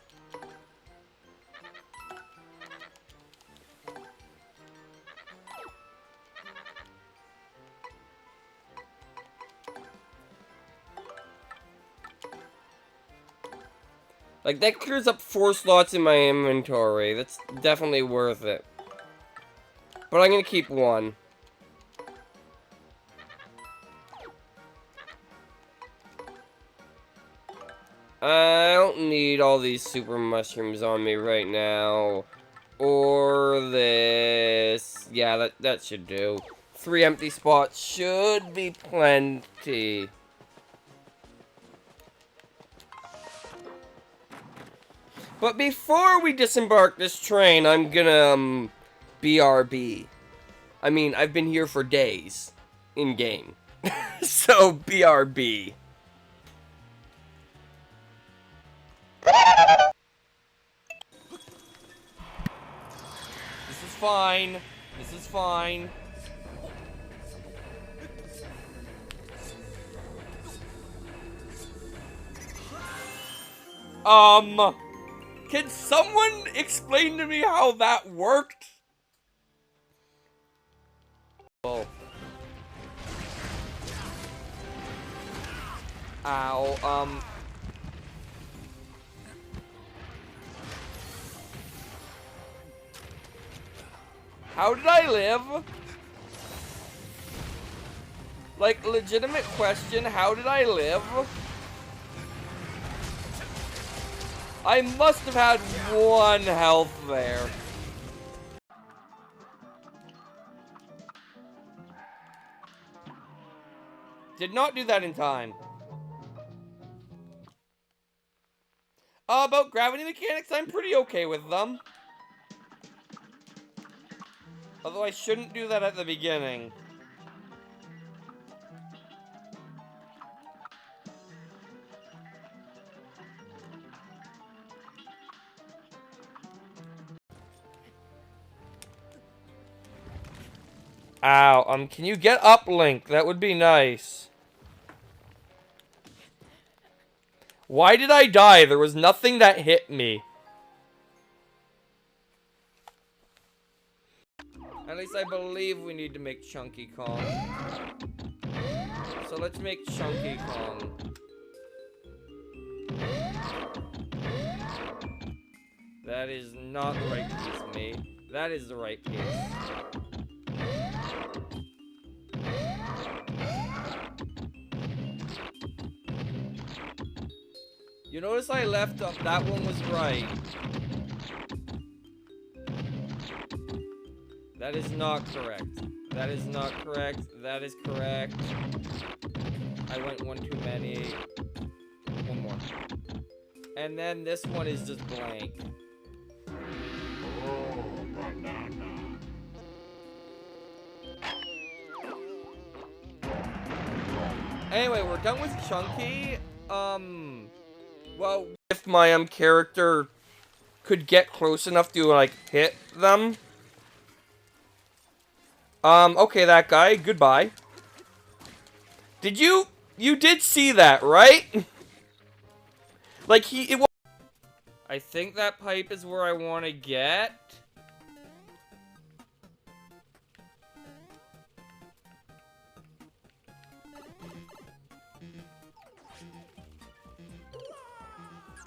Like, that clears up 4 slots in my inventory. That's definitely worth it. But I'm gonna keep 1. I don't need all these super mushrooms on me right now. Or this. Yeah, that should do. 3 empty spots should be plenty. But before we disembark this train, I'm gonna, BRB. I mean, I've been here for days. In-game. So, BRB. This is fine. This is fine. Can someone explain to me how that worked? Oh. Ow, how did I live? Like, legitimate question, how did I live? I must have had 1 health there. Did not do that in time. About gravity mechanics, I'm pretty okay with them. Although I shouldn't do that at the beginning. Ow, can you get up, Link? That would be nice. Why did I die? There was nothing that hit me. At least I believe we need to make Chunky Kong. So let's make Chunky Kong. That is not the right piece, me. That is the right piece. You notice I left up, that one was right. That is not correct. That is not correct. That is correct. I went one too many. One more. And then this one is just blank. Anyway, we're done with Chunky. Well, if my character could get close enough to like hit them. Okay, that guy. Goodbye. Did you did see that, right? Like I think that pipe is where I want to get.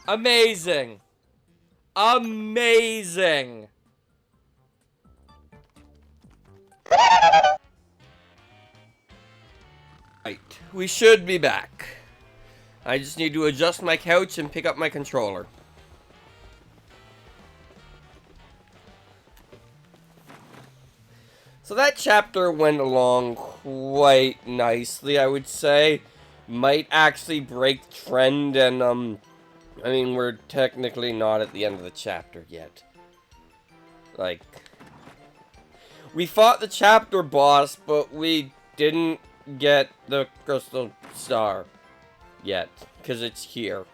Amazing. Amazing. Right, we should be back. I just need to adjust my couch and pick up my controller. So that chapter went along quite nicely, I would say. Might actually break trend, and I mean, we're technically not at the end of the chapter yet. Like, we fought the chapter boss, but we didn't get the crystal star yet, because it's here.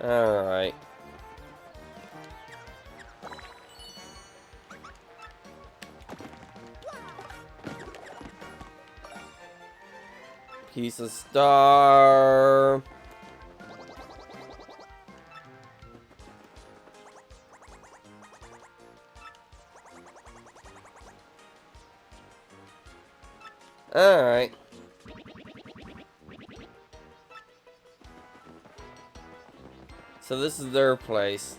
Alright. Piece of star. Alright. So this is their place.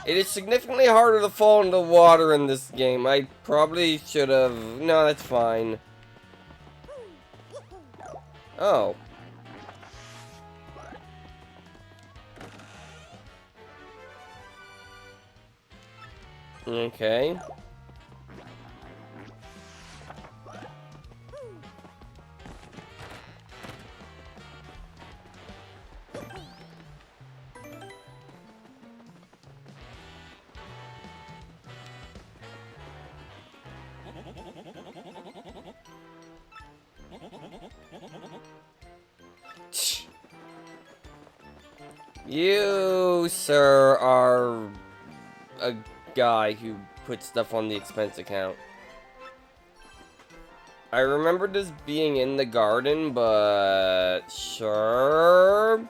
It is significantly harder to fall into water in this game. I probably should have... No, that's fine. Oh. Okay. You, sir, are a guy who puts stuff on the expense account. I remember this being in the garden, but sure.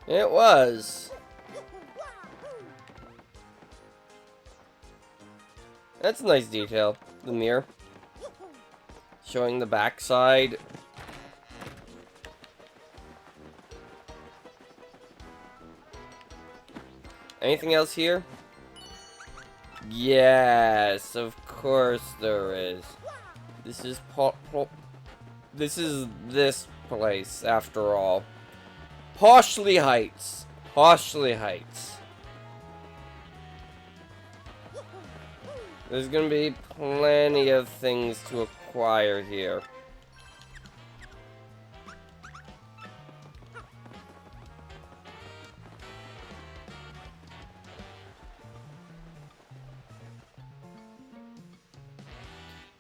It was. That's a nice detail. The mirror. Showing the backside. Anything else here? Yes, of course there is. This is this place, after all. Poshley Heights. Poshley Heights. There's gonna be plenty of things to acquire here.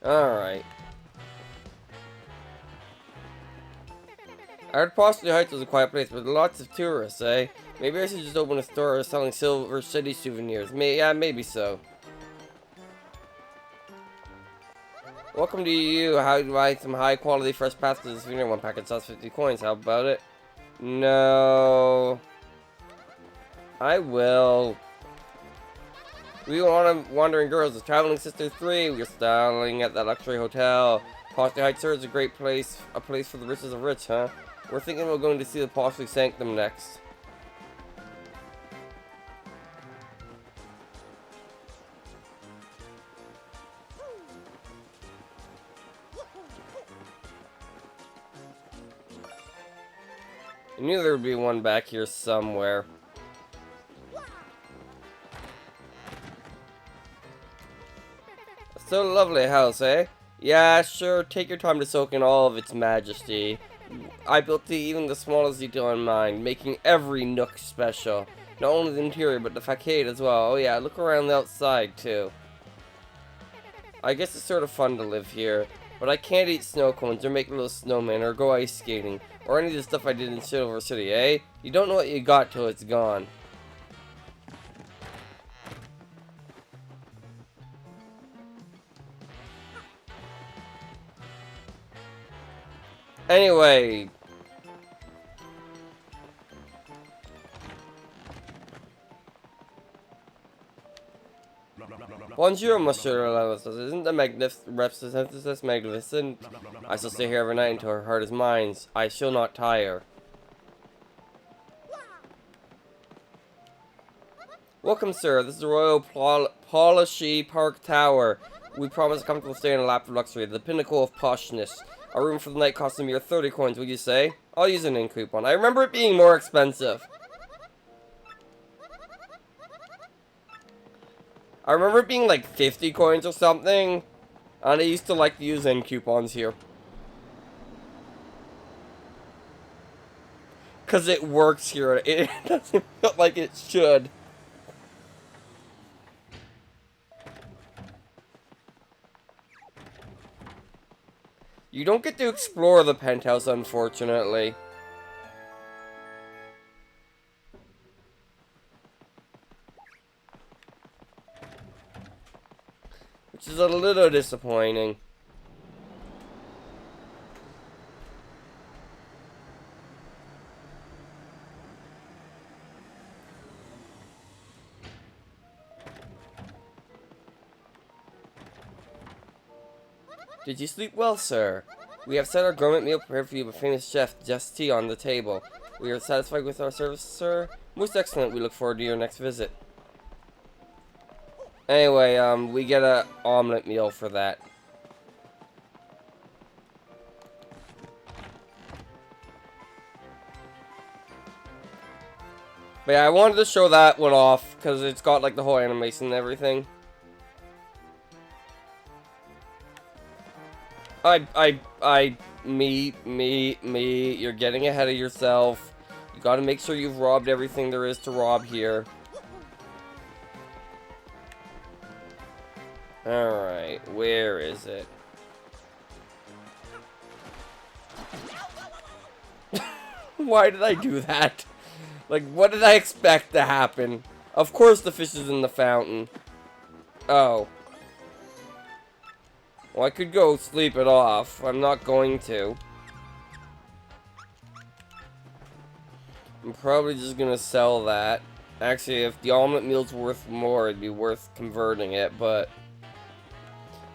Alright. I heard Posley Heights was a quiet place, but lots of tourists, eh? Maybe I should just open a store selling Silver City souvenirs. Yeah, maybe so. Welcome to you. How do I buy some high quality fresh pasta as a souvenir? One packet costs 50 coins. How about it? No. I will. We want Wandering Girls, the Traveling Sister 3. We're styling at that luxury hotel. Posley Heights, sir, is a great place. A place for the richest of rich, huh? We're thinking about going to see the Posley Sanctum next. I knew there would be one back here somewhere. So lovely house, eh? Yeah, sure, take your time to soak in all of its majesty. I built even the smallest detail in mind, making every nook special. Not only the interior, but the facade as well. Oh yeah, look around the outside, too. I guess it's sort of fun to live here, but I can't eat snow cones or make little snowmen or go ice skating, or any of the stuff I did in Silver City, eh? You don't know what you got till it's gone. Anyway. Bonjour, Monsieur Lewis. Isn't the magnificent magnificent? I shall stay here every night until her heart is mine. I shall not tire. Welcome, sir. This is the Royal Polishy Park Tower. We promise a comfortable stay in a lap of luxury, the pinnacle of poshness. A room for the night costs a mere 30 coins, would you say? I'll use an in coupon. I remember it being more expensive. I remember it being like 50 coins or something. And I used to like to use in coupons here. Because it works here. It doesn't feel like it should. You don't get to explore the penthouse, unfortunately. Which is a little disappointing. Did you sleep well, sir? We have set our gourmet meal prepared for you by famous chef Just Tea on the table. We are satisfied with our service, sir? Most excellent. We look forward to your next visit. Anyway, we get a omelet meal for that. But yeah, I wanted to show that one off because it's got like the whole animation and everything. Me, you're getting ahead of yourself. You gotta make sure you've robbed everything there is to rob here. Alright, where is it? Why did I do that? Like, what did I expect to happen? Of course the fish is in the fountain. Oh. Well, I could go sleep it off. I'm not going to. I'm probably just gonna sell that. Actually, if the omelet meal's worth more, it'd be worth converting it, but...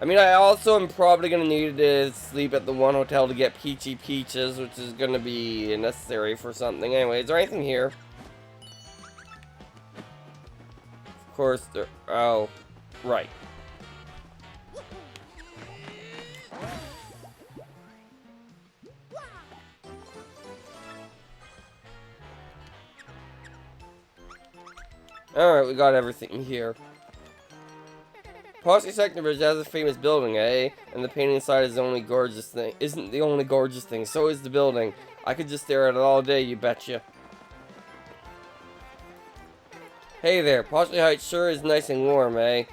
I mean, I also am probably gonna need to sleep at the one hotel to get Peachy Peaches, which is gonna be necessary for something. Anyway, is there anything here? Of course there... Oh. Right. Alright, we got everything here. Posse Sector Bridge has a famous building, eh? And the painting inside is the only gorgeous thing. Isn't the only gorgeous thing. So is the building. I could just stare at it all day, you betcha. Hey there, Posse Heights sure is nice and warm, eh?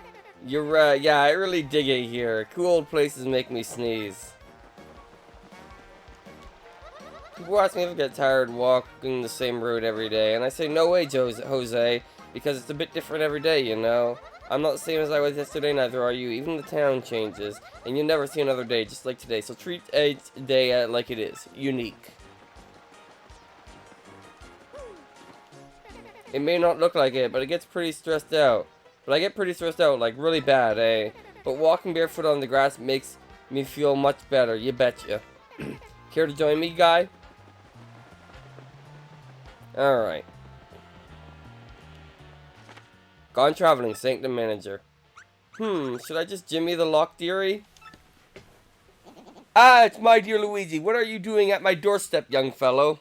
You're right. Yeah, I really dig it here. Cool old places make me sneeze. People ask me if I get tired walking the same route every day, and I say, no way, Jose, because it's a bit different every day, you know? I'm not the same as I was yesterday, neither are you. Even the town changes, and you'll never see another day just like today, so treat a day like it is. Unique. It may not look like it, but it gets pretty stressed out. But I get pretty stressed out, like really bad, eh? But walking barefoot on the grass makes me feel much better, you betcha. Care to join me, guy? Alright. Gone traveling, Sanctum Manager. Should I just Jimmy the lock, dearie? Ah, it's my dear Luigi. What are you doing at my doorstep, young fellow?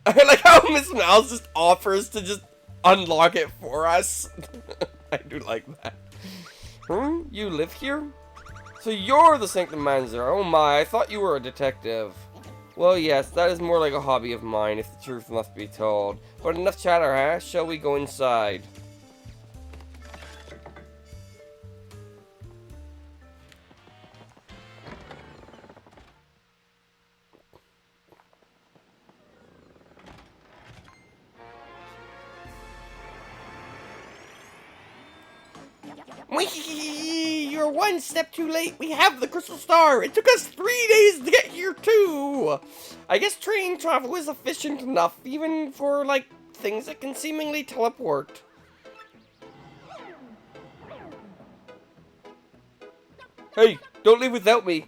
I like how Miss Mouse just offers to just unlock it for us. I do like that. You live here? So you're the Sanctum Manager. Oh my, I thought you were a detective. Well, yes, that is more like a hobby of mine, if the truth must be told. But enough chatter, huh? Shall we go inside? You're one step too late. We have the Crystal Star. It took us 3 days to get here, too. I guess train travel is efficient enough, even for, like, things that can seemingly teleport. Hey, don't leave without me.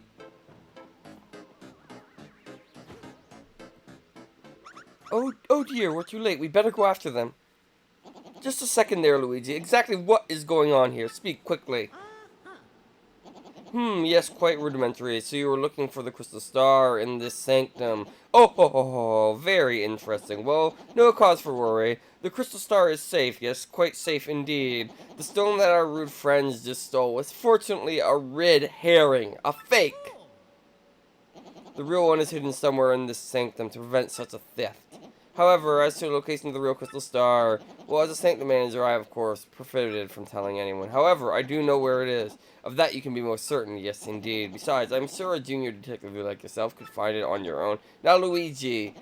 Oh dear, we're too late. We better go after them. Just a second there, Luigi. Exactly what is going on here? Speak quickly. Yes, quite rudimentary. So you were looking for the Crystal Star in this sanctum. Oh, very interesting. Well, no cause for worry. The Crystal Star is safe. Yes, quite safe indeed. The stone that our rude friends just stole was fortunately a red herring. A fake. The real one is hidden somewhere in this sanctum to prevent such a theft. However, as to the location of the real Crystal Star, well, as a Sanctum Manager, I have, of course, prohibited from telling anyone. However, I do know where it is. Of that you can be most certain, yes, indeed. Besides, I'm sure a junior detective like yourself could find it on your own. Now, Luigi,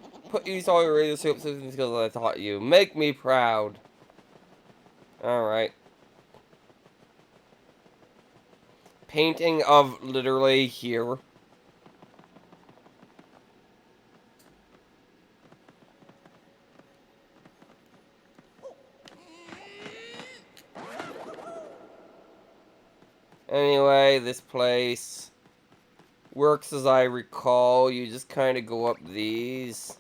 use all your radio skills that I taught you. Make me proud. Alright. Painting of literally here. Anyway, this place works as I recall. You just kind of go up these.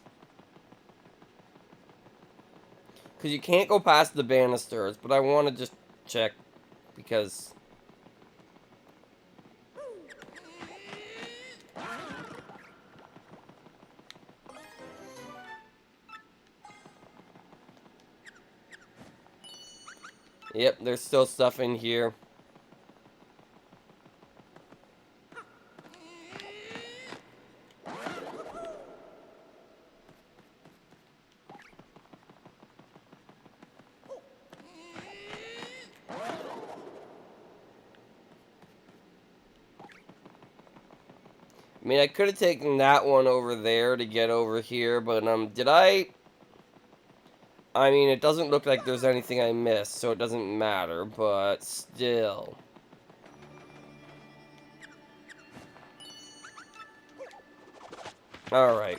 Because you can't go past the banisters, but I want to just check because... Yep, there's still stuff in here. I mean, I could have taken that one over there to get over here, but, did I... I mean, it doesn't look like there's anything I missed, so it doesn't matter, but still. Alright.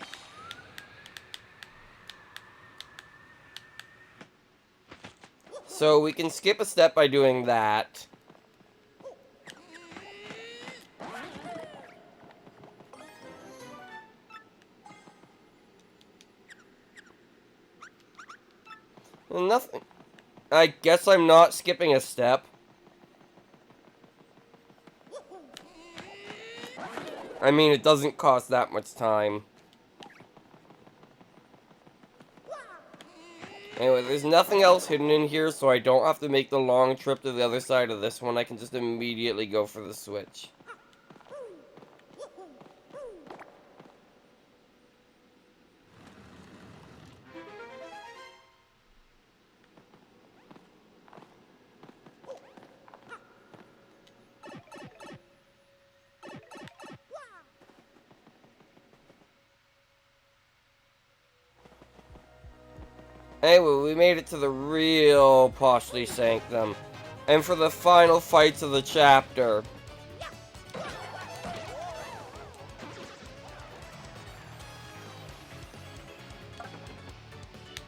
So we can skip a step by doing that. Nothing. I guess I'm not skipping a step. I mean, it doesn't cost that much time. Anyway, there's nothing else hidden in here, so I don't have to make the long trip to the other side of this one. I can just immediately go for the switch. Anyway, we made it to the real Poshly Sanctum. And for the final fights of the chapter.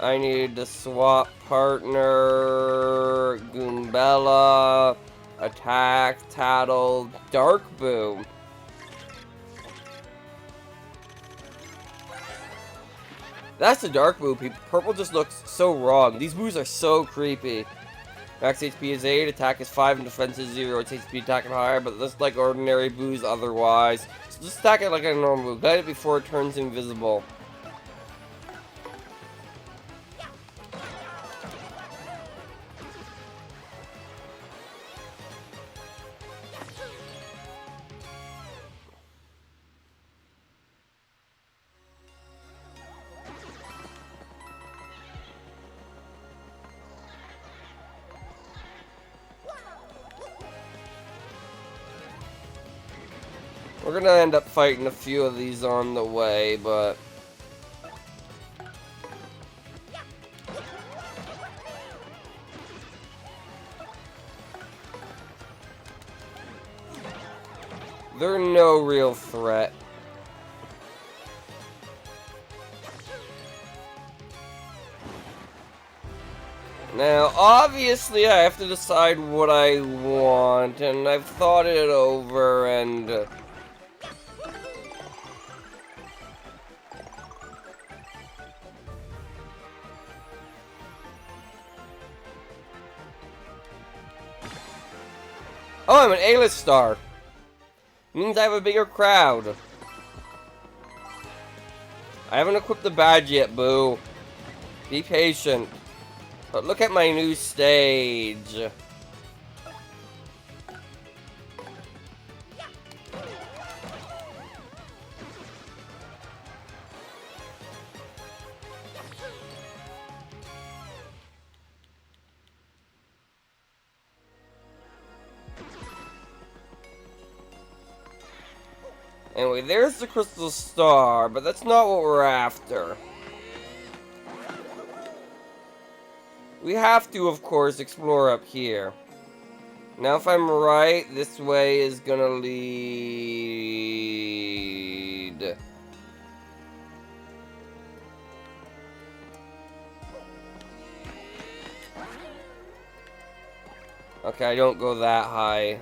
I need to swap partner, Goombella, attack, tattle, dark boom. That's the dark boo. Purple just looks so wrong. These boos are so creepy. Max HP is 8, attack is 5, and defense is 0. It's HP attacking higher, but just like ordinary boos otherwise. So just attack it like a normal boo. Guide it before it turns invisible. We're gonna end up fighting a few of these on the way, but... they're no real threat. Now, obviously, I have to decide what I want, and I've thought it over, and... oh, I'm an A-list star. Means I have a bigger crowd. I haven't equipped the badge yet, boo. Be patient. But look at my new stage. Anyway, there's the crystal star, but that's not what we're after. We have to, of course, explore up here. Now, if I'm right, this way is gonna lead... okay, I don't go that high.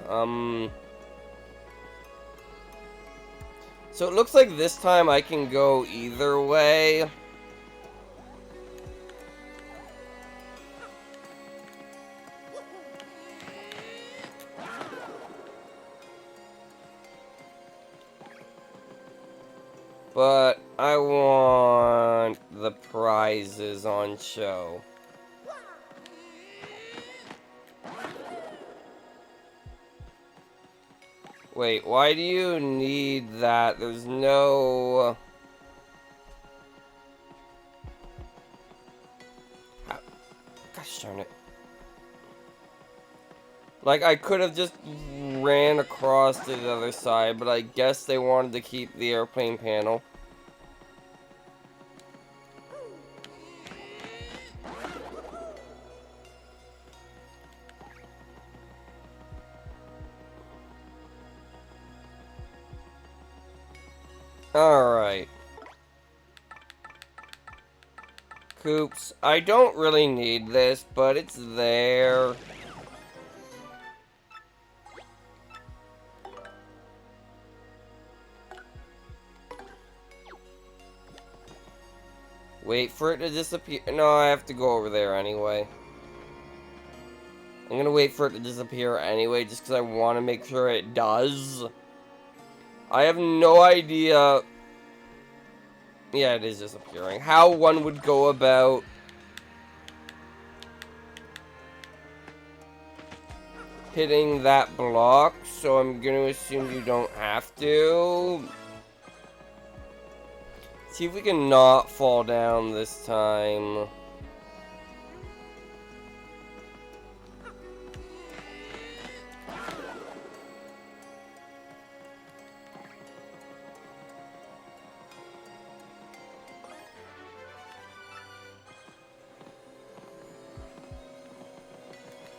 So it looks like this time I can go either way. But I want the prizes on show. Wait, why do you need that? There's no... gosh darn it. Like, I could have just ran across to the other side, but I guess they wanted to keep the airplane panel. Alright. Coops, I don't really need this, but it's there. Wait for it to disappear. No, I have to go over there anyway. I'm gonna wait for it to disappear anyway, just because I want to make sure it does. I have no idea. Yeah, it is disappearing. How one would go about hitting that block, so I'm gonna assume you don't have to. See if we can not fall down this time.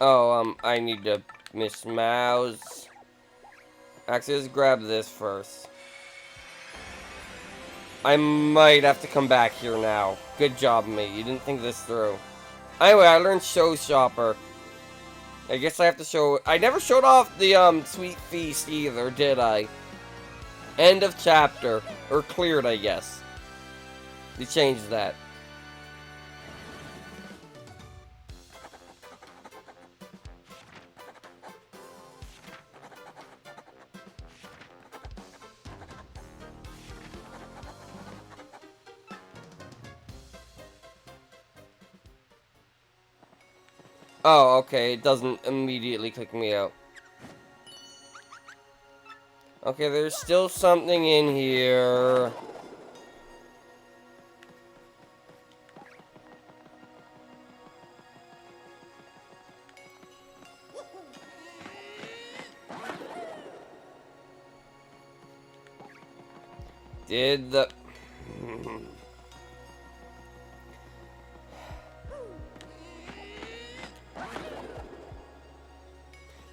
Oh, I need to Miss Mouse. Actually, let's grab this first. I might have to come back here now. Good job, me. You didn't think this through. Anyway, I learned Showstopper. I guess I have to show... I never showed off the, Sweet Feast either, did I? End of chapter. Or cleared, I guess. They changed that. Oh, okay. It doesn't immediately kick me out. Okay, there's still something in here. Did the...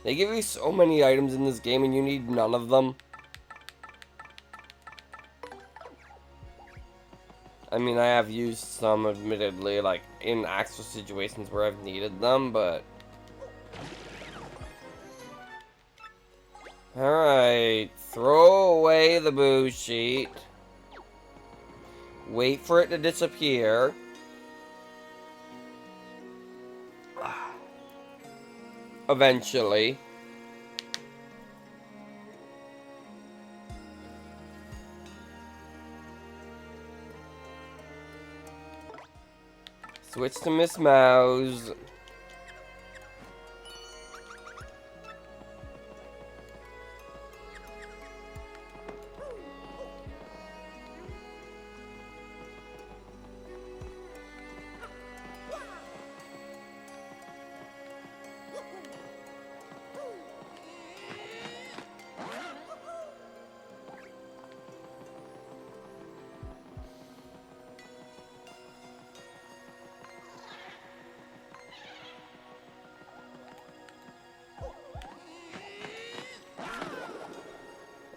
They give you so many items in this game and you need none of them. I mean, I have used some, admittedly, like, in actual situations where I've needed them, but... Alright, throw away the boo sheet. Wait for it to disappear. Eventually. Switch to Miss Mouse.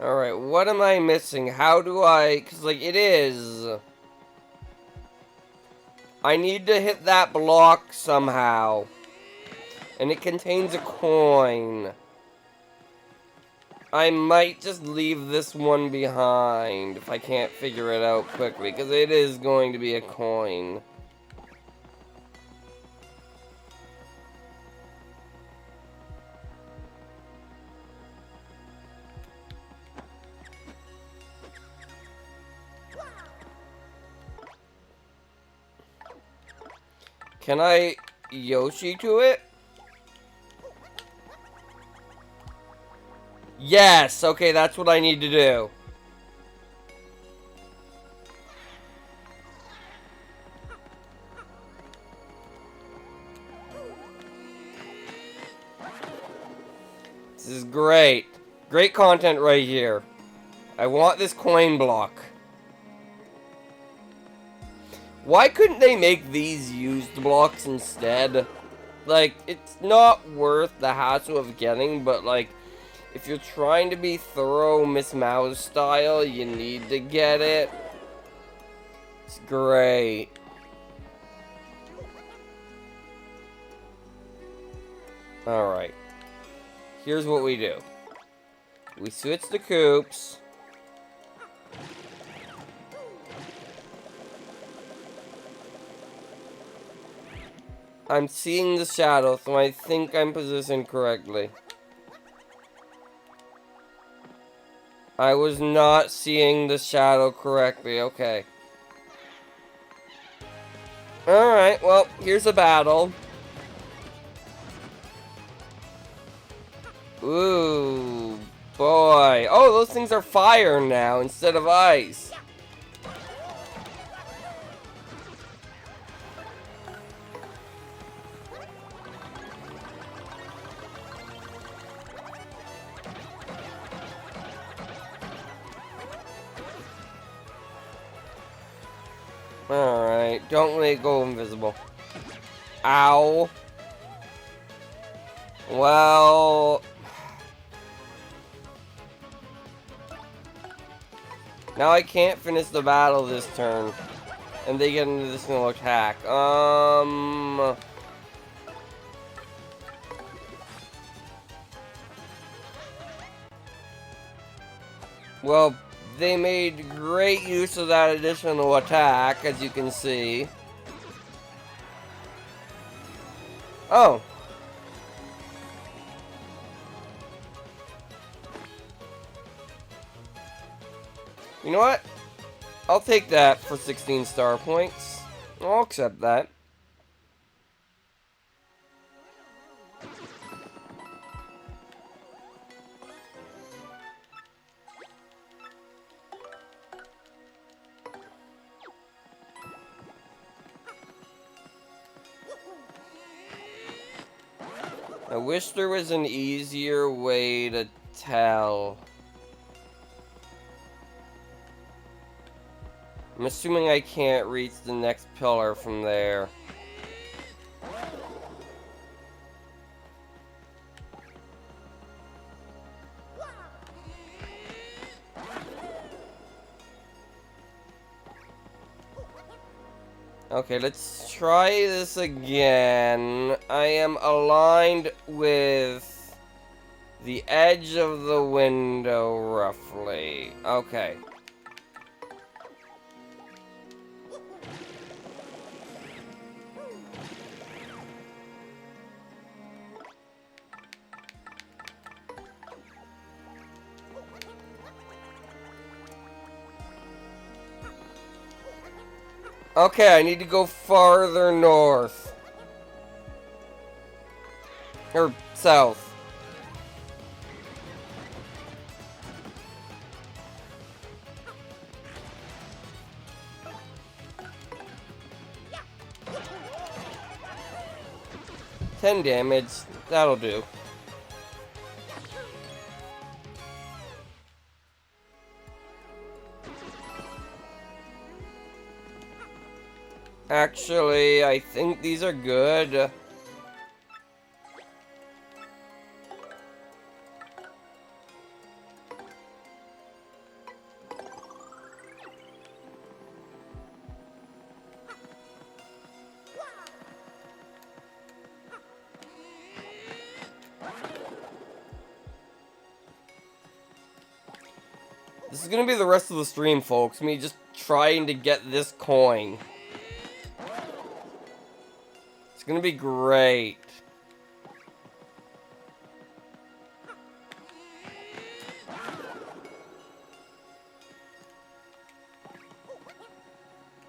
Alright, what am I missing? How do I... Because, like, it is... I need to hit that block somehow. And it contains a coin. I might just leave this one behind if I can't figure it out quickly. Because it is going to be a coin. Can I Yoshi to it? Yes! Okay, that's what I need to do. This is great. Great content right here. I want this coin block. Why couldn't they make these used blocks instead? Like, it's not worth the hassle of getting, but like, if you're trying to be thorough Miss Mouse style, you need to get it. It's great. Alright. Here's what we do. We switch the coops. I'm seeing the shadow, so I think I'm positioned correctly. I was not seeing the shadow correctly, okay. Alright, well, here's a battle. Ooh, boy. Oh, those things are fire now instead of ice. Alright, don't let it go invisible. Ow. Well... Now I can't finish the battle this turn. And they get an additional attack. Well, they made great use of that additional attack, as you can see. Oh. You know what? I'll take that for 16 star points. I'll accept that. I wish there was an easier way to tell. I'm assuming I can't reach the next pillar from there. Okay, let's try this again. I am aligned with the edge of the window, roughly. Okay. Okay, I need to go farther north. Or south. $10 damage. That'll do. Actually, I think these are good. This is gonna be the rest of the stream, folks. Me just trying to get this coin. It's gonna be great.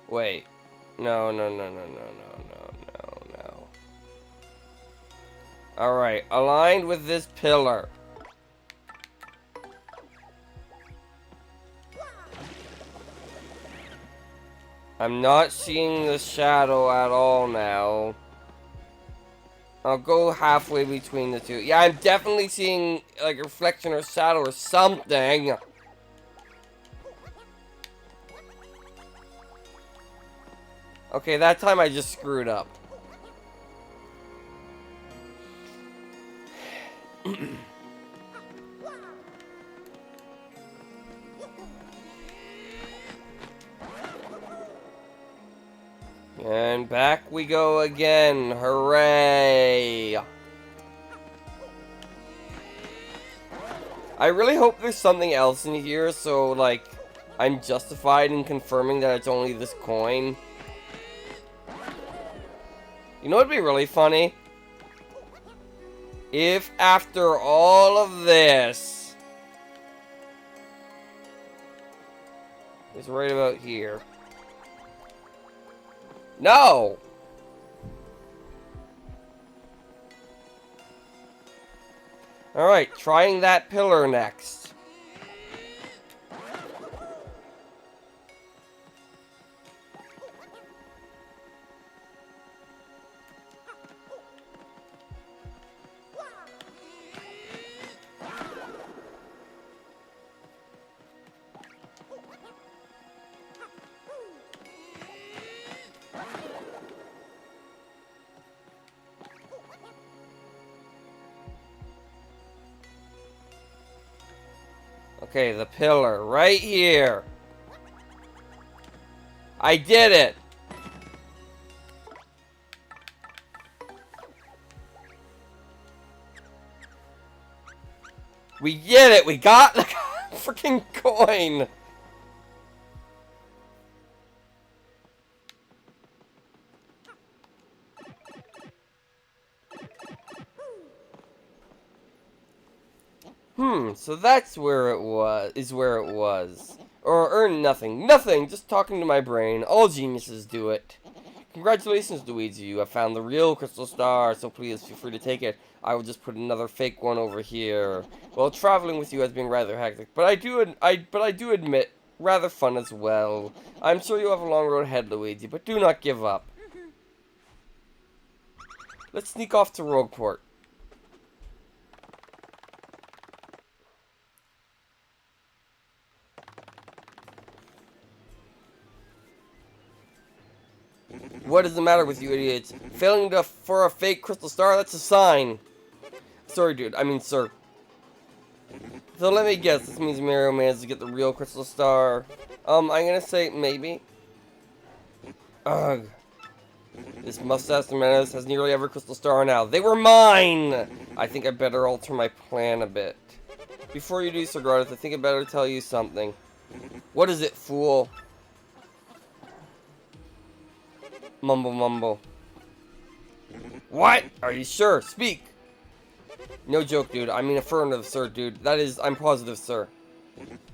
Wait. No. Alright, aligned with this pillar. I'm not seeing the shadow at all now. I'll go halfway between the two. Yeah, I'm definitely seeing like a reflection or shadow or something. Okay, that time I just screwed up. And back we go again. Hooray! I really hope there's something else in here, so, like, I'm justified in confirming that it's only this coin. You know what'd be really funny? If after all of this... It's right about here. No! Alright, trying that pillar next. Okay, the pillar, right here. I did it! We did it! We got the freaking coin! So that's where it was. Or nothing. Nothing! Just talking to my brain. All geniuses do it. Congratulations, Luigi. You have found the real crystal star, so please feel free to take it. I will just put another fake one over here. Well, traveling with you has been rather hectic, but I do admit, rather fun as well. I'm sure you have a long road ahead, Luigi, but do not give up. Let's sneak off to Rougeport. What is the matter with you idiots? Failing for a fake crystal star? That's a sign. Sorry, dude. I mean, sir. So let me guess. This means Mario managed to get the real crystal star. I'm gonna say maybe. Ugh. This mustache menace has nearly every crystal star now. They were mine! I think I better alter my plan a bit. Before you do, Sir Grodith, I think I better tell you something. What is it, fool? Mumble, mumble. What? Are you sure? Speak! No joke, dude. I mean affirmative, sir, dude. That is, I'm positive, sir.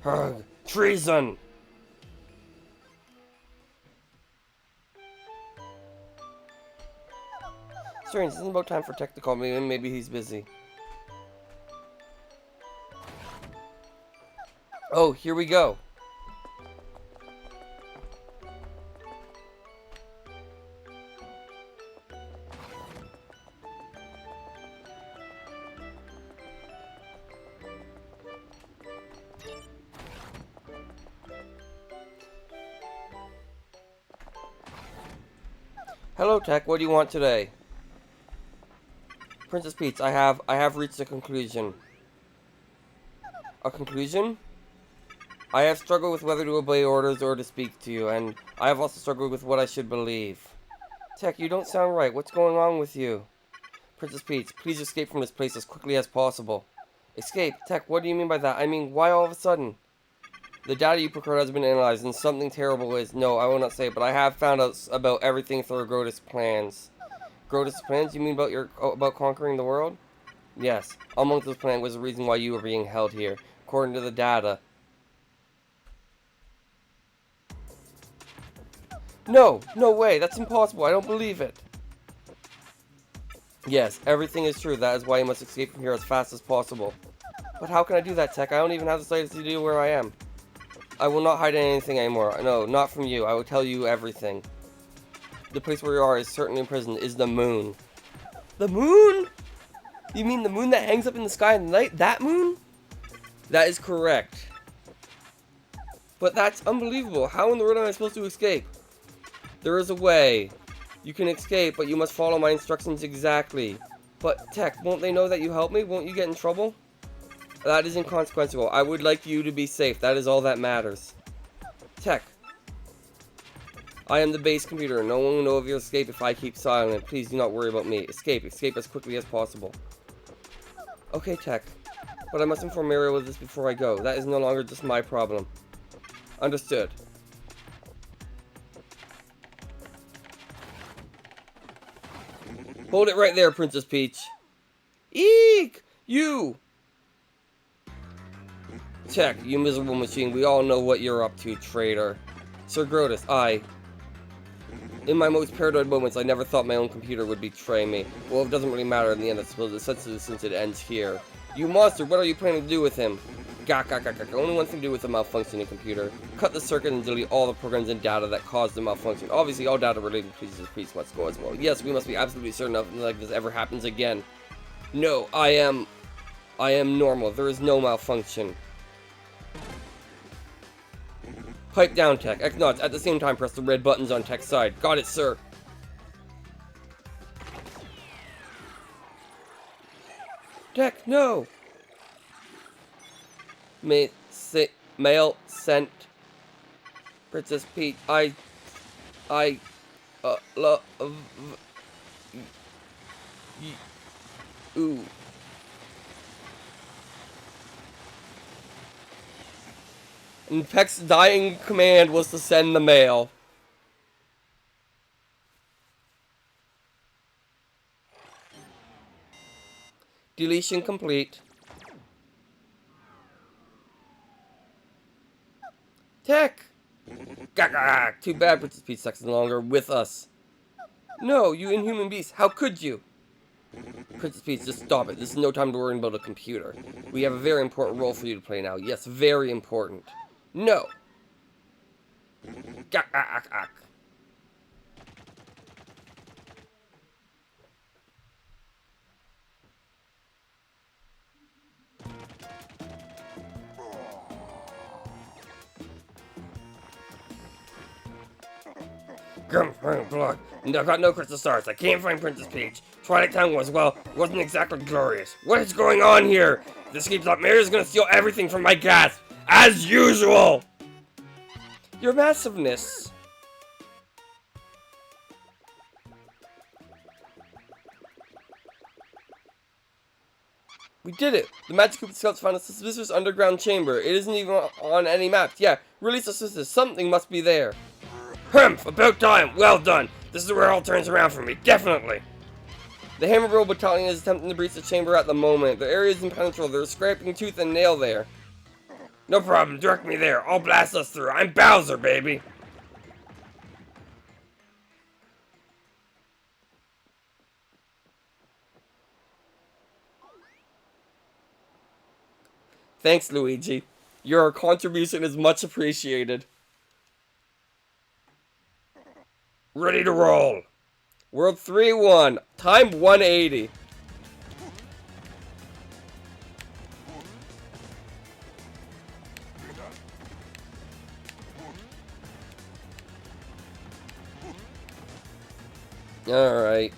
Ugh. Treason! Strange, isn't it about time for Tech to call me? Maybe he's busy. Oh, here we go. Hello, Tech. What do you want today? Princess Peach, I have reached a conclusion. A conclusion? I have struggled with whether to obey orders or to speak to you, and I have also struggled with what I should believe. Tech, you don't sound right. What's going on with you? Princess Peach, please escape from this place as quickly as possible. Escape? Tech, what do you mean by that? I mean, why all of a sudden? The data you procured has been analyzed, and something terrible is... No, I will not say it, but I have found out about everything through Grodith's plans. Grodith's plans? You mean about conquering the world? Yes. Among those plans was the reason why you were being held here, according to the data. No! No way! That's impossible! I don't believe it! Yes, everything is true. That is why you must escape from here as fast as possible. But how can I do that, Tech? I don't even have the slightest idea where I am. I will not hide anything anymore. No, not from you. I will tell you everything. The place where you are is certainly imprisoned is the moon. The moon? You mean the moon that hangs up in the sky at night? That moon? That is correct. But that's unbelievable. How in the world am I supposed to escape? There is a way. You can escape, but you must follow my instructions exactly. But, Tech, won't they know that you helped me? Won't you get in trouble? That is inconsequential. I would like you to be safe. That is all that matters. Tech. I am the base computer. No one will know of your escape if I keep silent. Please do not worry about me. Escape. Escape as quickly as possible. Okay, Tech. But I must inform Mario of this before I go. That is no longer just my problem. Understood. Hold it right there, Princess Peach. Eek! You! Tech, you miserable machine. We all know what you're up to, traitor. Sir Grodith, in my most paranoid moments, I never thought my own computer would betray me. Well, it doesn't really matter in the end, I suppose, especially since it ends here. You monster, what are you planning to do with him? Gak. Only one thing to do with a malfunctioning computer. Cut the circuit and delete all the programs and data that caused the malfunction. Obviously, all data related to Princess Peach must go as well. Yes, we must be absolutely certain nothing like this ever happens again. No, I am normal. There is no malfunction. Pipe down, Tech. Acknowledge. At the same time, press the red buttons on Tech's side. Got it, sir. Tech, no! Mail sent. Princess Peach, love, ooh. And Peck's dying command was to send the mail. Deletion complete. Tech! Gah, too bad Princess Peach sucks no longer with us. No, you inhuman beast, how could you? Princess Peach, just stop it. This is no time to worry about a computer. We have a very important role for you to play now. Yes, very important. No. Gah. Blood. I've got no crystal stars. I can't find Princess Peach. Twilight Town wasn't exactly glorious. What is going on here? If this keeps up, Mary's gonna steal everything from my gas. As usual! Your massiveness. We did it! The Magic Cooper Scouts found a suspicious underground chamber. It isn't even on any maps. Yeah, really suspicious. Something must be there. Humph! About time! Well done! This is where it all turns around for me. Definitely! The Hammer Bro Battalion is attempting to breach the chamber at the moment. The area is impenetrable. They're scraping tooth and nail there. No problem. Direct me there. I'll blast us through. I'm Bowser, baby! Thanks, Luigi. Your contribution is much appreciated. Ready to roll. World 3-1. Time 180. Alright.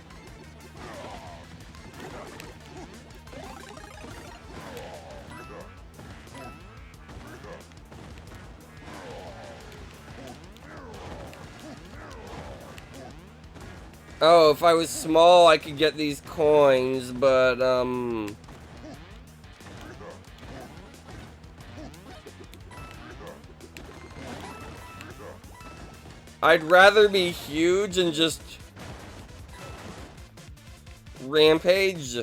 Oh, if I was small, I could get these coins, but, I'd rather be huge and just rampage.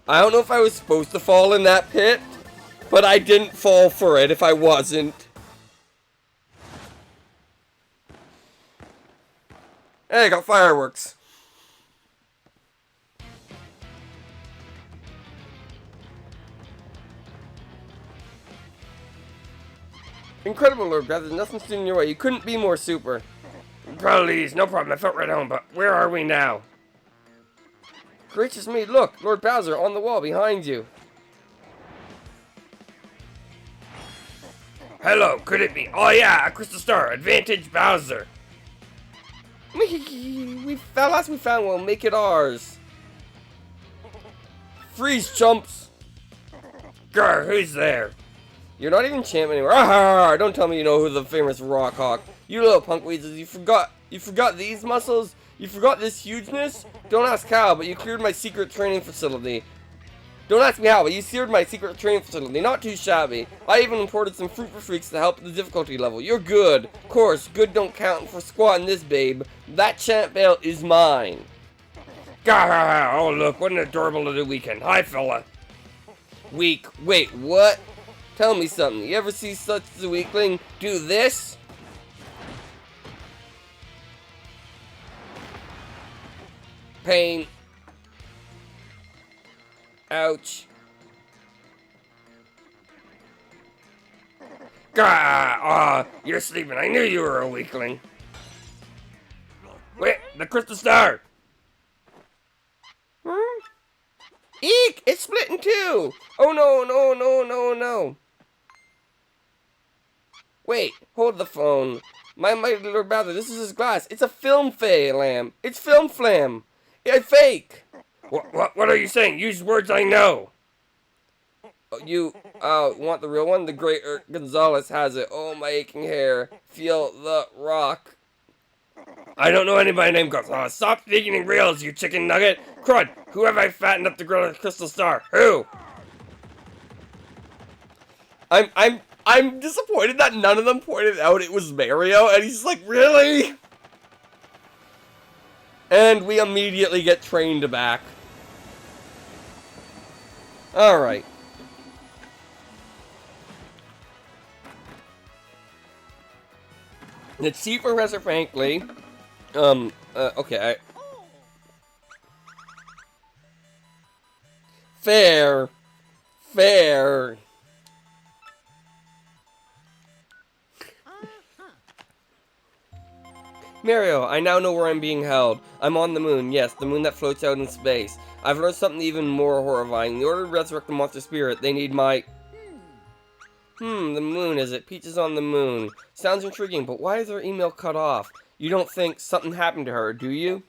I don't know if I was supposed to fall in that pit, but I didn't fall for it if I wasn't. Hey, I got fireworks. Incredible, Lord Brother. There's nothing stood in your way. You couldn't be more super. Please, no problem. I felt right home, but where are we now? Gracious me, look! Lord Bowser on the wall behind you. Hello, could it be? Oh yeah, a crystal star. Advantage Bowser. Last we found will make it ours. Freeze, chumps. Grr, who's there? You're not even champ anymore. Ah, don't tell me you know who the famous Rock Hawk. You little punk weasels, you forgot these muscles? You forgot this hugeness? Don't ask how, but you cleared my secret training facility. Don't ask me how, but you seared my secret training facility. Not too shabby. I even imported some fruit for freaks to help the difficulty level. You're good. Of course, good don't count for squat in this, babe. That champ belt is mine. Gah! Oh, look, what an adorable little weekend. Hi, fella. Weak. Wait, what? Tell me something. You ever see such a weakling do this? Pain. Ouch. Gah! You're sleeping. I knew you were a weakling. Wait, the crystal star! Hmm? Eek! It's split in two! Oh no. Wait, hold the phone. My mighty Lord Bowser, this is his glass. It's a film flam. It's film flam. I fake! What are you saying? Use words I know! You, want the real one? The great Gonzalez has it. Oh, my aching hair. Feel the rock. I don't know anybody named Gonzalez. Stop thinking reals, you chicken nugget. Crud, who have I fattened up to grill a crystal star? Who? I'm disappointed that none of them pointed out it was Mario, and he's like, really? And we immediately get trained back. Alright. Let's see, Professor Frankly. Okay, Fair. Mario, I now know where I'm being held. I'm on the moon, yes, the moon that floats out in space. I've learned something even more horrifying. In order to resurrect the monster spirit, they need my... the moon, is it? Peach is on the moon. Sounds intriguing, but why is her email cut off? You don't think something happened to her, do you?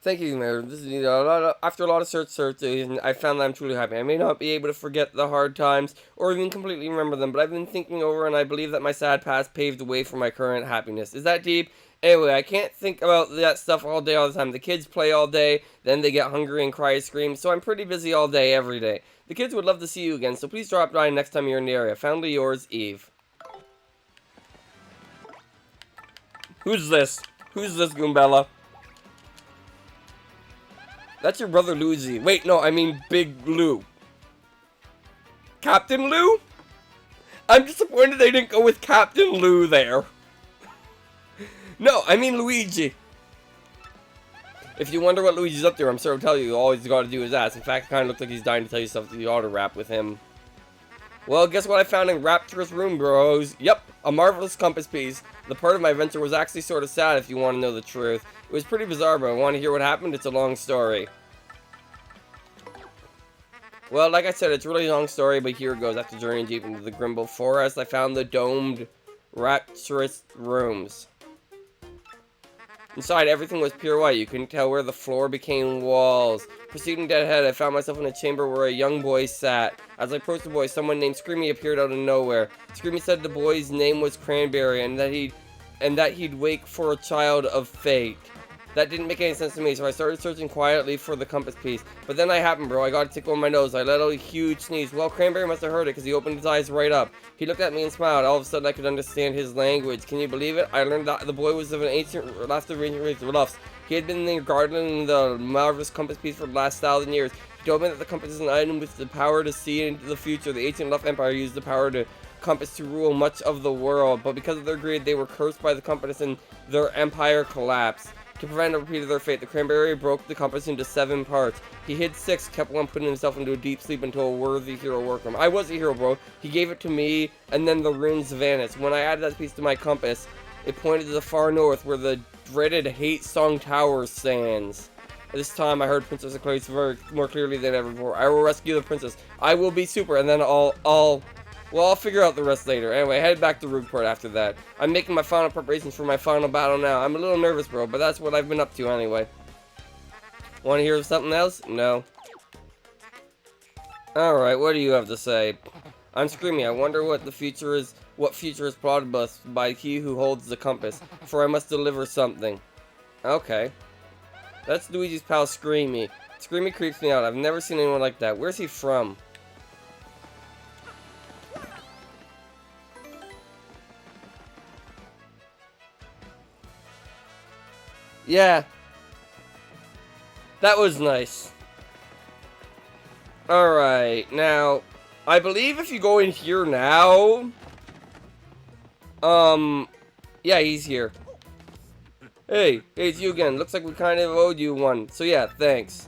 Thank you, Mayor. This is, after a lot of searching, I found that I'm truly happy. I may not be able to forget the hard times, or even completely remember them, but I've been thinking over, and I believe that my sad past paved the way for my current happiness. Is that deep? Anyway, I can't think about that stuff all day, all the time. The kids play all day, then they get hungry and cry and scream, so I'm pretty busy all day, every day. The kids would love to see you again, so please drop by next time you're in the area. Fondly yours, Eve. Who's this? Who's this, Goombella? That's your brother Luigi. Wait, no, I mean Big Lou. Captain Lou? I'm disappointed they didn't go with Captain Lou there. No, I mean Luigi. If you wonder what Luigi's up to, I'm sure I'll tell you. All he's got to do is ask. In fact, it kind of looks like he's dying to tell you something. You ought to rap with him. Well, guess what I found in Rapturous Room, bros? Yep, a marvelous compass piece. The part of my adventure was actually sort of sad, if you want to know the truth. It was pretty bizarre, but I want to hear what happened. It's a long story. Well, like I said, it's a really long story, but here it goes. After journeying deep into the Grimble Forest, I found the domed Rapturous Rooms. Inside, everything was pure white. You couldn't tell where the floor became walls. Proceeding dead ahead, I found myself in a chamber where a young boy sat. As I approached the boy, someone named Screamy appeared out of nowhere. Screamy said the boy's name was Cranberry, and that he'd wake for a child of fate. That didn't make any sense to me, so I started searching quietly for the compass piece. But then that happened, bro. I got a tickle in my nose. I let out a huge sneeze. Well, Cranberry must have heard it, because he opened his eyes right up. He looked at me and smiled. All of a sudden, I could understand his language. Can you believe it? I learned that the boy was of an ancient, last of ancient race of Ruffs. He had been there guarding the marvelous compass piece for the last 1,000 years. He told me that the compass is an item with the power to see into the future. The ancient Luff Empire used the power to compass to rule much of the world, but because of their greed, they were cursed by the compass and their empire collapsed. To prevent a repeat of their fate, the Cranberry broke the compass into 7 parts. He hid 6, kept one, putting himself into a deep sleep until a worthy hero worked him. I was a hero, bro. He gave it to me, and then the runes vanished. When I added that piece to my compass, it pointed to the far north, where the dreaded Hate Song Tower stands. This time, I heard Princess Clarice more clearly than ever before. I will rescue the princess. I will be super, and then I'll figure out the rest later. Anyway, head back to Rougeport after that. I'm making my final preparations for my final battle now. I'm a little nervous, bro, but that's what I've been up to anyway. Want to hear something else? No. Alright, what do you have to say? I'm Screamy. I wonder what the future is, plotted us by he who holds the compass, for I must deliver something. Okay. That's Luigi's pal Screamy. Screamy creeps me out. I've never seen anyone like that. Where's he from? Yeah. That was nice. Alright, now, I believe if you go in here now... yeah, he's here. Hey, it's you again. Looks like we kind of owed you one. So yeah, thanks.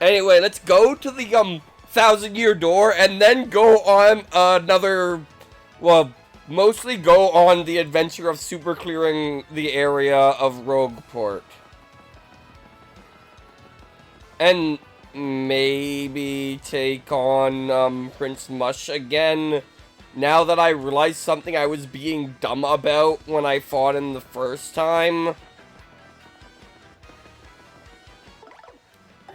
Anyway, let's go to the, 1,000-year door and then go on another... Well, mostly go on the adventure of super clearing the area of Rougeport. And maybe take on, Prince Mush again. Now that I realize something I was being dumb about when I fought him the first time.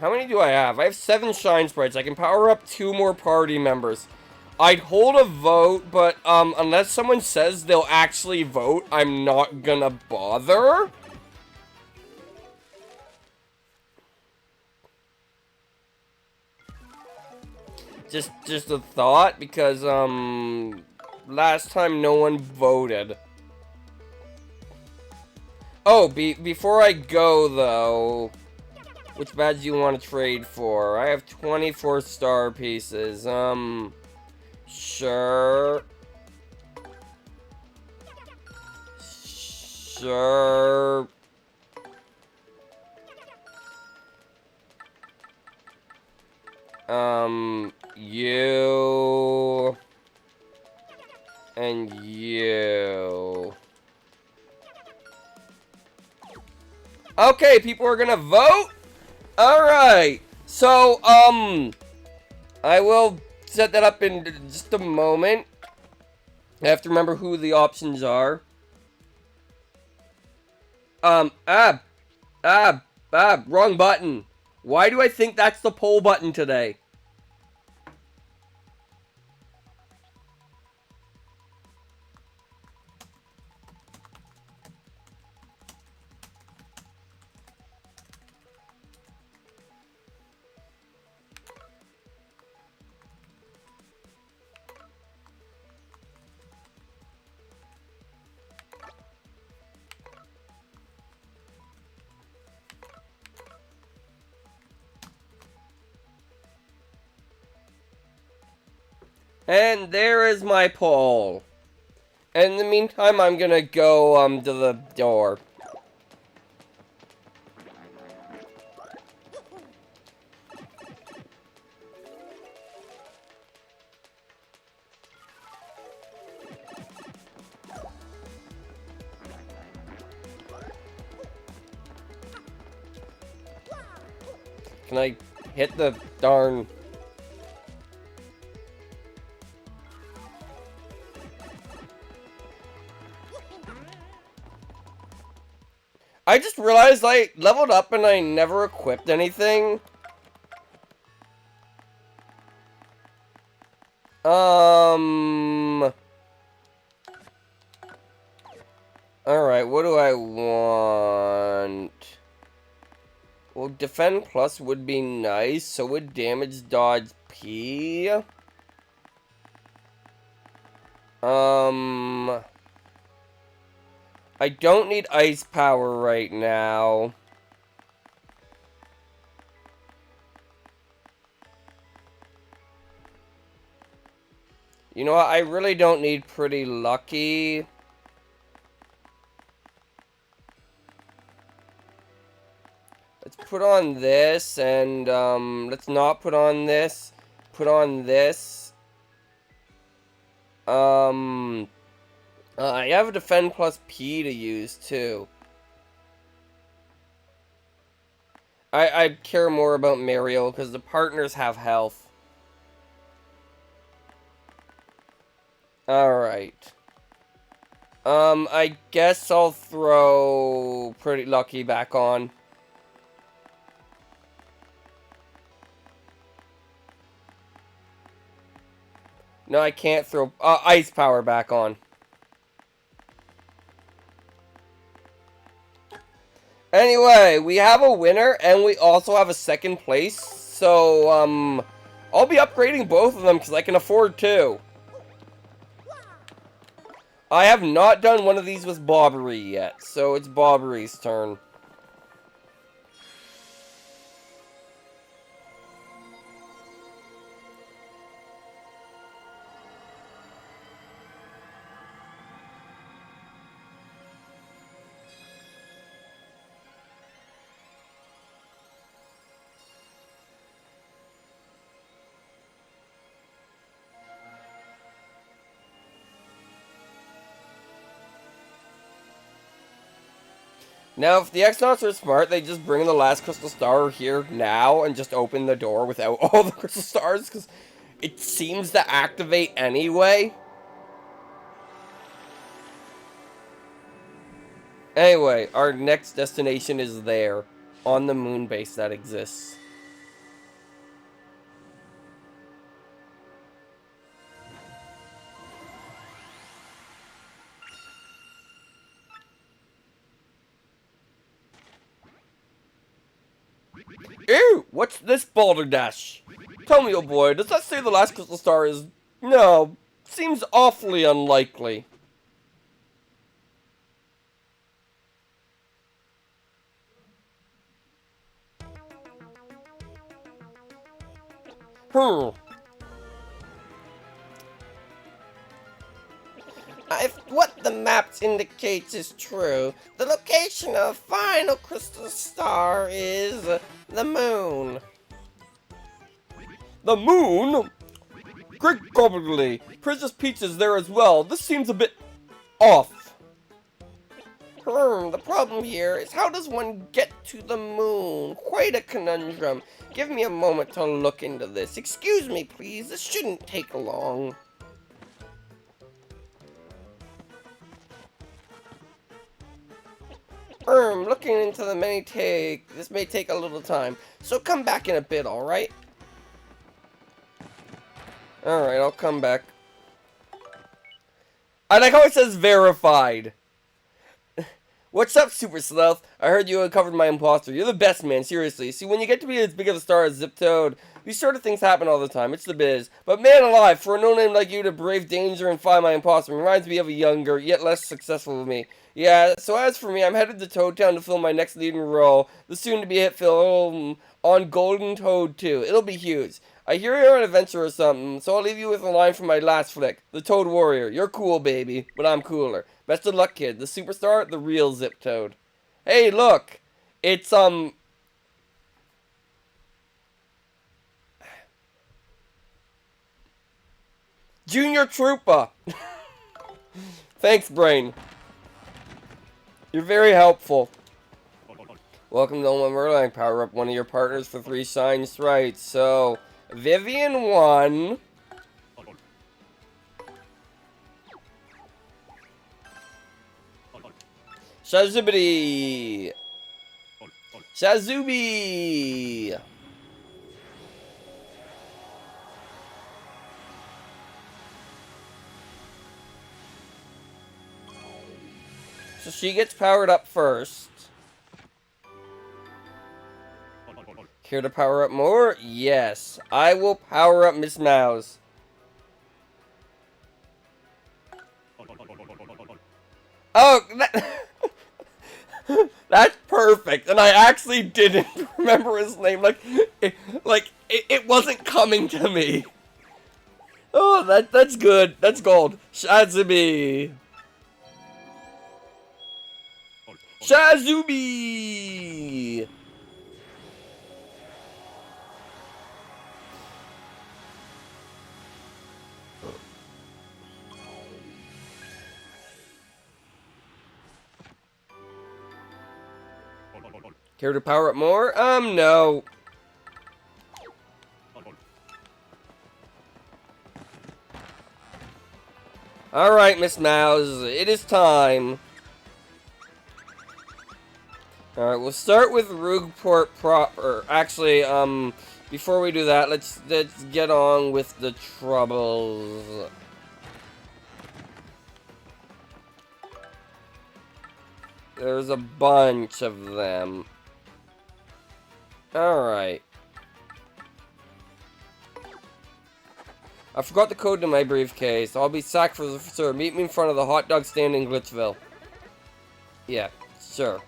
How many do I have? I have 7 Shine Sprites. I can power up 2 more party members. I'd hold a vote, but, unless someone says they'll actually vote, I'm not gonna bother. Just a thought, because, last time no one voted. Oh, before I go, though, which badge do you want to trade for? I have 24 star pieces, sure. Sure. You... and you... Okay, people are gonna vote? Alright. So, I will set that up in just a moment. I have to remember who the options are. Wrong button. Why do I think that's the poll button today? And there is my poll. In the meantime, I'm gonna go, to the door. Can I hit the darn... I just realized I leveled up and I never equipped anything. Alright, what do I want? Well, defend plus would be nice, so would damage dodge P. I don't need ice power right now. You know what? I really don't need Pretty Lucky. Let's put on this, and, let's not put on this. Put on this. I have a defend plus P to use, too. I care more about Mario, because the partners have health. Alright. I guess I'll throw Pretty Lucky back on. No, I can't throw ice power back on. Anyway, we have a winner, and we also have a second place. So, I'll be upgrading both of them, because I can afford to. I have not done one of these with Bobbery yet, so it's Bobbery's turn. Now, if the X-Nauts are smart, they just bring the last crystal star here now and just open the door without all the crystal stars, because it seems to activate anyway. Anyway, our next destination is there, on the moon base that exists. Ew! What's this balderdash? Tell me, oh boy, does that say the last crystal star is... No, seems awfully unlikely. If what the maps indicates is true, the location of the final crystal star is the moon. The moon? Great gobbly! Princess Peach is there as well. This seems a bit off. The problem here is how does one get to the moon? Quite a conundrum. Give me a moment to look into this. Excuse me, please. This shouldn't take long. Looking into the this may take a little time. So come back in a bit, alright? Alright, I'll come back. I like how it says verified. What's up, Super Stealth? I heard you uncovered my imposter. You're the best, man, seriously. See, when you get to be as big of a star as Zip Toad, these sort of things happen all the time. It's the biz. But man alive, for a no-name like you to brave danger and find my imposter reminds me of a younger, yet less successful me. Yeah, so as for me, I'm headed to Toad Town to film my next leading role, the soon-to-be-hit film on Golden Toad 2. It'll be huge. I hear you're on an adventure or something, so I'll leave you with a line from my last flick. The Toad Warrior. You're cool, baby, but I'm cooler. Best of luck, kid. The superstar, the real Zip Toad. Hey, look! It's, Junior Troopa! Thanks, Brain. You're very helpful. Welcome to Oma Merlin. Power up one of your partners for 3 shine sprites. So, Vivian 1. Shazubity! Shazubi! So she gets powered up first. Here to power up more? Yes. I will power up Miss Mouse. Oh, that's perfect. And I actually didn't remember his name. It wasn't coming to me. Oh, that's good. That's gold. Shazubi. Shazubi. Care to power up more? No. Alright, Miss Mouse, it is time. Alright, we'll start with Rougeport proper. Actually, before we do that, let's get on with the troubles. There's a bunch of them. Alright. I forgot the code to my briefcase. I'll be sacked for sure. Meet me in front of the hot dog stand in Glitchville. Yeah, sure.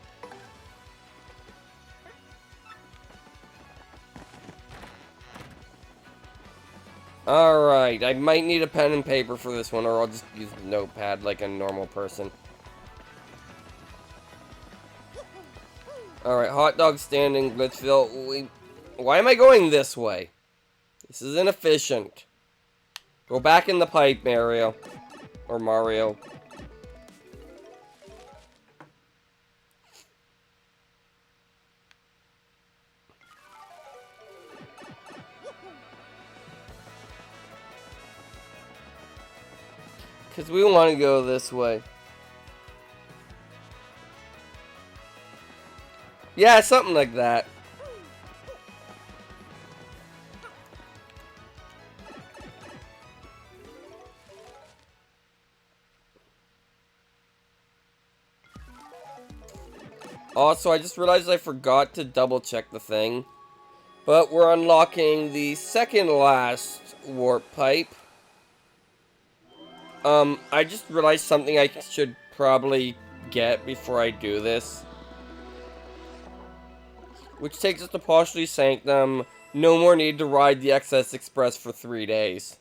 Alright, I might need a pen and paper for this one, or I'll just use a notepad like a normal person. Alright, hot dog stand in Glitchville. Why am I going this way? This is inefficient. Go back in the pipe, Mario. Or Mario. Because we want to go this way. Yeah, something like that. Also, I just realized I forgot to double check the thing. But we're unlocking the second last warp pipe. I just realized something I should probably get before I do this. Which takes us to Partially Sanctum. No more need to ride the XS Express for 3 days.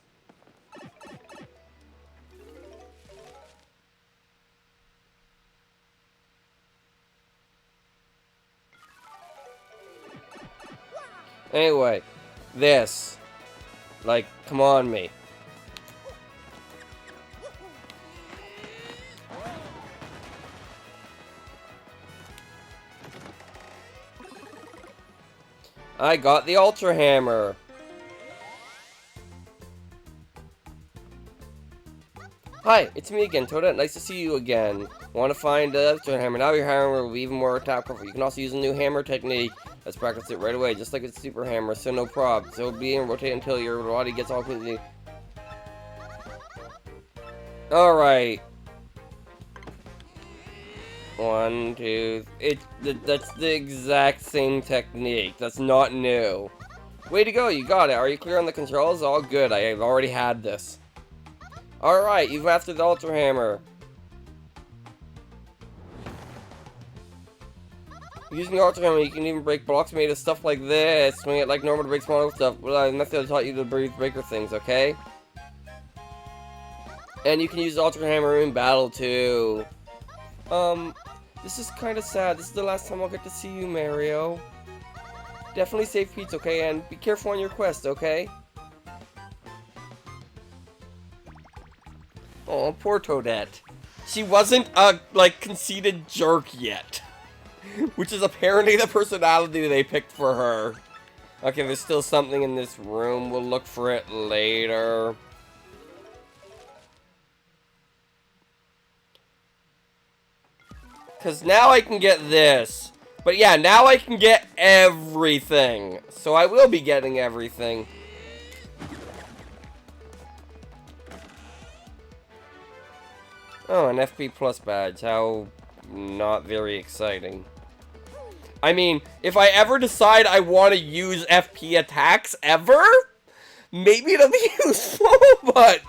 Anyway, this. Like, come on me. I got the Ultra Hammer. Hi, it's me again, Toadette. Nice to see you again. Want to find the Ultra Hammer? Now your hammer will be even more attack powerful. You can also use a new hammer technique. Let's practice it right away, just like it's Super Hammer, so no prob. So be and rotate until your body gets all completely... Alright. 1, 2... That's the exact same technique. That's not new. Way to go, you got it. Are you clear on the controls? All good, I've already had this. Alright, you've mastered the Ultra Hammer. Using the Ultra Hammer, you can even break blocks made of stuff like this. Swing it like normal to break smaller stuff. Well, the method I taught you to breaker things, okay? And you can use the Ultra Hammer in battle, too. This is kind of sad. This is the last time I'll get to see you, Mario. Definitely save Peach, okay? And be careful on your quest, okay? Oh, poor Toadette. She wasn't a, like, conceited jerk yet. Which is apparently the personality they picked for her. Okay, there's still something in this room. We'll look for it later. Because now I can get this. But yeah, now I can get everything. So I will be getting everything. Oh, an FP Plus badge. How not very exciting. I mean, if I ever decide I want to use FP attacks ever, maybe it'll be useful, but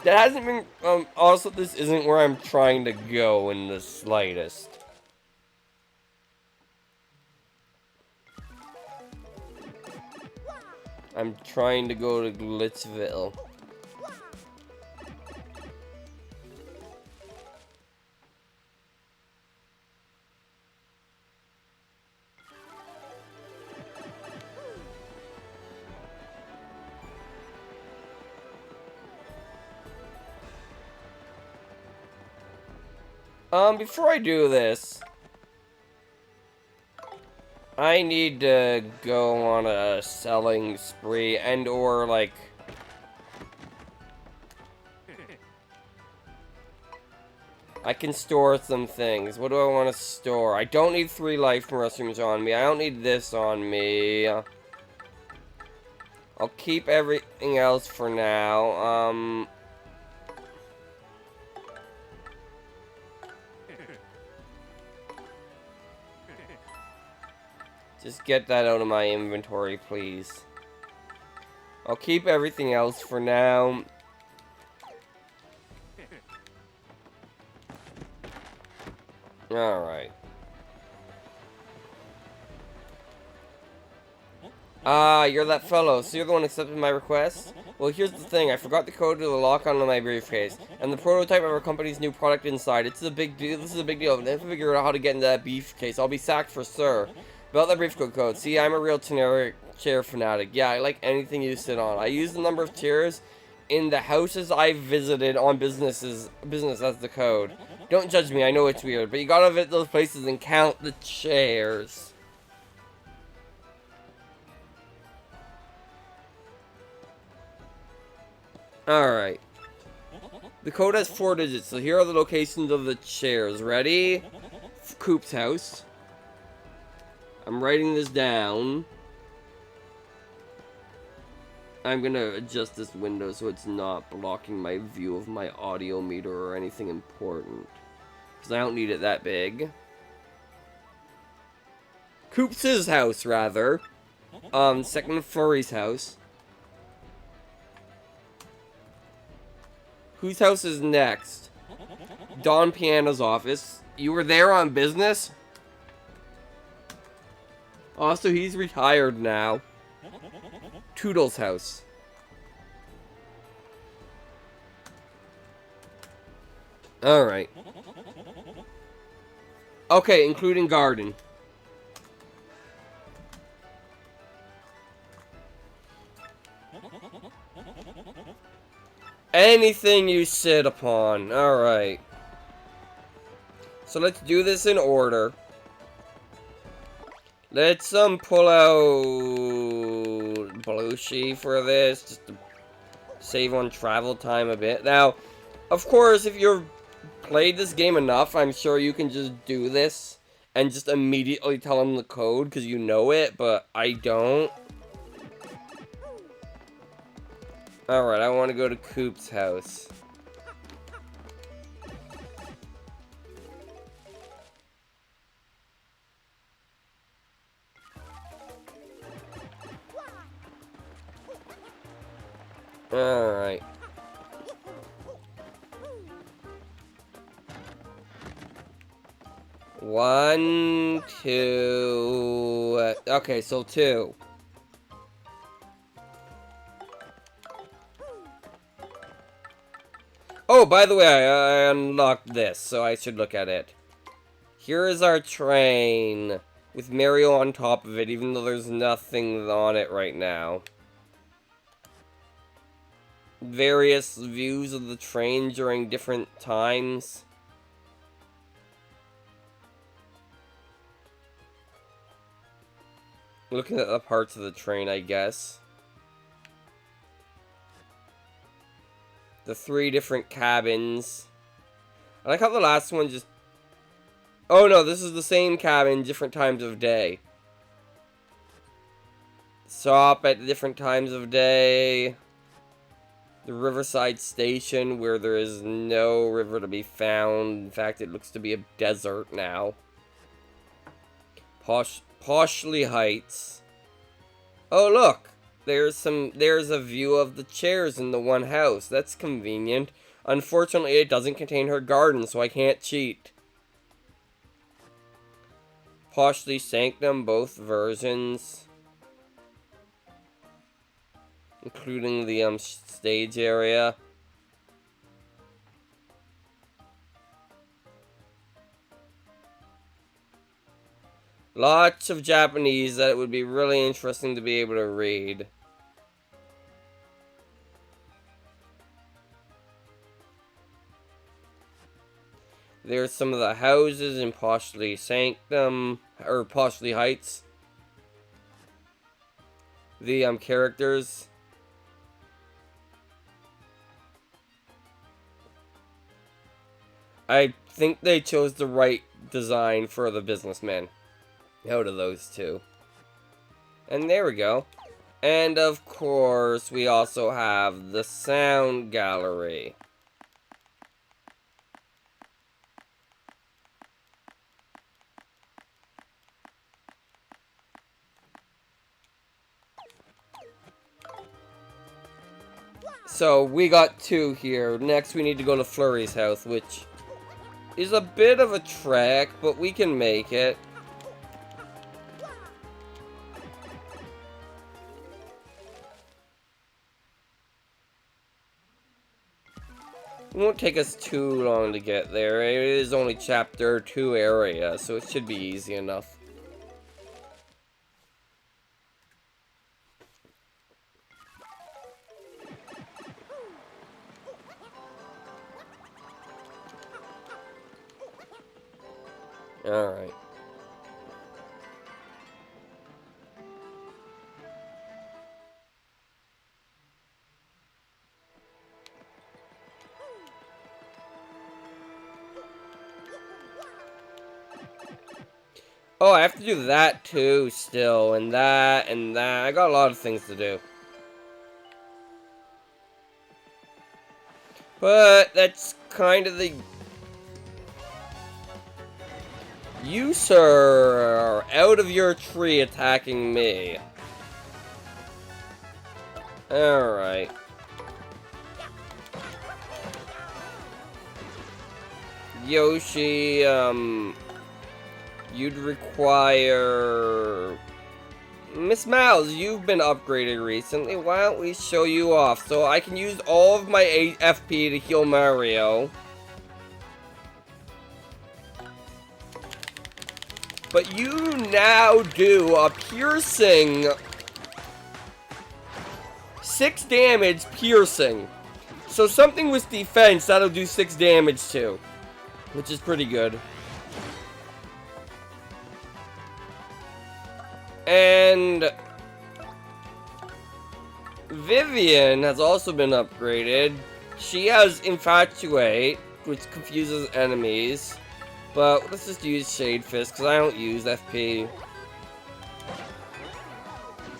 that hasn't been, also this isn't where I'm trying to go in the slightest. I'm trying to go to Glitzville. Before I do this, I need to go on a selling spree and or, like, I can store some things. What do I want to store? I don't need 3 life mushrooms on me. I don't need this on me. I'll keep everything else for now. Just get that out of my inventory, please. I'll keep everything else for now. Alright. Ah, you're that fellow. So you're the one accepting my request? Well, here's the thing. I forgot the code to the lock on my briefcase. And the prototype of our company's new product inside. It's a big deal. This is a big deal. If I figure out how to get into that briefcase, I'll be sacked for sure. About that briefcase code. See, I'm a real chair fanatic. Yeah, I like anything you sit on. I use the number of chairs in the houses I visited on business as the code. Don't judge me, I know it's weird, but you gotta visit those places and count the chairs. Alright. The code has 4 digits, so here are the locations of the chairs. Ready? Coop's house. I'm writing this down. I'm gonna adjust this window so it's not blocking my view of my audio meter or anything important. Because I don't need it that big. Coop's house, rather. Second Flurry's house. Whose house is next? Don Piano's office. You were there on business? Also, he's retired now. Toodle's house. Alright. Okay, including garden. Anything you sit upon. Alright. So let's do this in order. Let's pull out Belushi for this, just to save on travel time a bit. Now, of course, if you've played this game enough, I'm sure you can just do this and just immediately tell them the code because you know it, but I don't. Alright, I want to go to Coop's house. Alright. One, two... okay, so 2. Oh, by the way, I unlocked this, so I should look at it. Here is our train, with Mario on top of it, even though there's nothing on it right now. Various views of the train during different times. Looking at the parts of the train, I guess. The 3 different cabins. I like how the last one just... oh no, this is the same cabin, different times of day. Stop at different times of day. The Riverside Station, where there is no river to be found. In fact, it looks to be a desert now. Poshley Heights. Oh, look! There's a view of the chairs in the one house. That's convenient. Unfortunately, it doesn't contain her garden, so I can't cheat. Poshley Sanctum, both versions. Including the stage area. Lots of Japanese that it would be really interesting to be able to read. There's some of the houses in Poshley Sanctum, or Poshley Heights. The characters. I think they chose the right design for the businessman out of those 2. And there we go. And of course, we also have the sound gallery. So, we got 2 here. Next, we need to go to Flurry's house, which is a bit of a trek, but we can make it. It won't take us too long to get there. It is only chapter 2 area, so it should be easy enough. Alright. Oh, I have to do that too still, and that, and that. I got a lot of things to do. But that's kind of the... You, sir, are out of your tree attacking me. Alright. Yoshi, you'd require... Miss Mouse, you've been upgraded recently. Why don't we show you off? So I can use all of my FP to heal Mario. But you now do a piercing 6 damage piercing. So something with defense that'll do 6 damage too, which is pretty good. And Vivian has also been upgraded. She has Infatuate, which confuses enemies. But let's just use Shade Fist, because I don't use FP.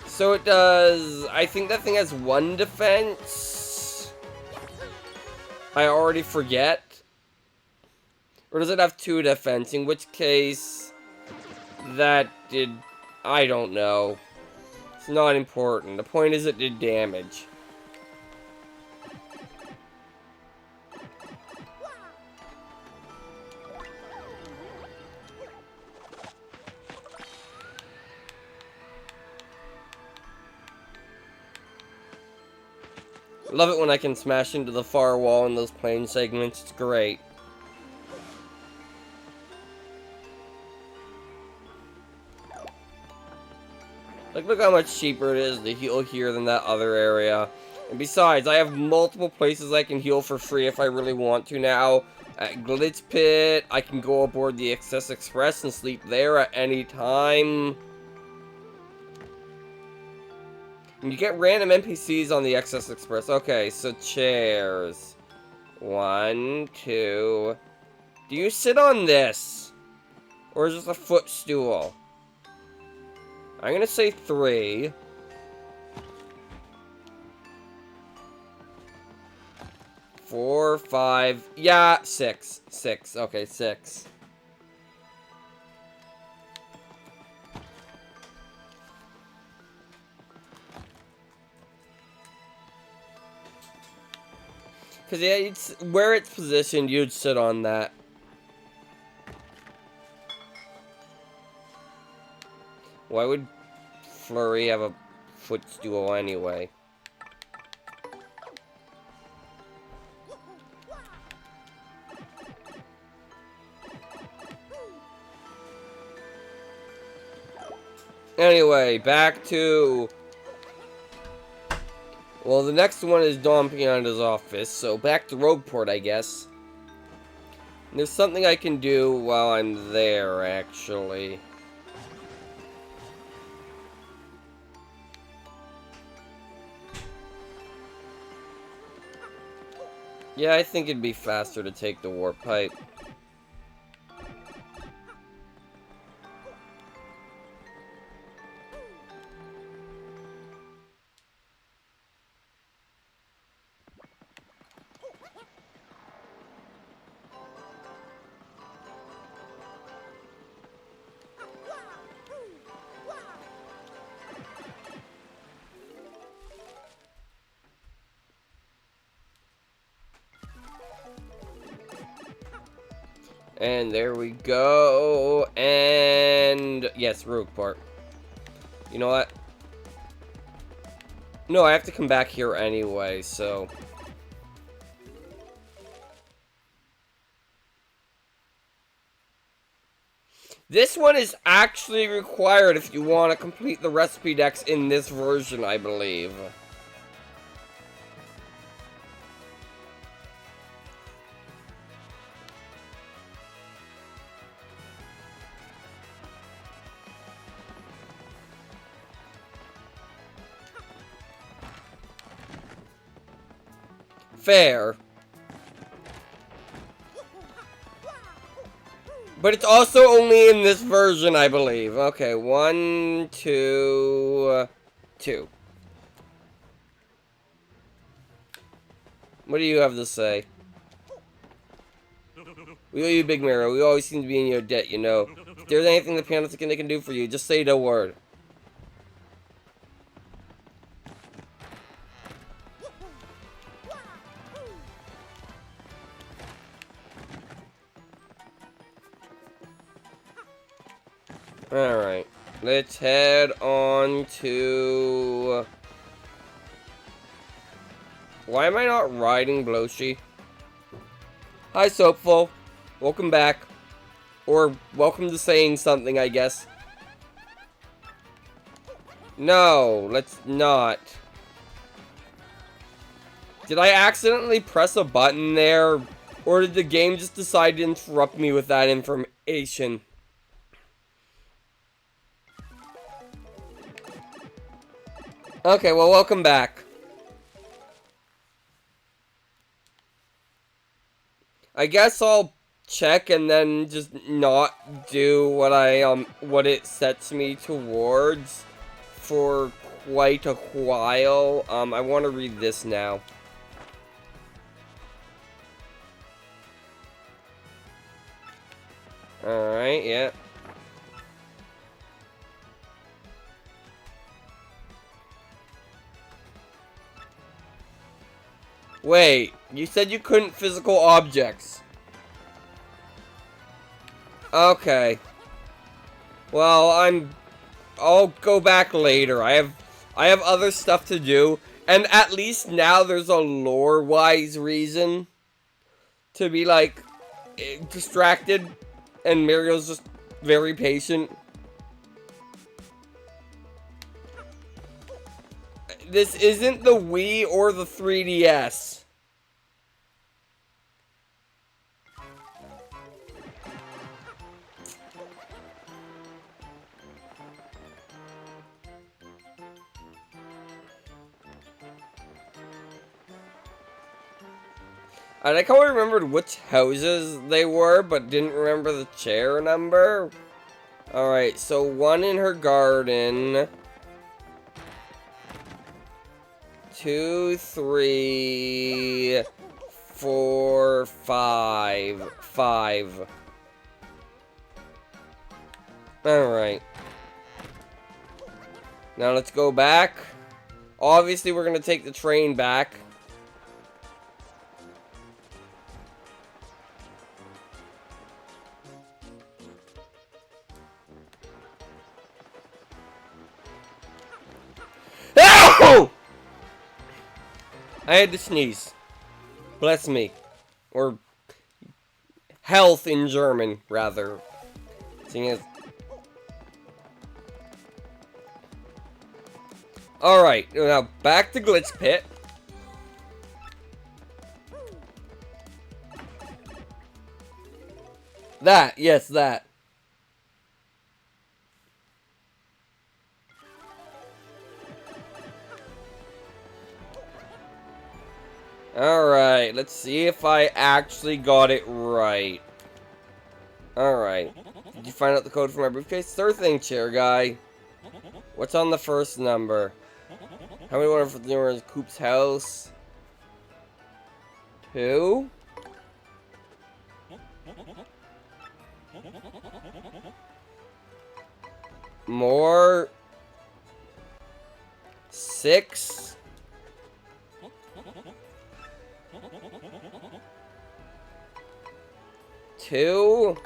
So it does... I think that thing has 1 defense. I already forget. Or does it have 2 defense? In which case... that did... I don't know. It's not important. The point is it did damage. Love it when I can smash into the far wall in those plane segments. It's great. Like, look how much cheaper it is to heal here than that other area. And besides, I have multiple places I can heal for free if I really want to now. At Glitch Pit, I can go aboard the Excess Express and sleep there at any time. And you get random NPCs on the Excess Express. Okay, so chairs. 1, 2. Do you sit on this? Or is this a footstool? I'm gonna say 3. 4, 5. Yeah, 6. 6. Okay, 6. Because, yeah, it's where it's positioned, you'd sit on that. Why would Flurry have a footstool anyway? Anyway, back to... Well, the next one is Don Pianda's office, so back to Rougeport, I guess. There's something I can do while I'm there, actually. Yeah, I think it'd be faster to take the warp pipe. And there we go. And yes, Rougeport. You know what? No, I have to come back here anyway, so. This one is actually required if you want to complete the recipe decks in this version, I believe. Fair. But it's also only in this version, I believe. Okay, 1, 2, 2. What do you have to say? We owe you, Big Mirror. We always seem to be in your debt, you know. If there's anything the pianist can do for you, just say the word. Alright. Let's head on to... Why am I not riding Bloshi? Hi, Soapful. Welcome back. Or, welcome to saying something, I guess. No, let's not. Did I accidentally press a button there? Or did the game just decide to interrupt me with that information? Okay, well, welcome back. I guess I'll check and then just not do what it sets me towards for quite a while. I want to read this now. Alright, yeah. Wait, you said you couldn't physical objects. Okay. Well, I'll go back later. I have other stuff to do, and at least now there's a lore-wise reason to be like distracted, and Mario's just very patient. This isn't the Wii or the 3DS. I like how I remembered which houses they were, but didn't remember the chair number. Alright, so 1 in her garden. 2, 3, 4, 5. 5. Alright. Now let's go back. Obviously, we're gonna take the train back. Ow! I had to sneeze. Bless me. Or health in German, rather. Seeing as... Alright, now back to Glitch Pit. That, yes, that. Alright, let's see if I actually got it right. Alright. Did you find out the code for my briefcase? Third thing, chair guy. What's on the first number? How many water for the Coop's house? 2? More? 6? 2?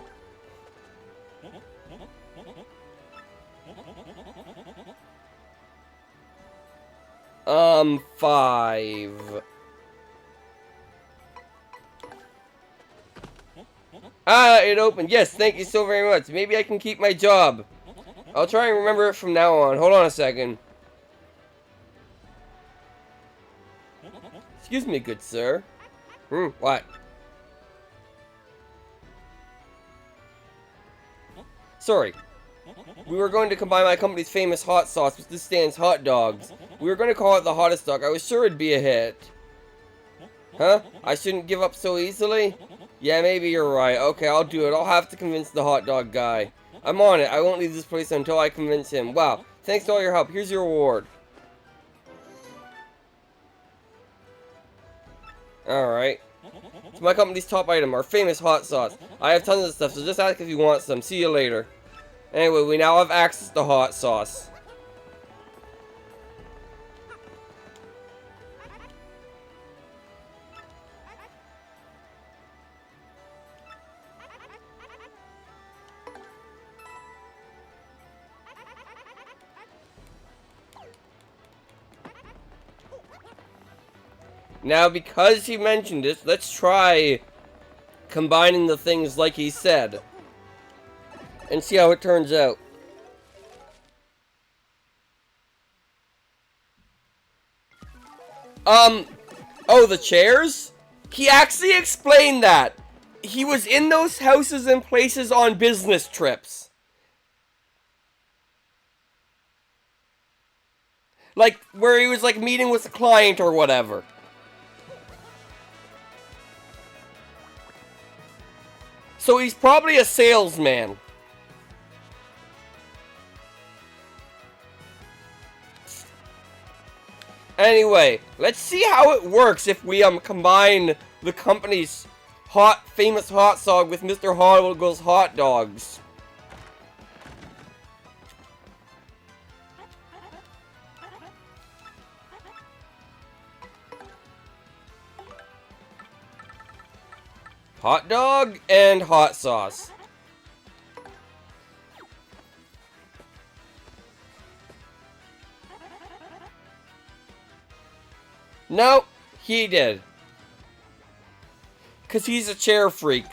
5. Ah, it opened. Yes, thank you so very much. Maybe I can keep my job. I'll try and remember it from now on. Hold on a second. Excuse me, good sir. What? Sorry. We were going to combine my company's famous hot sauce with this stand's hot dogs. We were going to call it the hottest dog. I was sure it'd be a hit. Huh? I shouldn't give up so easily? Yeah, maybe you're right. Okay, I'll do it. I'll have to convince the hot dog guy. I'm on it. I won't leave this place until I convince him. Wow. Thanks for all your help. Here's your reward. Alright. It's my company's top item, our famous hot sauce. I have tons of stuff, so just ask if you want some. See you later. Anyway, we now have access to hot sauce. Now, because he mentioned it, let's try combining the things like he said. And see how it turns out. Oh, the chairs? He actually explained that. He was in those houses and places on business trips. Like, where he was, like, meeting with a client or whatever. So he's probably a salesman. Anyway, let's see how it works if we combine the company's famous hot sauce with Mr. Hoggle's hot dogs. Hot dog and hot sauce. No, he did. 'Cause he's a chair freak.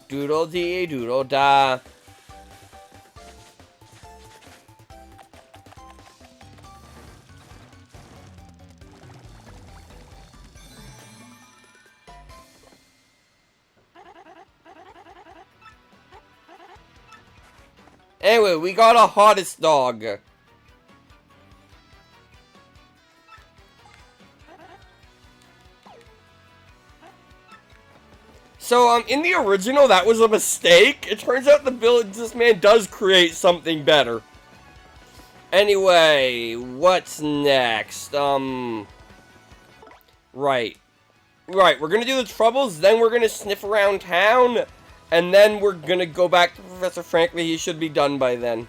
Doodle dee doodle da. Anyway, we got a hottest dog. So, in the original, that was a mistake. It turns out this man does create something better. Anyway, what's next? Right. Right, we're gonna do the troubles, then we're gonna sniff around town, and then we're gonna go back to Professor Frankly. He should be done by then.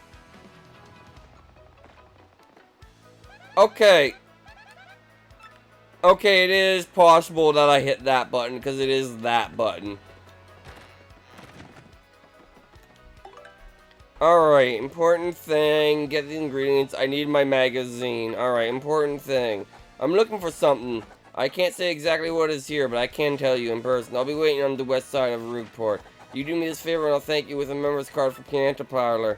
Okay. Okay, it is possible that I hit that button, because it is that button. Alright, important thing. Get the ingredients. I need my magazine. Alright, important thing. I'm looking for something. I can't say exactly what is here, but I can tell you in person. I'll be waiting on the west side of Rougeport. You do me this favor and I'll thank you with a member's card for Pianta Parlor.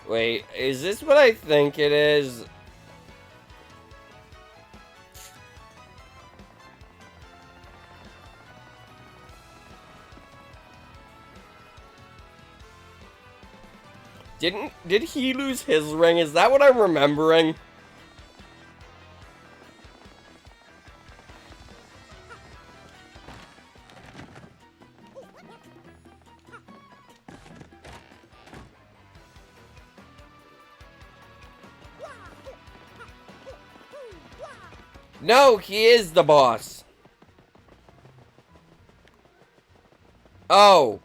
Wait, is this what I think it is? Did he lose his ring? Is that what I'm remembering? No, he is the boss. Oh.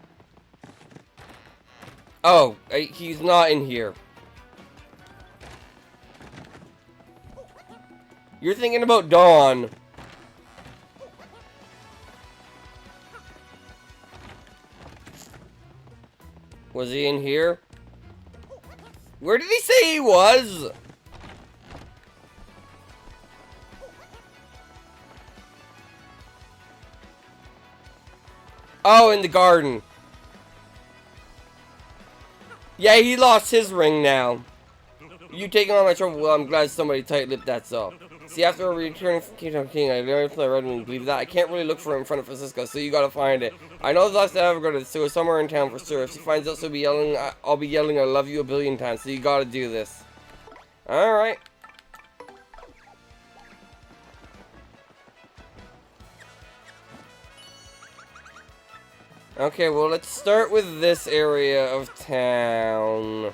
Oh, he's not in here. You're thinking about Dawn. Was he in here? Where did he say he was? Oh, in the garden. Yeah, he lost his ring now. You taking on my trouble? Well, I'm glad somebody tight-lipped that up. See, after returning from Kingdom King, I learned from the Red Wing. Believe that I can't really look for it in front of Francisco, so you gotta find it. I know the last time I ever got it, so it's somewhere in town for sure. If she finds out, I'll be yelling, "I love you" a billion times. So you gotta do this. All right. Okay, well, let's start with this area of town.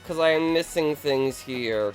Because I am missing things here.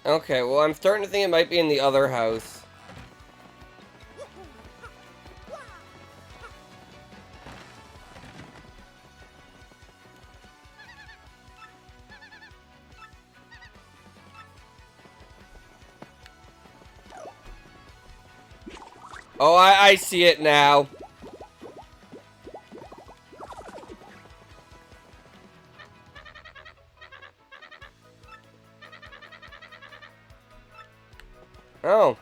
Okay, well, I'm starting to think it might be in the other house. Oh, I see it now. Oh.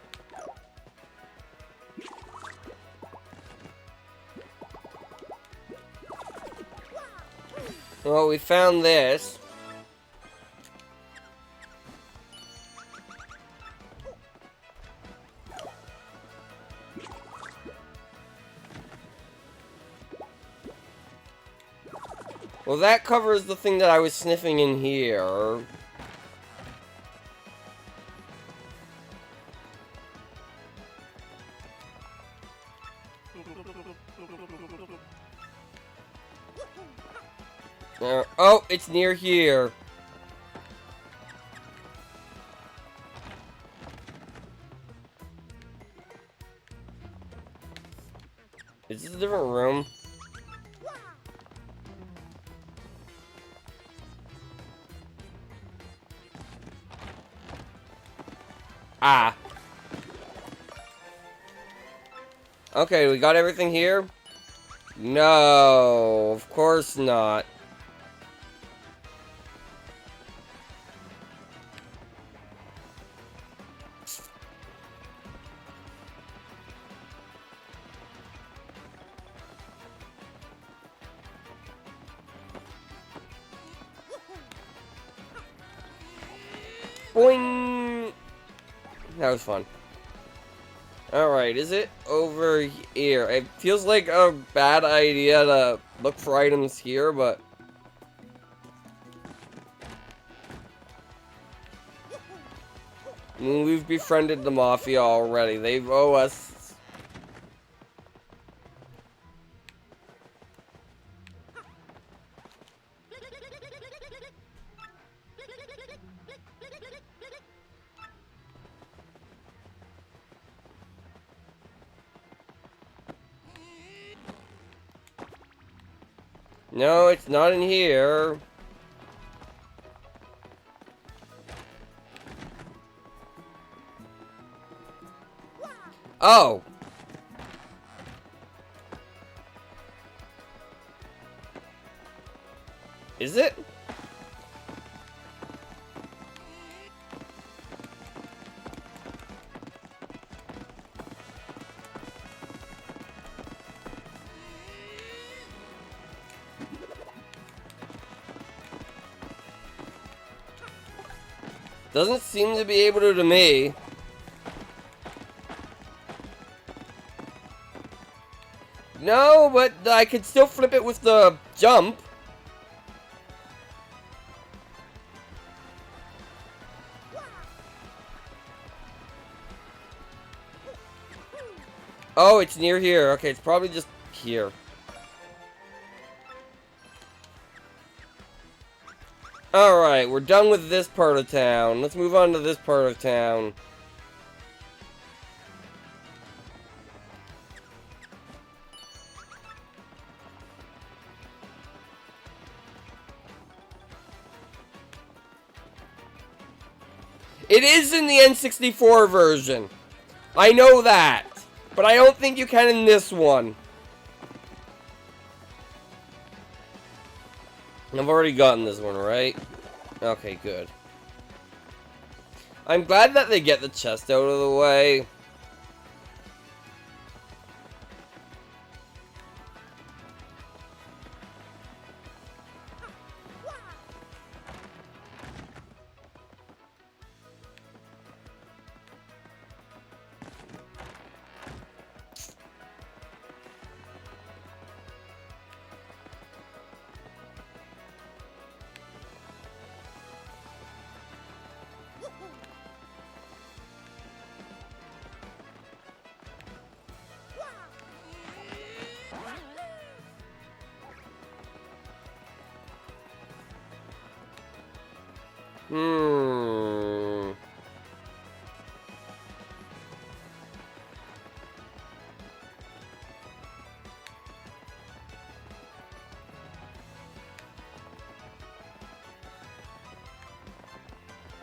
Well, we found this. Well, that covers the thing that I was sniffing in here. Oh, it's near here. Is this a different room? Ah. Okay, we got everything here? No, of course not. Boing! That was fun. Alright, is it over here? It feels like a bad idea to look for items here, but... I mean, we've befriended the Mafia already. They owe us... No, it's not in here. Oh! Is it? Doesn't seem to be able to me. No, but I could still flip it with the jump. Oh, it's near here. Okay, it's probably just here. Alright, we're done with this part of town. Let's move on to this part of town. It is in the N64 version. I know that. But I don't think you can in this one. I've already gotten this one, right? Okay, good. I'm glad that they get the chest out of the way.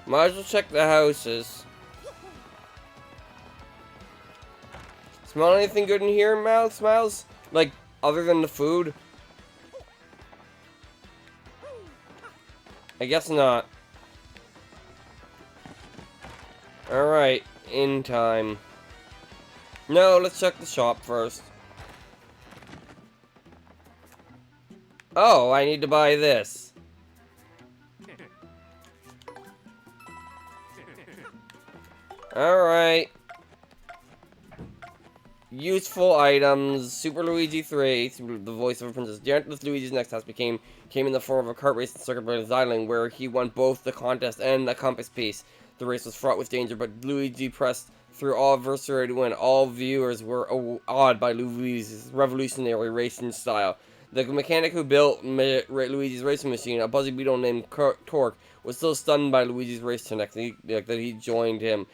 Might as well check the houses. Smell anything good in here, Smiles? Like, other than the food? I guess not. Alright, in time. No, let's check the shop first. Oh, I need to buy this. Alright. Useful items. Super Luigi 3, the voice of a princess. Giant Luigi's next task came in the form of a kart race in Circuit Breaker's Island, where he won both the contest and a compass piece. The race was fraught with danger, but Luigi pressed through all adversity to win. All viewers were awed by Luigi's revolutionary racing style. The mechanic who built Luigi's racing machine, a buzzy beetle named Torque, was still stunned by Luigi's race connect that he joined him.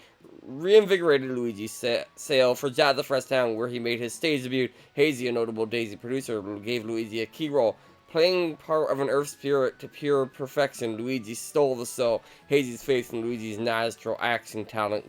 Reinvigorated Luigi's sale for Jazz the Fresh Town, where he made his stage debut. Hazy, a notable Daisy producer, gave Luigi a key role. Playing part of an Earth spirit to pure perfection, Luigi stole the soul. Hazy's faith in Luigi's natural action talent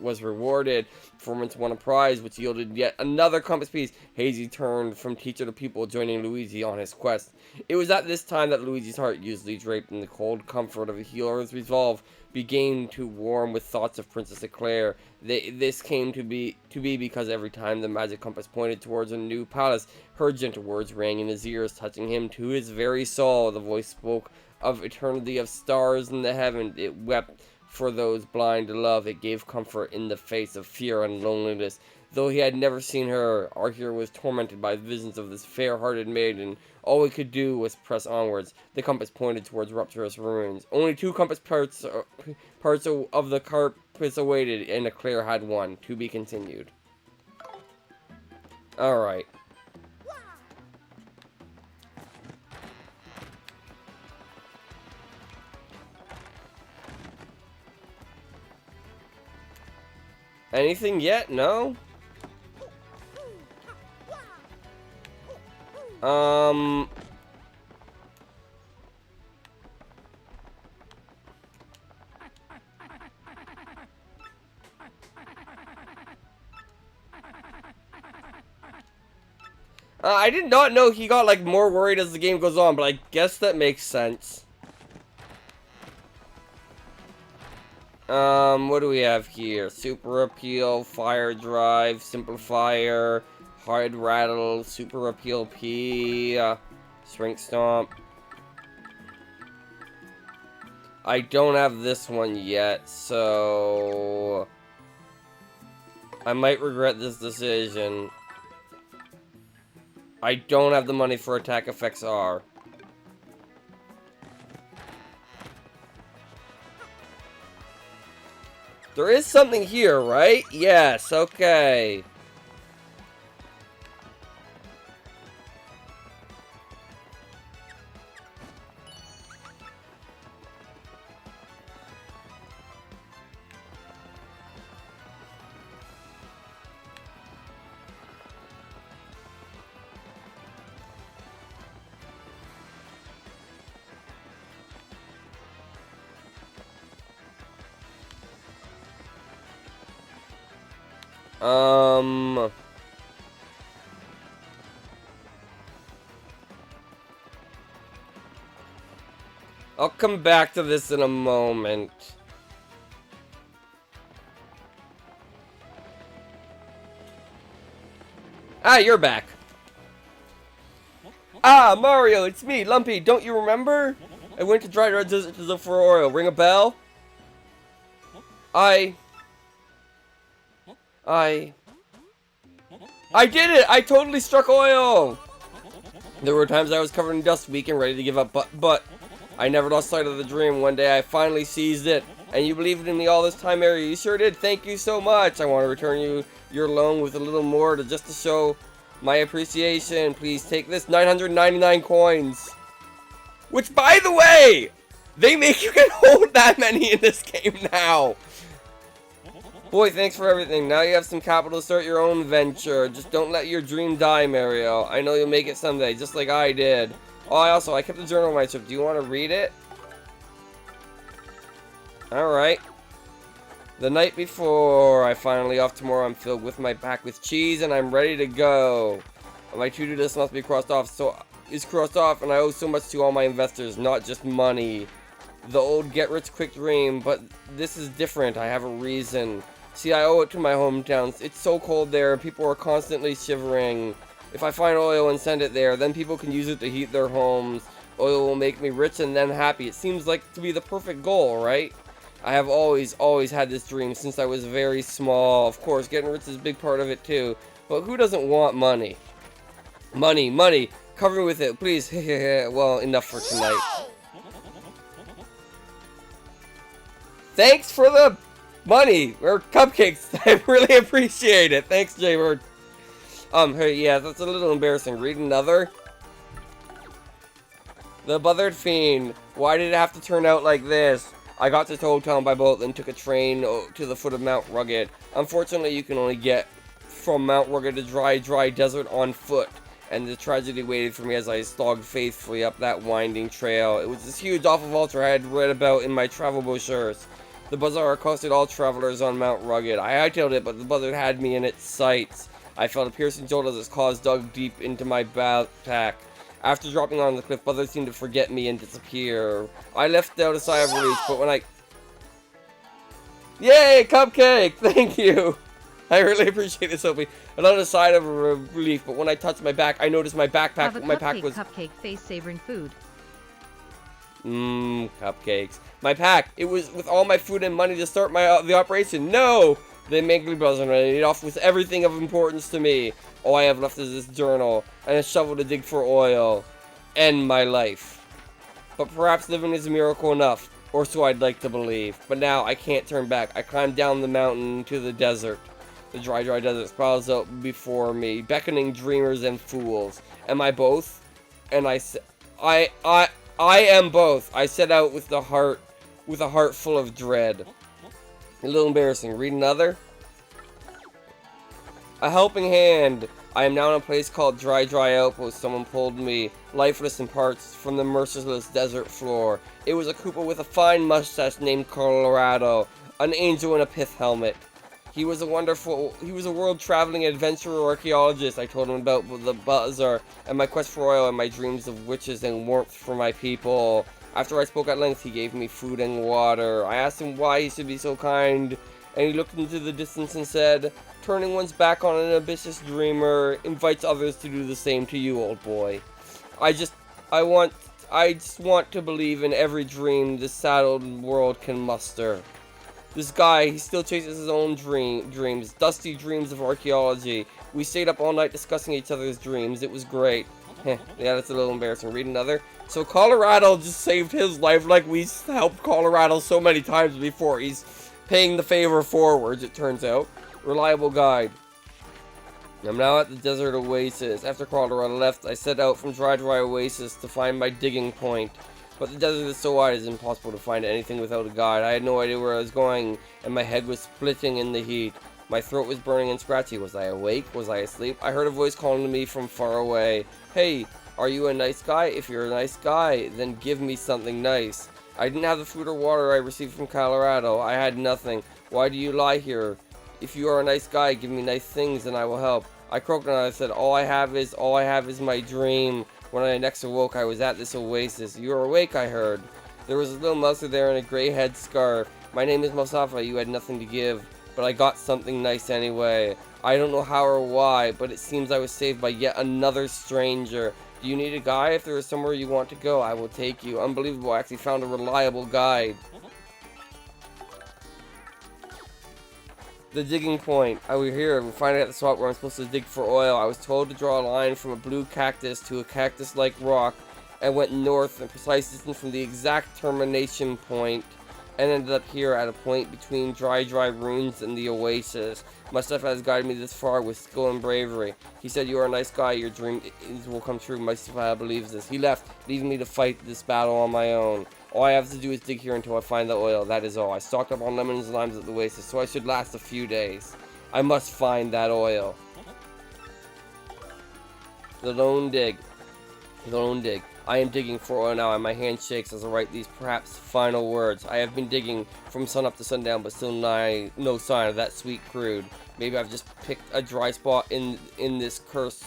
was rewarded. Performance won a prize, which yielded yet another compass piece. Hazy turned from teacher to pupil, joining Luigi on his quest. It was at this time that Luigi's heart, usually draped in the cold comfort of a healer's resolve, began to warm with thoughts of Princess Eclair. This came to be because every time the magic compass pointed towards a new palace, her gentle words rang in his ears, touching him to his very soul. The voice spoke of eternity, of stars in the heaven. It wept for those blind to love. It gave comfort in the face of fear and loneliness. Though he had never seen her, our hero was tormented by visions of this fair-hearted maiden. All he could do was press onwards. The compass pointed towards Rupturous ruins. Only 2 compass parts of the compass awaited, and Eclair had one. To be continued. Alright. Anything yet? No? I did not know he got, like, more worried as the game goes on, but I guess that makes sense. What do we have here? Super Appeal, Fire Drive, Simplifier, Hard Rattle, Super Appeal P, Strength Stomp. I don't have this one yet, so I might regret this decision. I don't have the money for Attack Effects R. There is something here, right? Yes, okay. I'll come back to this in a moment. Ah, you're back. Ah, Mario, it's me, Lumpy. Don't you remember? I went to Dry Desert to look for oil. Ring a bell? I did it! I totally struck oil! There were times I was covered in dust, weak and ready to give up, but I never lost sight of the dream. One day I finally seized it, and you believed in me all this time, Mario. You sure did. Thank you so much. I want to return you your loan with a little more just to show my appreciation. Please take this 999 coins. Which, by the way, they make you can hold that many in this game now. Boy, thanks for everything. Now you have some capital to start your own venture. Just don't let your dream die, Mario. I know you'll make it someday, just like I did. Oh, I kept the journal of my trip. Do you want to read it? Alright. The night before I finally off tomorrow, I'm filled with my pack with cheese and I'm ready to go. My to-do list must be crossed off, and I owe so much to all my investors, not just money. The old get-rich-quick dream, but this is different. I have a reason. See, I owe it to my hometown. It's so cold there, and people are constantly shivering. If I find oil and send it there, then people can use it to heat their homes. Oil will make me rich and then happy. It seems like to be the perfect goal, right? I have always had this dream since I was very small. Of course, getting rich is a big part of it too. But who doesn't want money? Money. Cover me with it, please. Well, enough for tonight. Thanks for the money, or cupcakes. I really appreciate it. Thanks, Jaybird. Hey, yeah, that's a little embarrassing. Read another. The Buzzard Fiend. Why did it have to turn out like this? I got to Toad Town by boat, then took a train to the foot of Mount Rugged. Unfortunately, you can only get from Mount Rugged to dry desert on foot. And the tragedy waited for me as I slogged faithfully up that winding trail. It was this huge, awful vulture I had read about in my travel brochures. The buzzard accosted all travelers on Mount Rugged. I hightailed it, but the buzzard had me in its sights. I felt a piercing jolt as its claws dug deep into my backpack. After dropping on the cliff, buzzard seemed to forget me and disappear. I left out a sigh of relief, but when I... Yay, cupcake! Thank you! I really appreciate this, Sophie. Another sigh of relief, but when I touched my back, I noticed my backpack. Pack was cupcake face savoring food. Cupcakes. My pack. It was with all my food and money to start the operation. No! They make me buzzing and I ate off with everything of importance to me. All I have left is this journal and a shovel to dig for oil. End my life. But perhaps living is a miracle enough, or so I'd like to believe. But now I can't turn back. I climb down the mountain to the desert. The dry desert sprawls out before me, beckoning dreamers and fools. Am I both? And I am both. I set out with a heart full of dread. A little embarrassing. Read another. A helping hand. I am now in a place called Dry Outpost. Someone pulled me, lifeless in parts, from the merciless desert floor. It was a Koopa with a fine mustache named Colorado, an angel in a pith helmet. He was a world-traveling adventurer archaeologist. I told him about the buzzer and my quest for oil and my dreams of witches and warmth for my people. After I spoke at length, he gave me food and water. I asked him why he should be so kind, and he looked into the distance and said, turning one's back on an ambitious dreamer invites others to do the same to you, old boy. I just want to believe in every dream this saddled world can muster. This guy, he still chases his own dreams, dusty dreams of archaeology. We stayed up all night discussing each other's dreams. It was great. Yeah, that's a little embarrassing. Read another. So Colorado just saved his life like we helped Colorado so many times before. He's paying the favor forwards, it turns out. Reliable guide. I'm now at the desert oasis. After Colorado left, I set out from Dry Oasis to find my digging point. But the desert is so wide it's impossible to find anything without a guide. I had no idea where I was going, and my head was splitting in the heat. My throat was burning and scratchy. Was I awake? Was I asleep? I heard a voice calling to me from far away. Hey, are you a nice guy? If you're a nice guy, then give me something nice. I didn't have the food or water I received from Colorado. I had nothing. Why do you lie here? If you are a nice guy, give me nice things and I will help. I croaked and I said, all I have is my dream. When I next awoke, I was at this oasis. You are awake, I heard. There was a little mouser there in a gray head scarf. My name is Mustafa, you had nothing to give, but I got something nice anyway. I don't know how or why, but it seems I was saved by yet another stranger. Do you need a guide? If there is somewhere you want to go, I will take you. Unbelievable, I actually found a reliable guide. The digging point. I was here. We're finally at the spot where I'm supposed to dig for oil. I was told to draw a line from a blue cactus to a cactus-like rock and went north a precise distance from the exact termination point and ended up here at a point between dry ruins and the oasis. Mustafa has guided me this far with skill and bravery. He said, you are a nice guy, your dream will come true. Mustafa believes this. He left, leaving me to fight this battle on my own. All I have to do is dig here until I find the oil, that is all. I stocked up on lemons and limes at the oasis, so I should last a few days. I must find that oil. The lone dig. The lone dig. I am digging for oil now, and my hand shakes as I write these perhaps final words. I have been digging from sunup to sundown, but still no sign of that sweet crude. Maybe I've just picked a dry spot in this cursed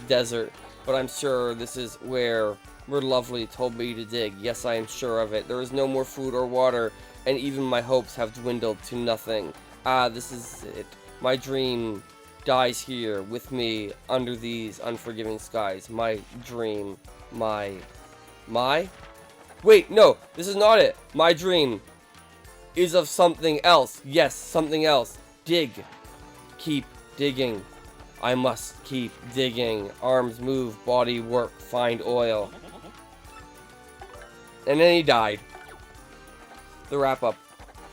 desert, but I'm sure this is where Lovely told me to dig. Yes, I am sure of it. There is no more food or water, and even my hopes have dwindled to nothing. Ah, this is it. My dream dies here with me under these unforgiving skies. My dream. Wait, no, this is not it. My dream is of something else. Yes, something else. Dig. Keep digging. I must keep digging. Arms move, body work, find oil. And then he died. The wrap-up.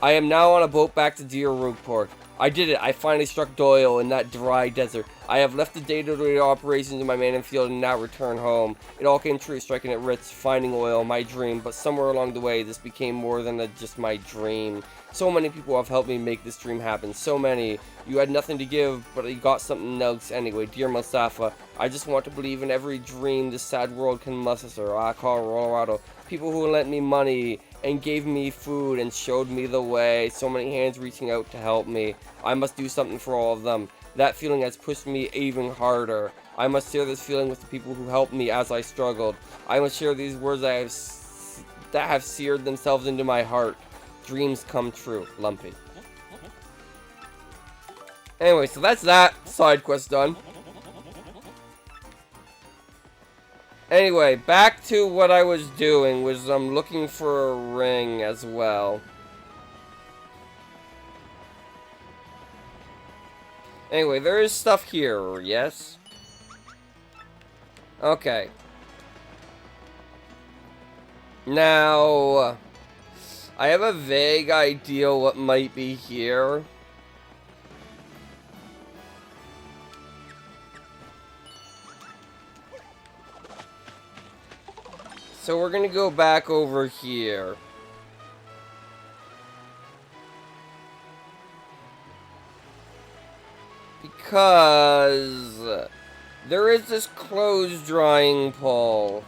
I am now on a boat back to dear Rougeport. I did it. I finally struck oil in that dry desert. I have left the day-to-day operations in my man and field and now return home. It all came true, striking at Ritz, finding oil, my dream. But somewhere along the way, this became more than just my dream. So many people have helped me make this dream happen. So many. You had nothing to give, but you got something else anyway. Dear Mustafa, I just want to believe in every dream this sad world can muster. I call Colorado. People who lent me money and gave me food and showed me the way. So many hands reaching out to help me. I must do something for all of them. That feeling has pushed me even harder. I must share this feeling with the people who helped me as I struggled. I must share these words that have seared themselves into my heart. Dreams come true. Lumpy. Anyway, so that's that side quest done. Anyway, back to what I was doing, was I'm looking for a ring as well. Anyway, there is stuff here, yes? Okay. Now, I have a vague idea what might be here. So we're gonna go back over here. Because there is this clothes drying pole.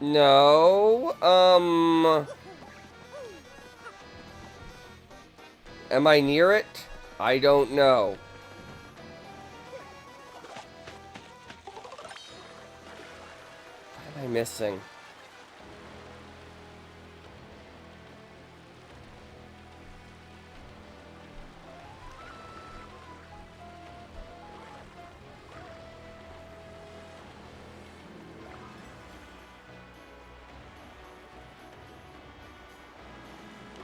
No, am I near it? I don't know. What am I missing?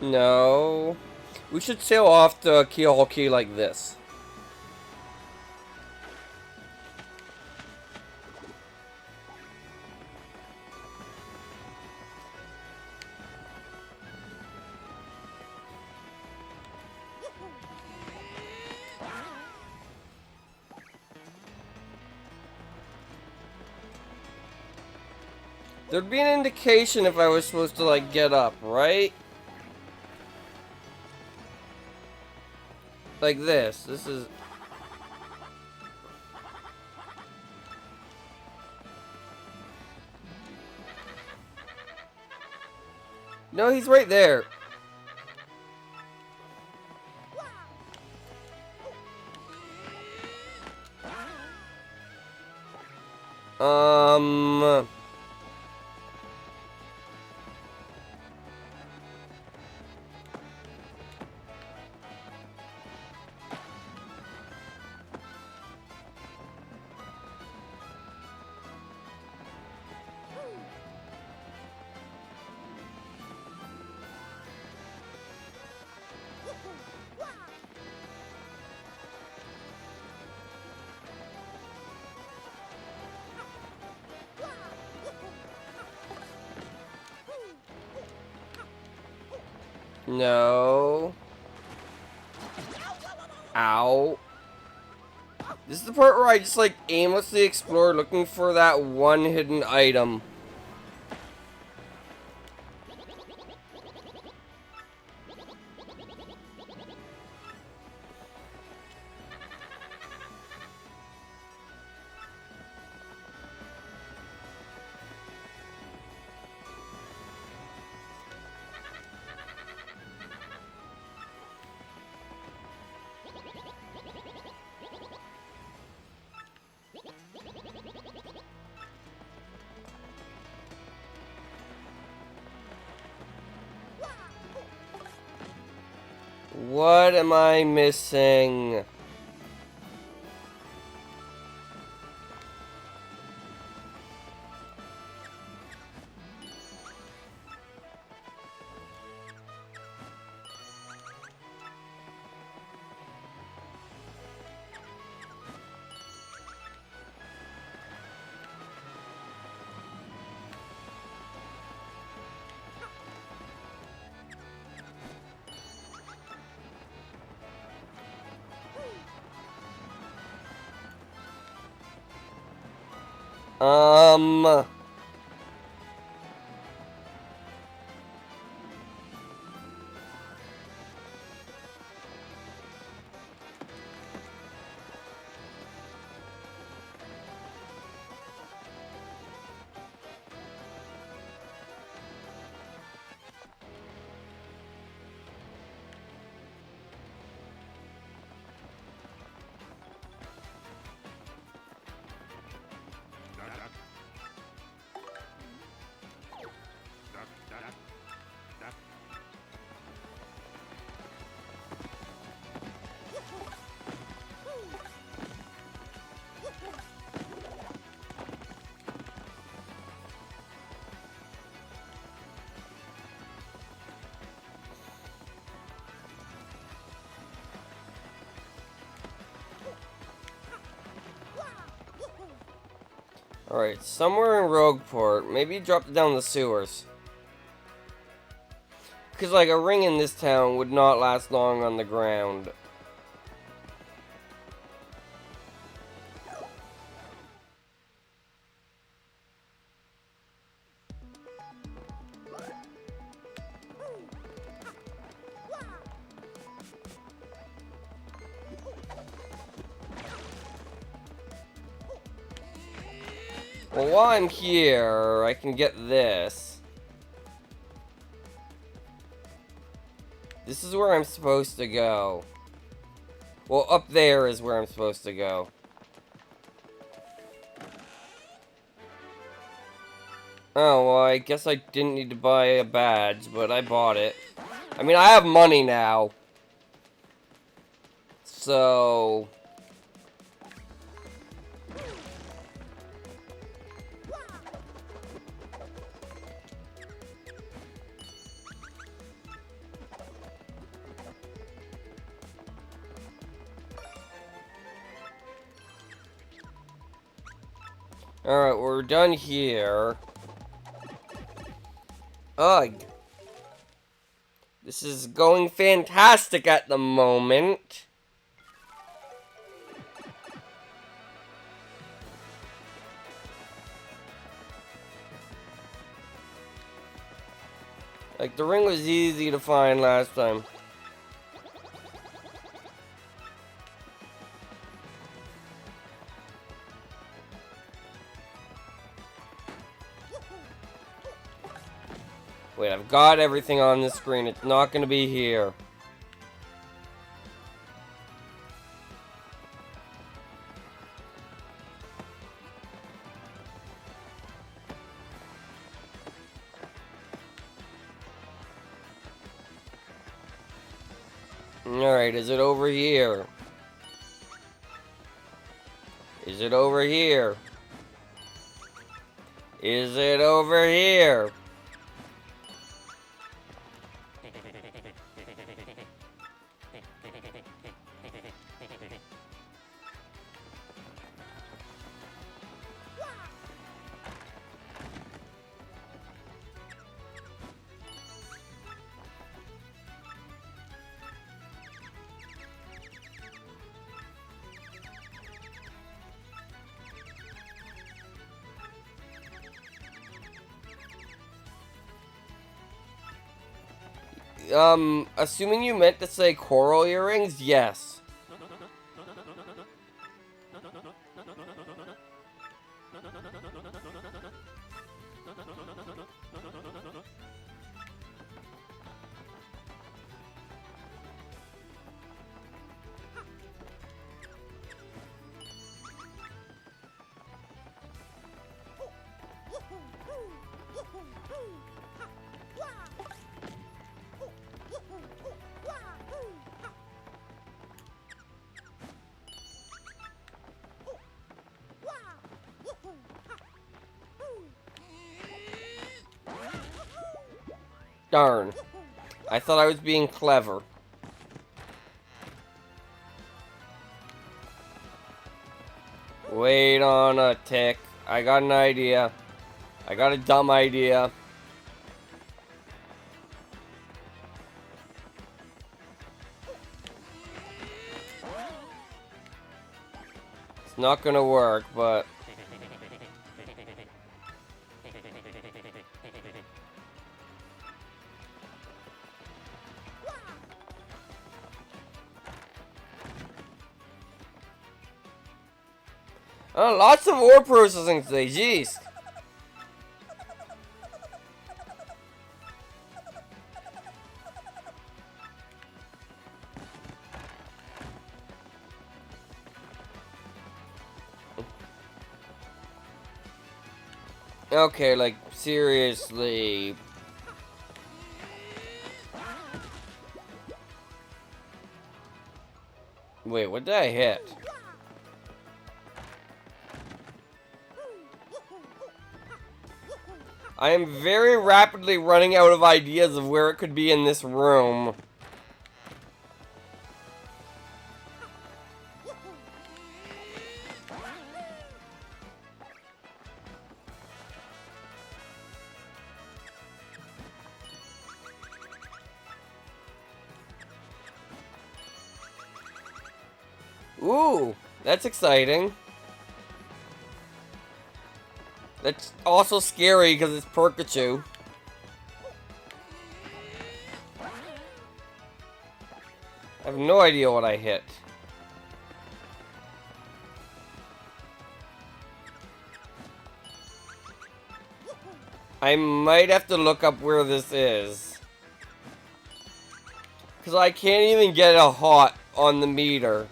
No. We should sail off to Keohaki like this. There'd be an indication if I was supposed to, like, get up, right? Like this. This is... No, he's right there. No. Ow. This is the part where I just, like, aimlessly explore looking for that one hidden item. What am I missing? Alright, somewhere in Rougeport. Maybe drop it down the sewers. Because, like, a ring in this town would not last long on the ground. Well, while I'm here, I can get this. This is where I'm supposed to go. Well, up there is where I'm supposed to go. Oh, well, I guess I didn't need to buy a badge, but I bought it. I mean, I have money now. So... Alright, we're done here. Ugh. This is going fantastic at the moment. Like, the ring was easy to find last time. Wait, I've got everything on the screen. It's not gonna be here. Alright, is it over here? Is it over here? Is it over here? Assuming you meant to say coral earrings, yes. Darn. I thought I was being clever. Wait on a tick. I got an idea. I got a dumb idea. It's not gonna work, but... Oh, lots of ore processing today, jeez. Okay, like, seriously. Wait, what did I hit? I am very rapidly running out of ideas of where it could be in this room. Ooh, that's exciting. That's also scary because it's Pikachu. I have no idea what I hit. I might have to look up where this is. Because I can't even get a hot on the meter.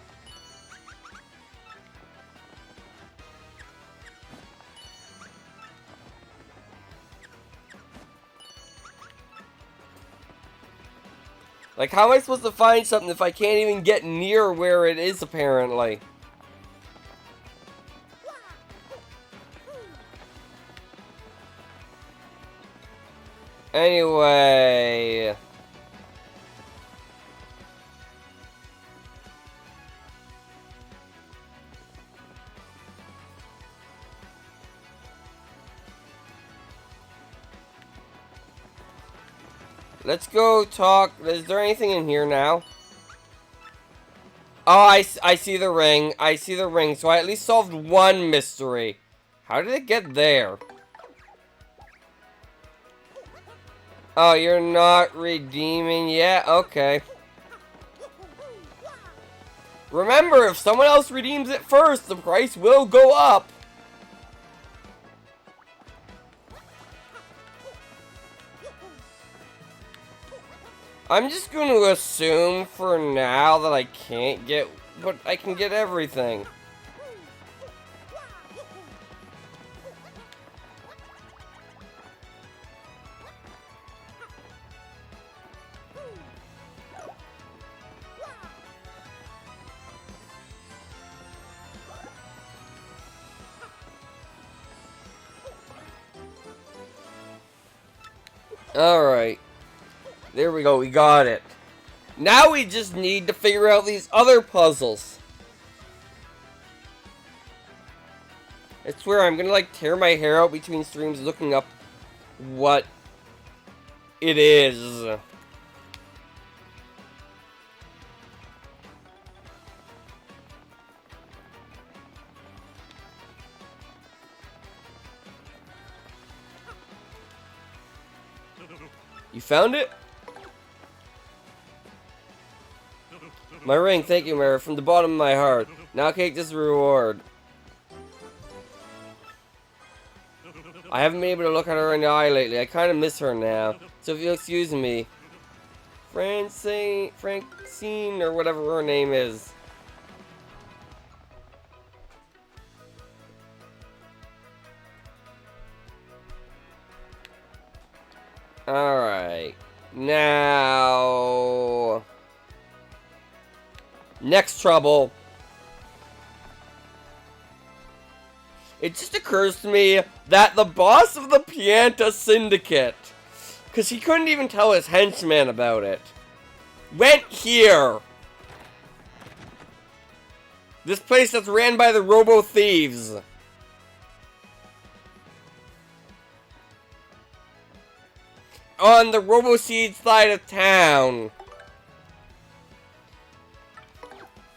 Like, how am I supposed to find something if I can't even get near where it is, apparently? Anyway... Let's go talk. Is there anything in here now? Oh, I see the ring. I see the ring. So I at least solved one mystery. How did it get there? Oh, you're not redeeming yet? Okay. Remember, if someone else redeems it first, the price will go up. I'm just going to assume for now that I can't get, but I can get everything. Alright. There we go, we got it. Now we just need to figure out these other puzzles. I swear I'm gonna like tear my hair out between streams looking up what it is. You found it? My ring, thank you, Mary, from the bottom of my heart. Now take this reward. I haven't been able to look at her in the eye lately. I kind of miss her now. So if you'll excuse me. Francine, or whatever her name is. Alright. Now... next trouble. It just occurs to me that the boss of the Pianta Syndicate, because he couldn't even tell his henchman about it, went here. This place that's ran by the Robo Thieves. On the Robo Seed side of town.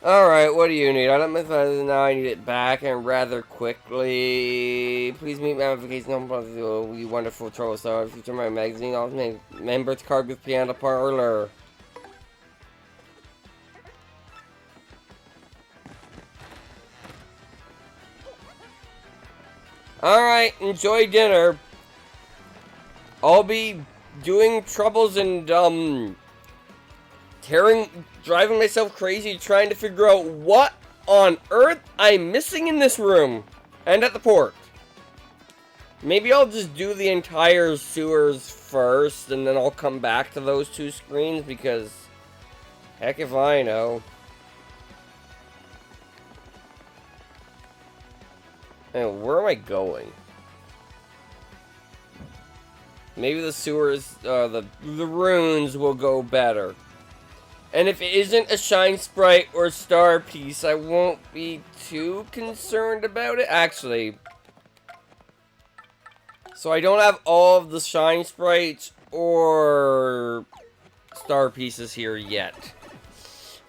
Alright, what do you need? I don't miss it now. I need it back and rather quickly. Please meet ramifications on you wonderful troll star. Future my magazine, I'll make members card with Piano Parlor. Alright, enjoy dinner. I'll be doing troubles and driving myself crazy trying to figure out what on earth I'm missing in this room and at the port. Maybe I'll just do the entire sewers first and then I'll come back to those two screens because heck if I know. And where am I going? Maybe the sewers, the runes will go better. And if it isn't a Shine Sprite or Star Piece, I won't be too concerned about it. Actually, so I don't have all of the Shine Sprites or Star Pieces here yet.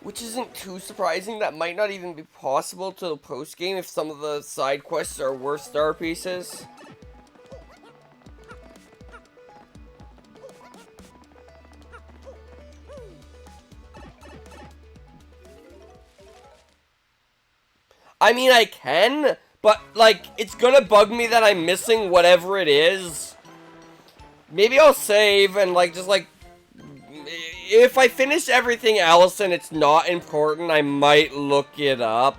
Which isn't too surprising. That might not even be possible till the post-game if some of the side quests are worth Star Pieces. I mean, I can, but, like, it's gonna bug me that I'm missing whatever it is. Maybe I'll save and, like, just, like, if I finish everything else and it's not important, I might look it up.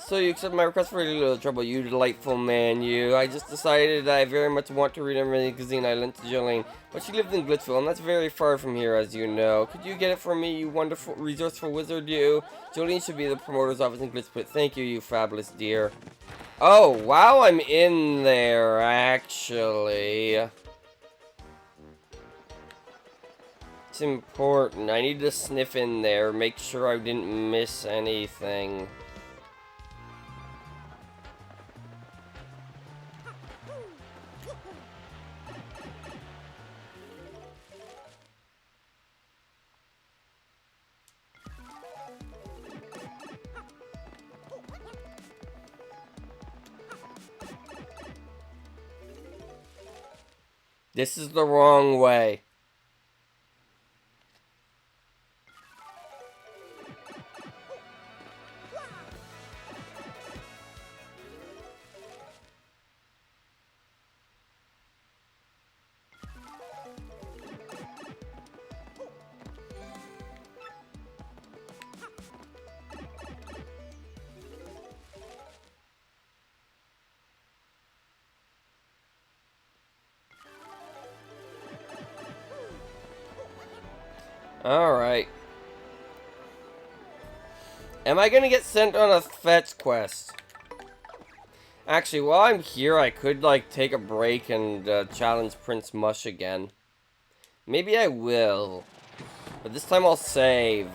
So you accept my request for a little trouble, you delightful man, you. I just decided that I very much want to read a magazine I lent to Jolene, but she lives in Glitchville, and that's very far from here, as you know. Could you get it for me, you wonderful, resourceful wizard, you? Jolene should be the promoter's office in Glitchville. Thank you, you fabulous dear. Oh, wow, I'm in there, actually. It's important. I need to sniff in there, make sure I didn't miss anything. This is the wrong way. Alright. Am I gonna get sent on a fetch quest? Actually, while I'm here, I could, like, take a break and challenge Prince Mush again. Maybe I will. But this time I'll save.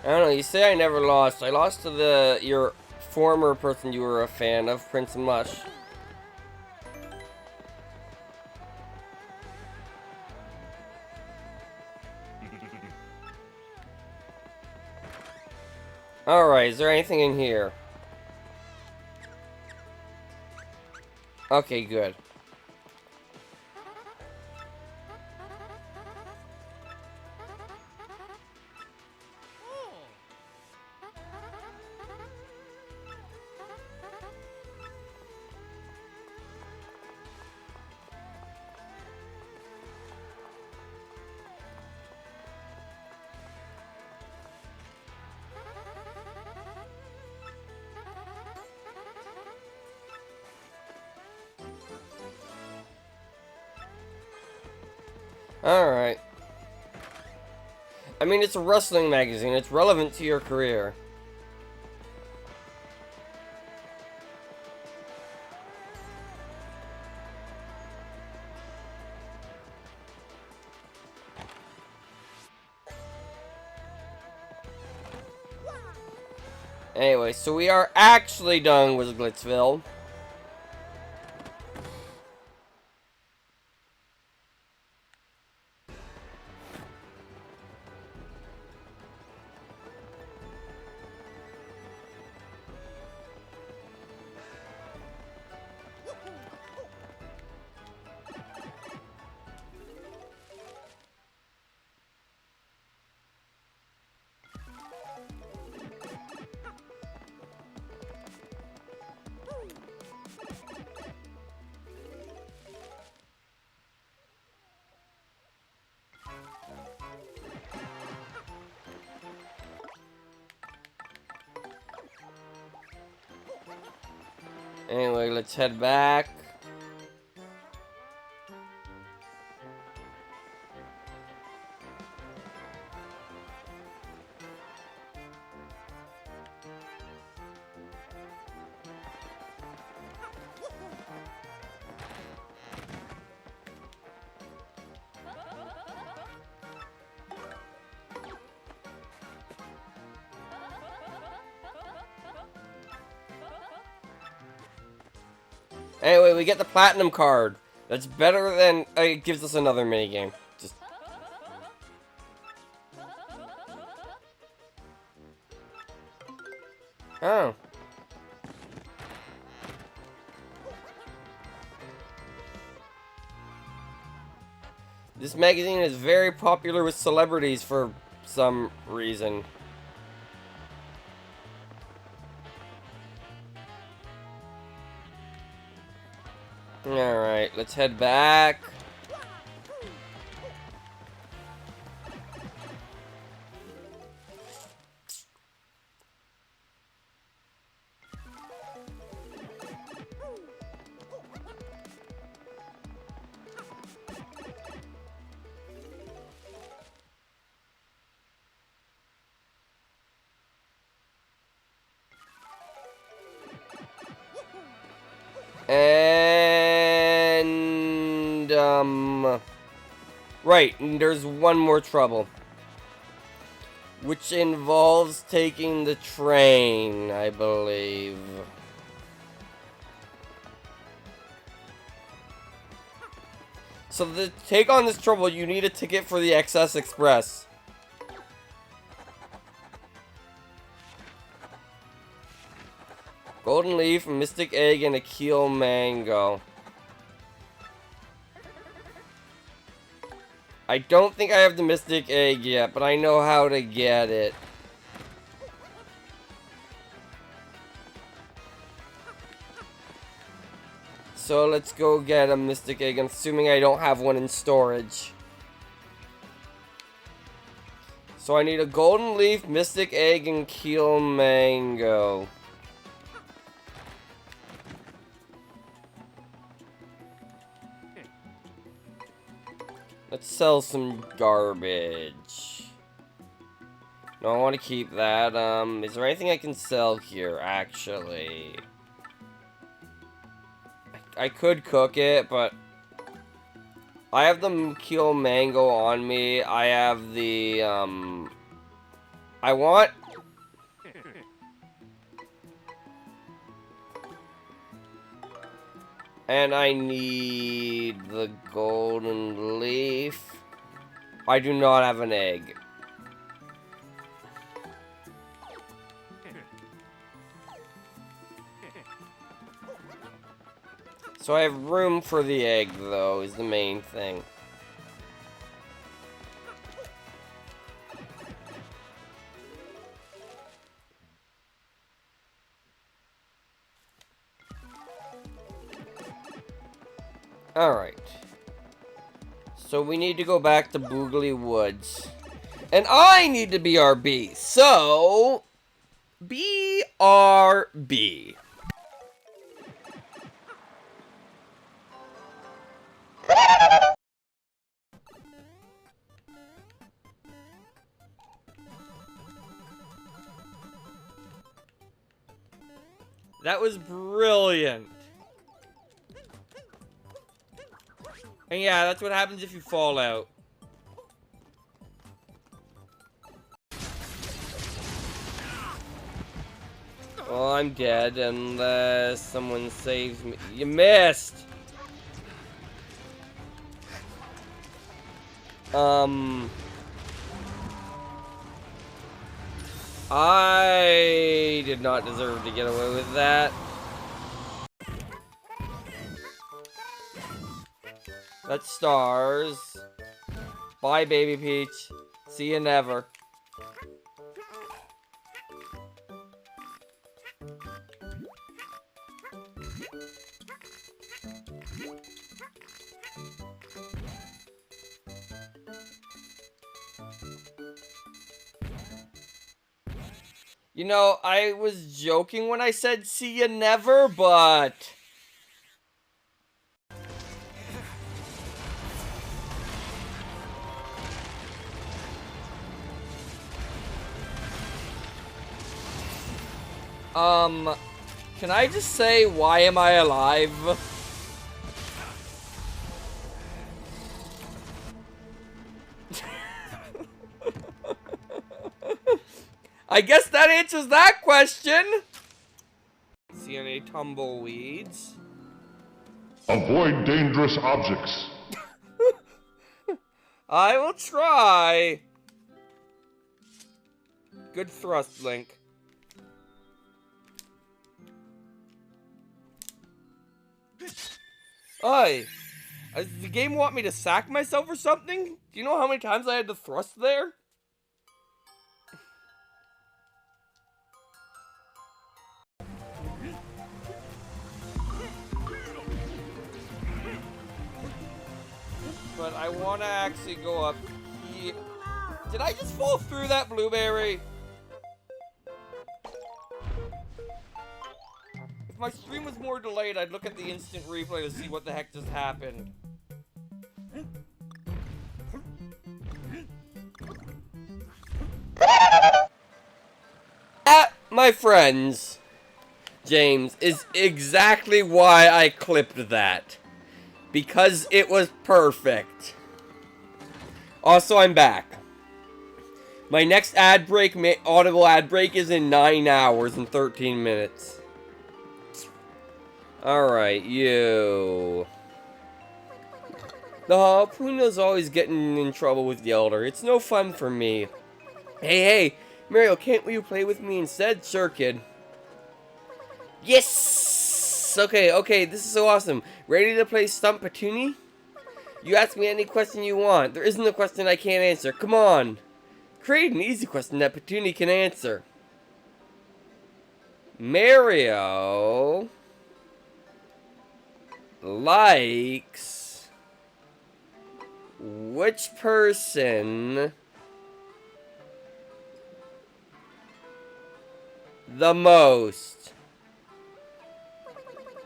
I don't know, you say I never lost. I lost to your former person you were a fan of, Prince Mush. Alright, is there anything in here? Okay, good. Alright. I mean, it's a wrestling magazine. It's relevant to your career. Anyway, so we are actually done with Glitzville. Anyway, let's head back. Anyway, we get the platinum card. That's better than... it gives us another minigame. Just... Oh. This magazine is very popular with celebrities for some reason. Alright, let's head back. And, right, and there's one more trouble. Which involves taking the train, I believe. So to take on this trouble, you need a ticket for the XS Express. Golden Leaf, Mystic Egg, and a Keel Mango. I don't think I have the Mystic Egg yet, but I know how to get it. So let's go get a Mystic Egg. I'm assuming I don't have one in storage. So I need a Golden Leaf, Mystic Egg, and Keel Mango. Let's sell some garbage. No, I want to keep that. Is there anything I can sell here, actually? I could cook it, but I have the kilo mango on me. I have the, I want... And I need the golden leaf. I do not have an egg. So I have room for the egg, though, is the main thing. Alright. So we need to go back to Boogly Woods. And I need to BRB. So... BRB. That was brilliant. And yeah, that's what happens if you fall out. Well, I'm dead unless someone saves me. You missed! I did not deserve to get away with that. That's stars. Bye, Baby Peach. See you never. You know, I was joking when I said see you never, but... Can I just say, why am I alive? I guess that answers that question. See any tumbleweeds? Avoid dangerous objects. I will try. Good thrust, Link. Oi! Does the game want me to sack myself or something? Do you know how many times I had to thrust there? But I want to actually go up here. Did I just fall through that blueberry? If my stream was more delayed, I'd look at the instant replay to see what the heck just happened. That, my friends, James, is exactly why I clipped that. Because it was perfect. Also, I'm back. My next ad break, audible ad break, is in 9 hours and 13 minutes. Alright, you. The Harpoona's always getting in trouble with the Elder. It's no fun for me. Hey, Mario, can't you play with me instead? Sure, kid. Yes! Okay, this is so awesome. Ready to play Stump Petuni? You ask me any question you want. There isn't a question I can't answer. Come on. Create an easy question that Petuni can answer. Mario likes which person the most?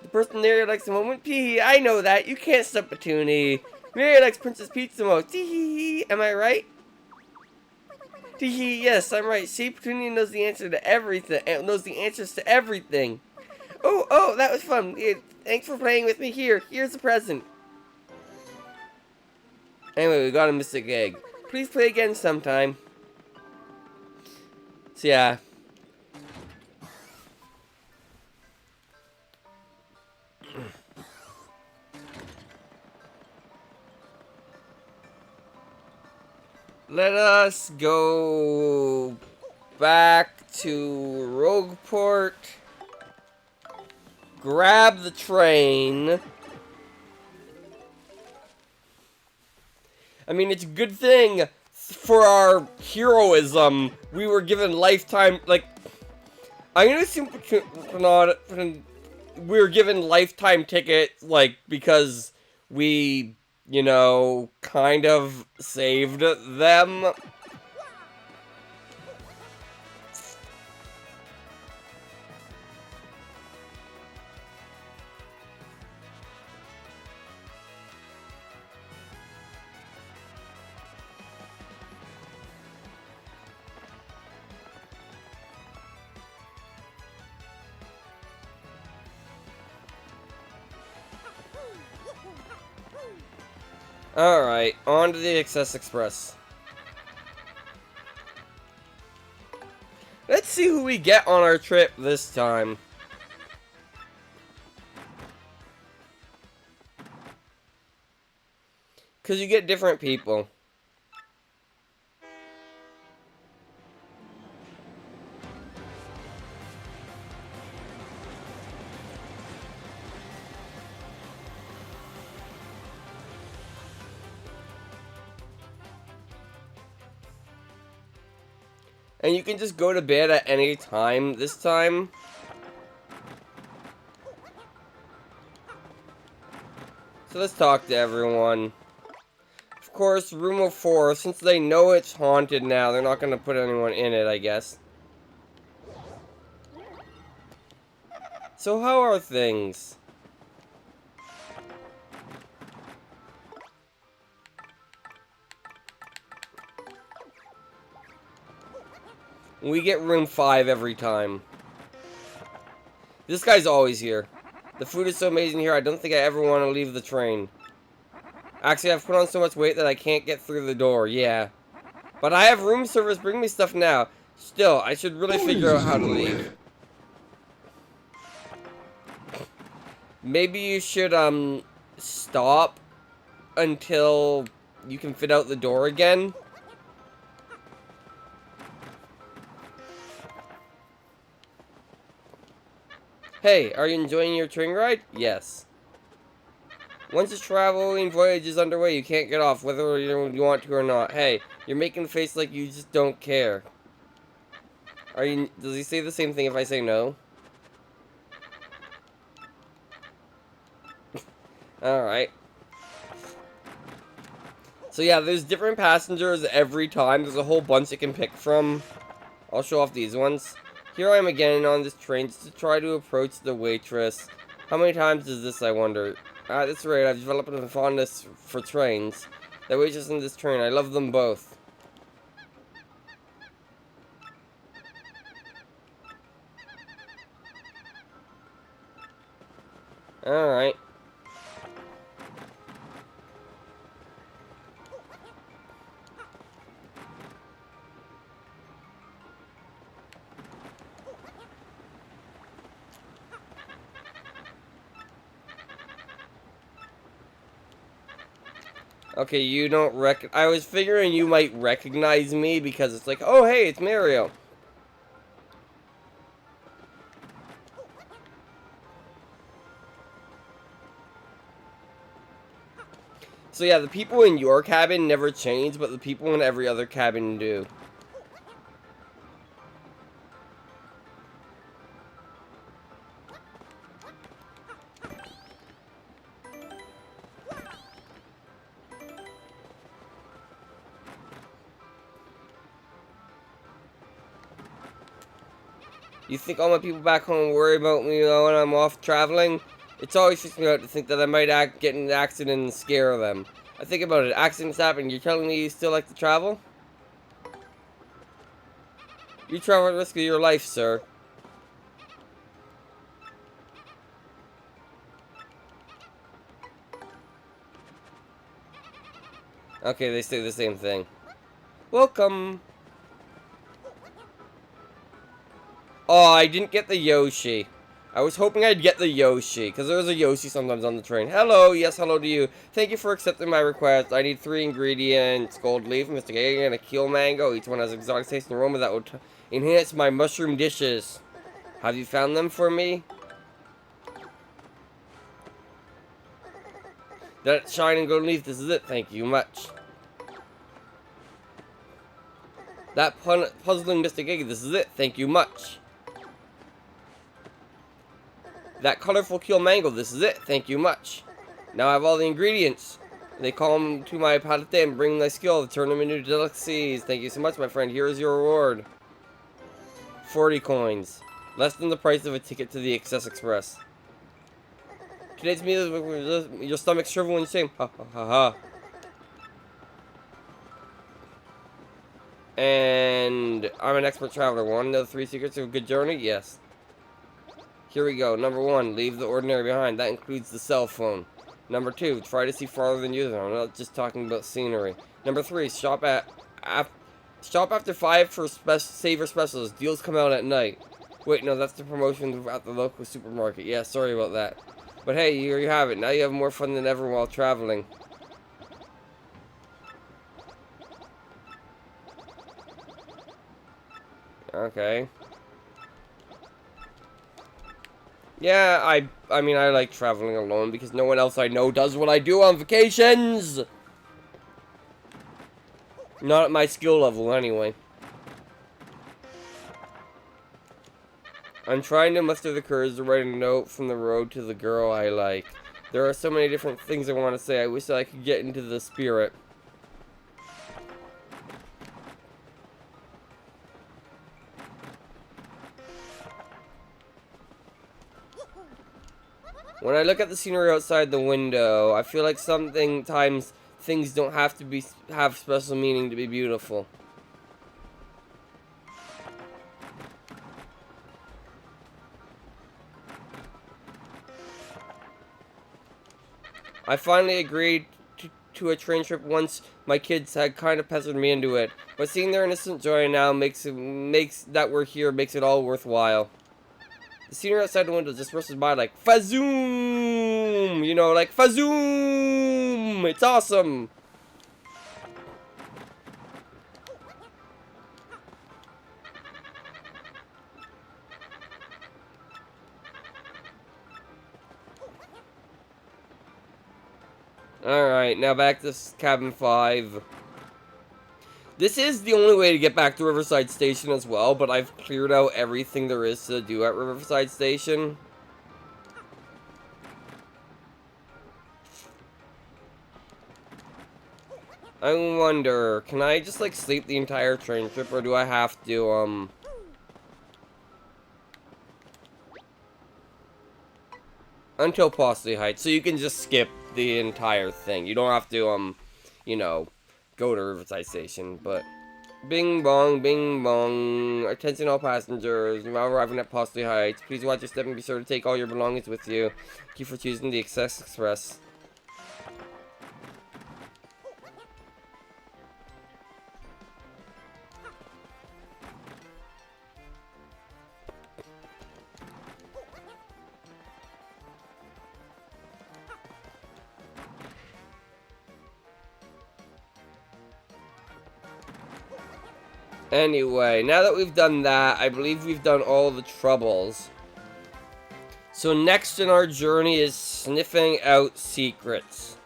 The person there likes the moment. Pee, I know that. You can't stop Petuni. Mary likes Princess Pizza most. Tee-hee-hee. Am I right? Tee-hee, yes, I'm right. Shea Petunia knows the answer to everything. Knows the answers to everything. Oh, that was fun. Yeah, thanks for playing with me. Here's a present. Anyway, we got a mystic egg. Please play again sometime. So yeah. Let us go back to Rougeport. Grab the train. I mean, it's a good thing for our heroism. We were given lifetime, like, I'm gonna assume we were given lifetime tickets, like, because we, you know, kind of saved them. Alright, on to the Excess Express. Let's see who we get on our trip this time. Because you get different people. And you can just go to bed at any time this time. So let's talk to everyone. Of course, room 04, since they know it's haunted now, they're not going to put anyone in it, I guess. So how are things? We get room 5 every time. This guy's always here. The food is so amazing here, I don't think I ever want to leave the train. Actually, I've put on so much weight that I can't get through the door, yeah. But I have room service bring me stuff now. Still, I should really figure out how to leave. Maybe you should, stop until you can fit out the door again. Hey, are you enjoying your train ride? Yes. Once the traveling voyage is underway, you can't get off, whether you want to or not. Hey, you're making a face like you just don't care. Does he say the same thing if I say no? Alright. So yeah, there's different passengers every time. There's a whole bunch you can pick from. I'll show off these ones. Here I am again on this train just to try to approach the waitress. How many times is this, I wonder? At this rate, I've developed a fondness for trains. The waitress and this train, I love them both. Alright. Okay, you don't I was figuring you might recognize me because it's like, oh hey, it's Mario. So yeah, the people in your cabin never change, but the people in every other cabin do. You think all my people back home worry about me, when I'm off traveling? It's always freaks me out to think that I might get in an accident and scare them. I think about it. Accidents happen. You're telling me you still like to travel? You travel at risk of your life, sir. Okay, they say the same thing. Welcome. Oh, I didn't get the Yoshi. I was hoping I'd get the Yoshi, because there's a Yoshi sometimes on the train. Hello, yes, hello to you. Thank you for accepting my request. I need 3 ingredients: gold leaf, Mr. Egg, and a keel mango. Each one has exotic taste and aroma that would enhance my mushroom dishes. Have you found them for me? That shine and gold leaf, this is it. Thank you much. That puzzling Mr. Egg, this is it. Thank you much. That colorful keel mango, this is it. Thank you much. Now I have all the ingredients. They call them to my palate and bring my skill to turn them into delicacies. Thank you so much, my friend. Here is your reward. 40 coins. Less than the price of a ticket to the Excess Express. Today's meal, your stomach shrivel in shame. Ha ha ha ha. And I'm an expert traveler. Want to know the 3 secrets of a good journey? Yes. Here we go. Number 1, leave the ordinary behind. That includes the cell phone. Number 2, try to see farther than you. I'm not just talking about scenery. Number 3, shop after 5 for saver specials. Deals come out at night. Wait, no, that's the promotion at the local supermarket. Yeah, sorry about that. But hey, here you have it. Now you have more fun than ever while traveling. Okay. Yeah, I mean, I like traveling alone because no one else I know does what I do on vacations! Not at my skill level, anyway. I'm trying to muster the courage to write a note from the road to the girl I like. There are so many different things I want to say. I wish that I could get into the spirit. When I look at the scenery outside the window, I feel like sometimes things don't have to have special meaning to be beautiful. I finally agreed to a train trip once my kids had kind of pestered me into it, but seeing their innocent joy now makes that we're here makes it all worthwhile. The scenery outside the window just rushes by like fazoom, you know, like fazoom. It's awesome. Alright, now back to cabin 5. This is the only way to get back to Riverside Station as well, but I've cleared out everything there is to do at Riverside Station. I wonder, can I just like sleep the entire train trip, or do I have to, until Postley Heights, so you can just skip the entire thing. You don't have to, you know, go to Riverside Station, but bing bong, attention all passengers, now arriving at Postley Heights. Please watch your step and be sure to take all your belongings with you. Thank you for choosing the Excess Express. Anyway, now that we've done that, I believe we've done all the troubles. So next in our journey is sniffing out secrets.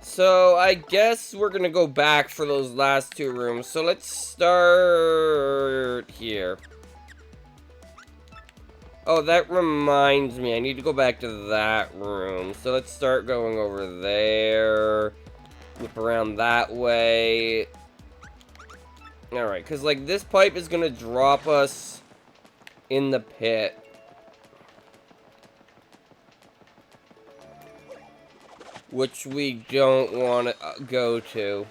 So, I guess we're gonna go back for those last 2 rooms. So, let's start here. Oh, that reminds me. I need to go back to that room. So let's start going over there. Whip around that way. Alright, because, like, this pipe is going to drop us in the pit. Which we don't want to go to.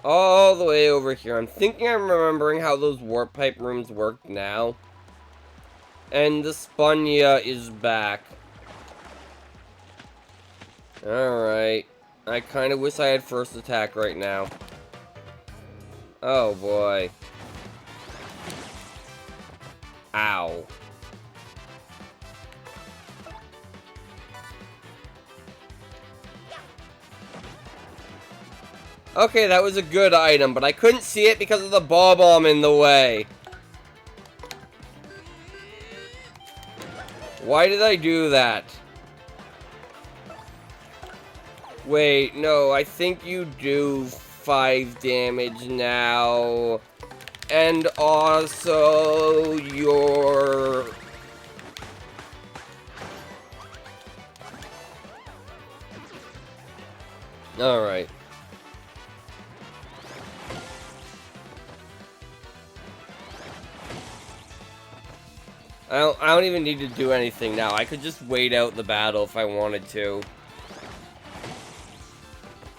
All the way over here. I'm thinking I'm remembering how those warp pipe rooms work now. And the Spunya is back. Alright. I kind of wish I had first attack right now. Oh boy. Ow. Okay, that was a good item, but I couldn't see it because of the ball bomb in the way. Why did I do that? Wait, no, I think you do 5 damage now. And also, you're... Alright. I don't even need to do anything now. I could just wait out the battle if I wanted to.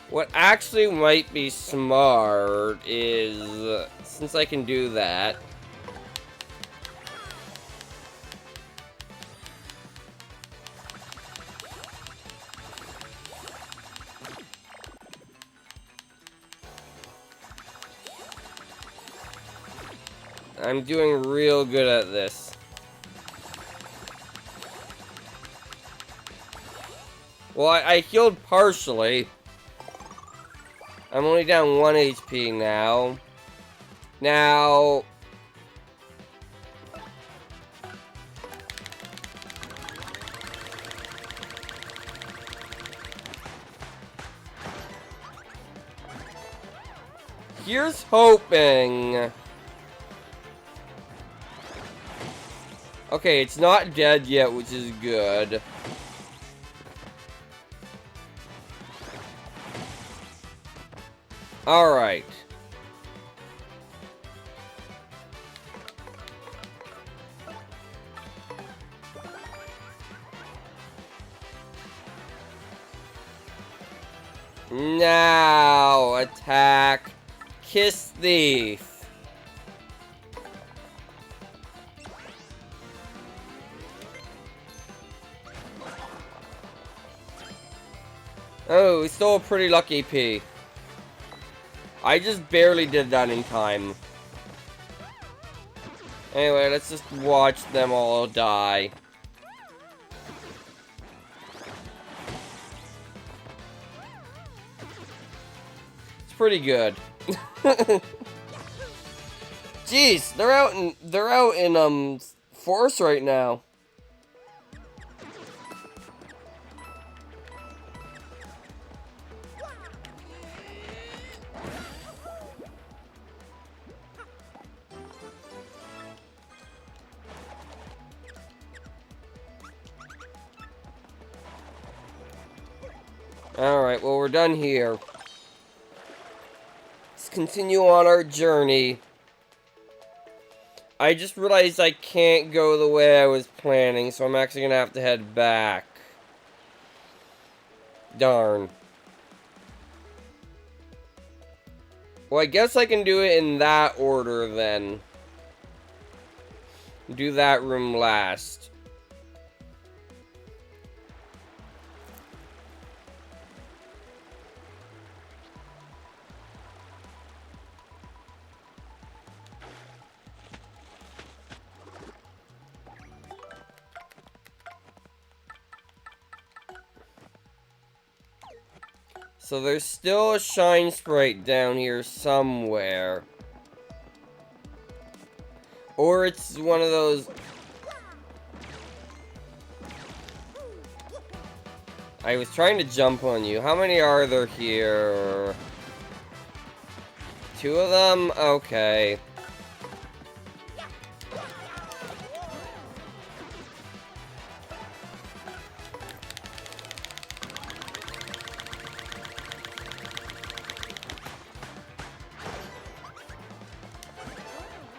What actually might be smart is, since I can do that, I'm doing real good at this. Well, I healed partially. I'm only down 1 HP now. Now... here's hoping... Okay, it's not dead yet, which is good. Alright. Now, attack Kiss Thief. Oh, still a pretty lucky P. I just barely did that in time. Anyway, let's just watch them all die. It's pretty good. Jeez, they're out in force right now. Alright, well, we're done here. Let's continue on our journey. I just realized I can't go the way I was planning, so I'm actually gonna have to head back. Darn. Well, I guess I can do it in that order, then. Do that room last. So there's still a shine sprite down here somewhere. Or it's one of those... I was trying to jump on you. How many are there here? 2 of them? Okay.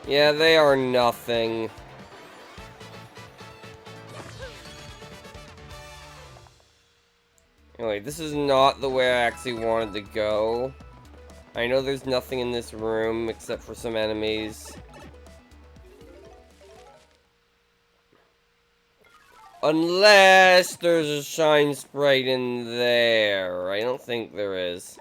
Yeah, they are nothing. Anyway, this is not the way I actually wanted to go. I know there's nothing in this room except for some enemies. Unless there's a shine sprite in there. I don't think there is.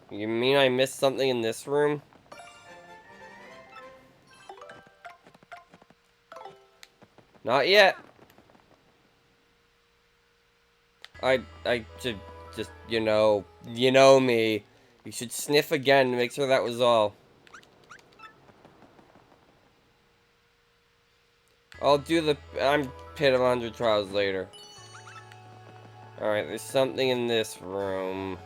You mean I missed something in this room? Not yet. I should just, you know me. You should sniff again to make sure that was all. I'll do the Pit of 100 Trials later. Alright, there's something in this room.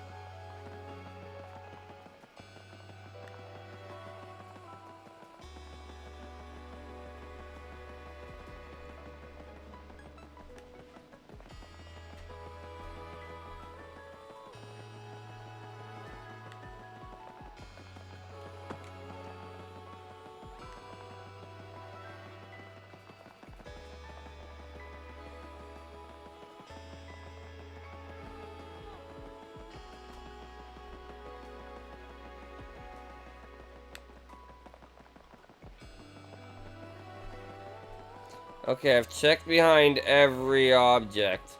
Okay, I've checked behind every object.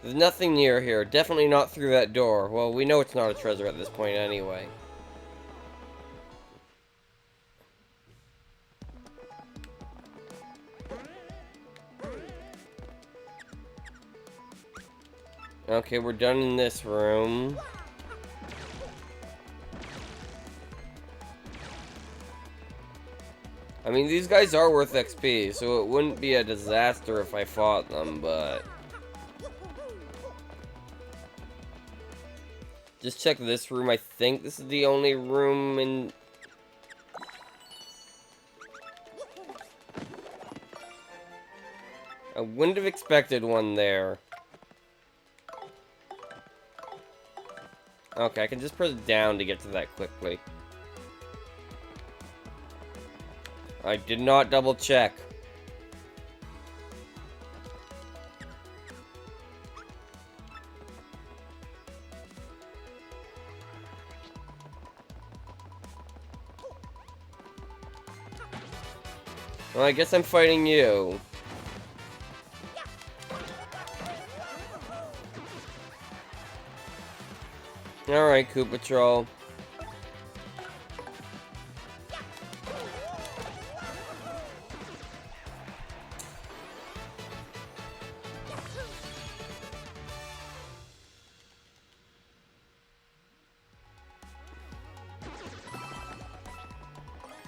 There's nothing near here. Definitely not through that door. Well, we know it's not a treasure at this point anyway. Okay, we're done in this room. I mean, these guys are worth XP, so it wouldn't be a disaster if I fought them, but... Just check this room. I think this is the only room in... I wouldn't have expected one there. Okay, I can just press down to get to that quickly. I did not double check. Well, I guess I'm fighting you. Alright, Koopa Troll.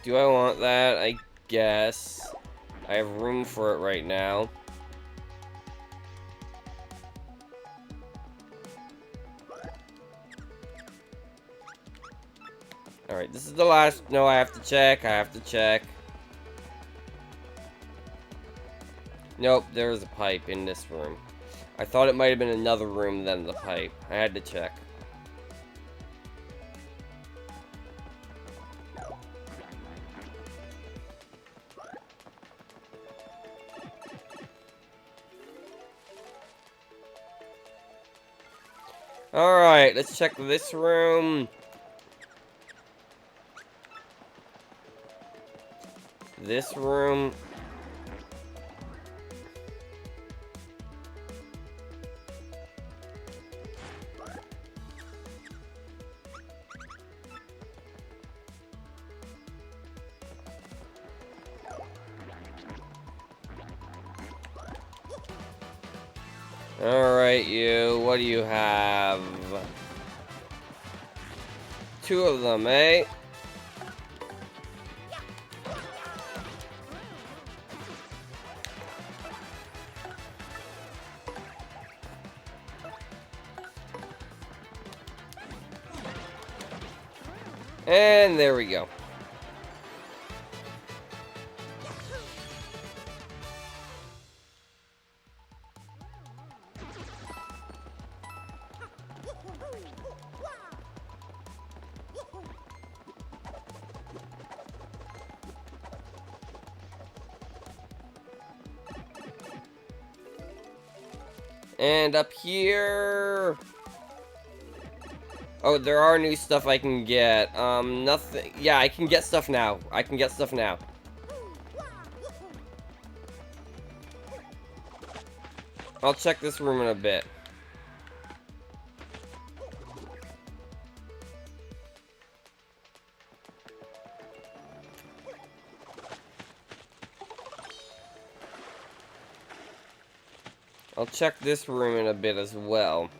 Do I want that? I guess. I have room for it right now. Alright, this is the last... No, I have to check. I have to check. Nope, there was a pipe in this room. I thought it might have been another room than the pipe. I had to check. Alright, let's check this room. This room. Alright, you. What do you have? 2 of them, eh? And there we go. And up here... Oh, there are new stuff I can get. Nothing... Yeah, I can get stuff now. I can get stuff now. I'll check this room in a bit. I'll check this room in a bit as well.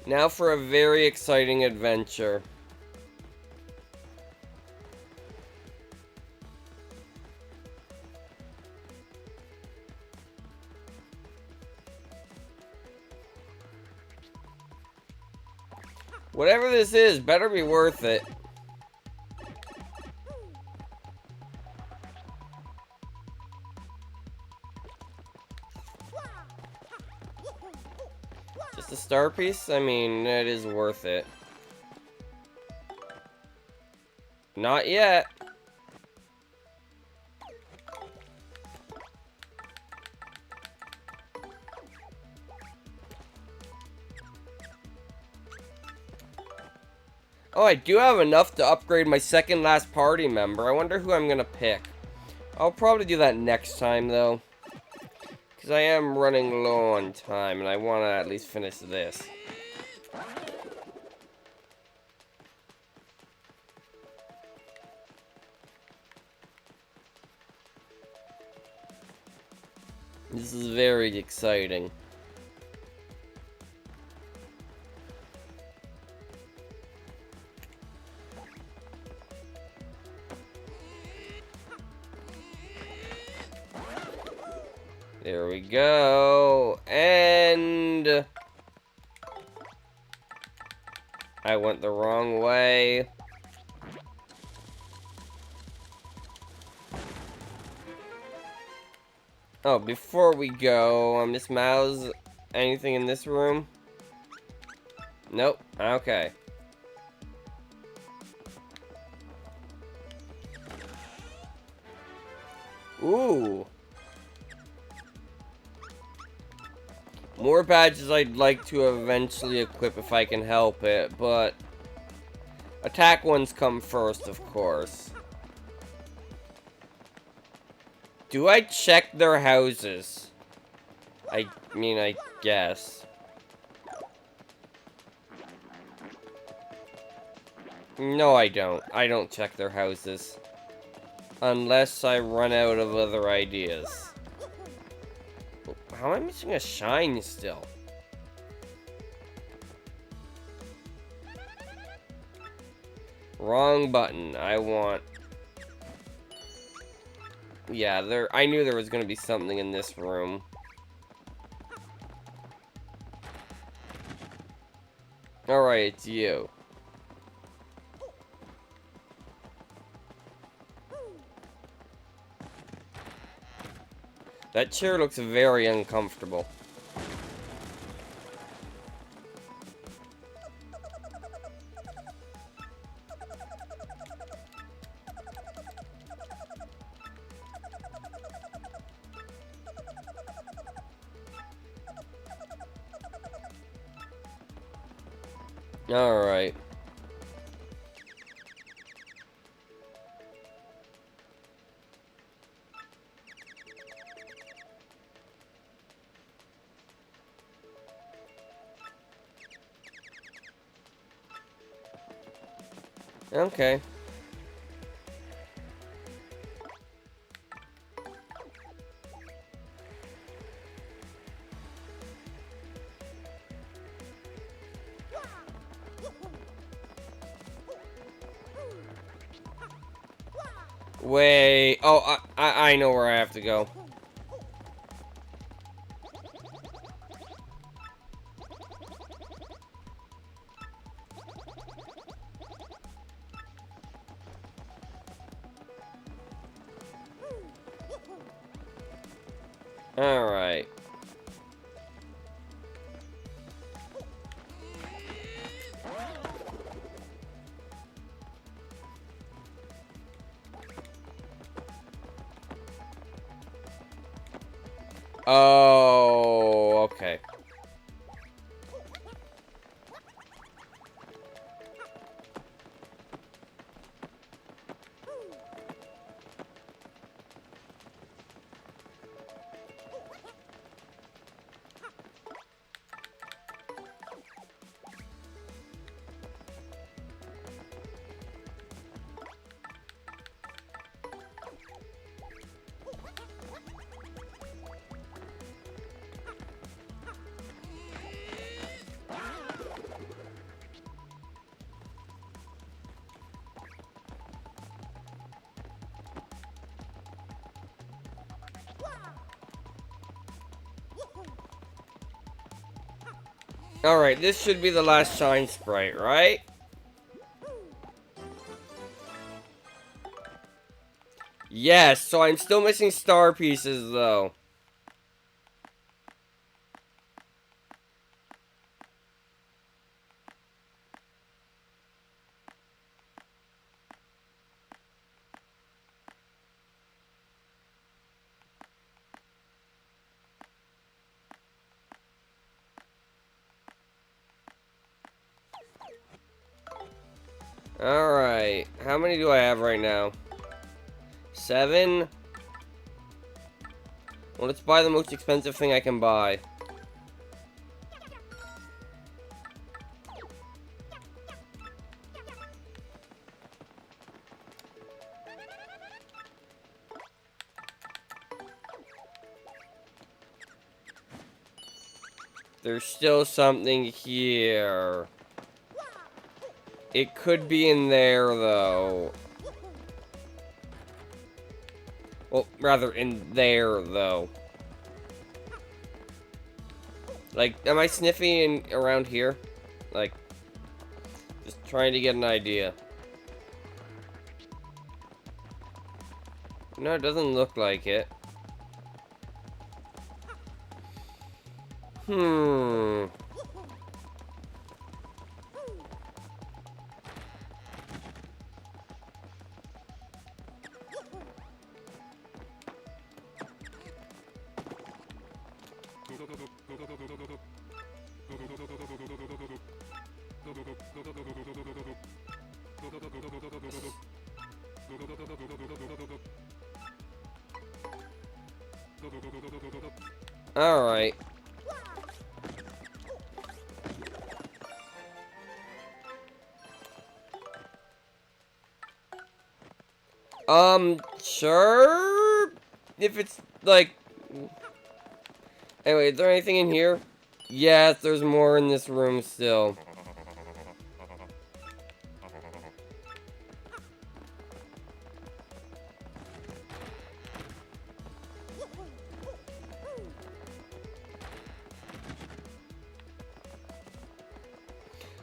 Now for a very exciting adventure. Whatever this is, better be worth it. Just a star piece? I mean, it is worth it. Not yet. Oh, I do have enough to upgrade my second last party member. I wonder who I'm gonna pick. I'll probably do that next time, though. Because I am running low on time, and I want to at least finish this. This is very exciting. There we go. And I went the wrong way. Oh, before we go, Miss Mouse, anything in this room? Nope. Okay. Ooh. More badges I'd like to eventually equip if I can help it, but attack ones come first, of course. Do I check their houses? I mean, I guess. No, I don't. I don't check their houses. Unless I run out of other ideas. How am I missing a shine still? Wrong button. I want... Yeah, I knew there was going to be something in this room. Alright, it's you. That chair looks very uncomfortable. Alright. Okay. Wait. Oh, I know where I have to go. Alright. Oh, okay. Alright, this should be the last shine sprite, right? Yes, so I'm still missing star pieces, though. Alright, how many do I have right now? 7? Well, let's buy the most expensive thing I can buy. There's still something here. It could be in there, though. Well, rather, in there, though. Like, am I sniffing around here? Like, just trying to get an idea. No, it doesn't look like it. Alright. Sure? If it's, like... Anyway, is there anything in here? Yes, there's more in this room still.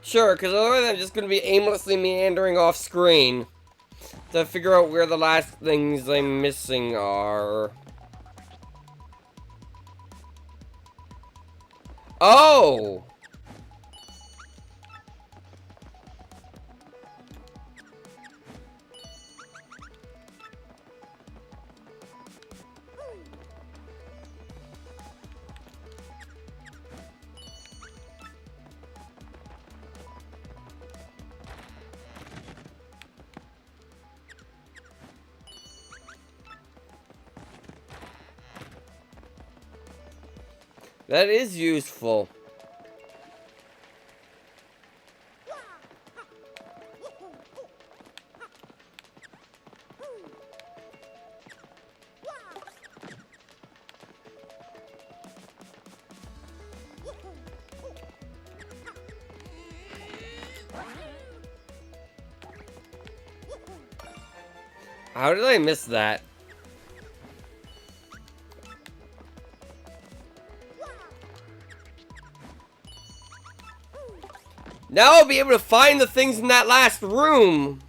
Sure, because otherwise I'm just going to be aimlessly meandering off screen to figure out where the last things I'm missing are. Oh! That is useful. How did I miss that? Now I'll be able to find the things in that last room.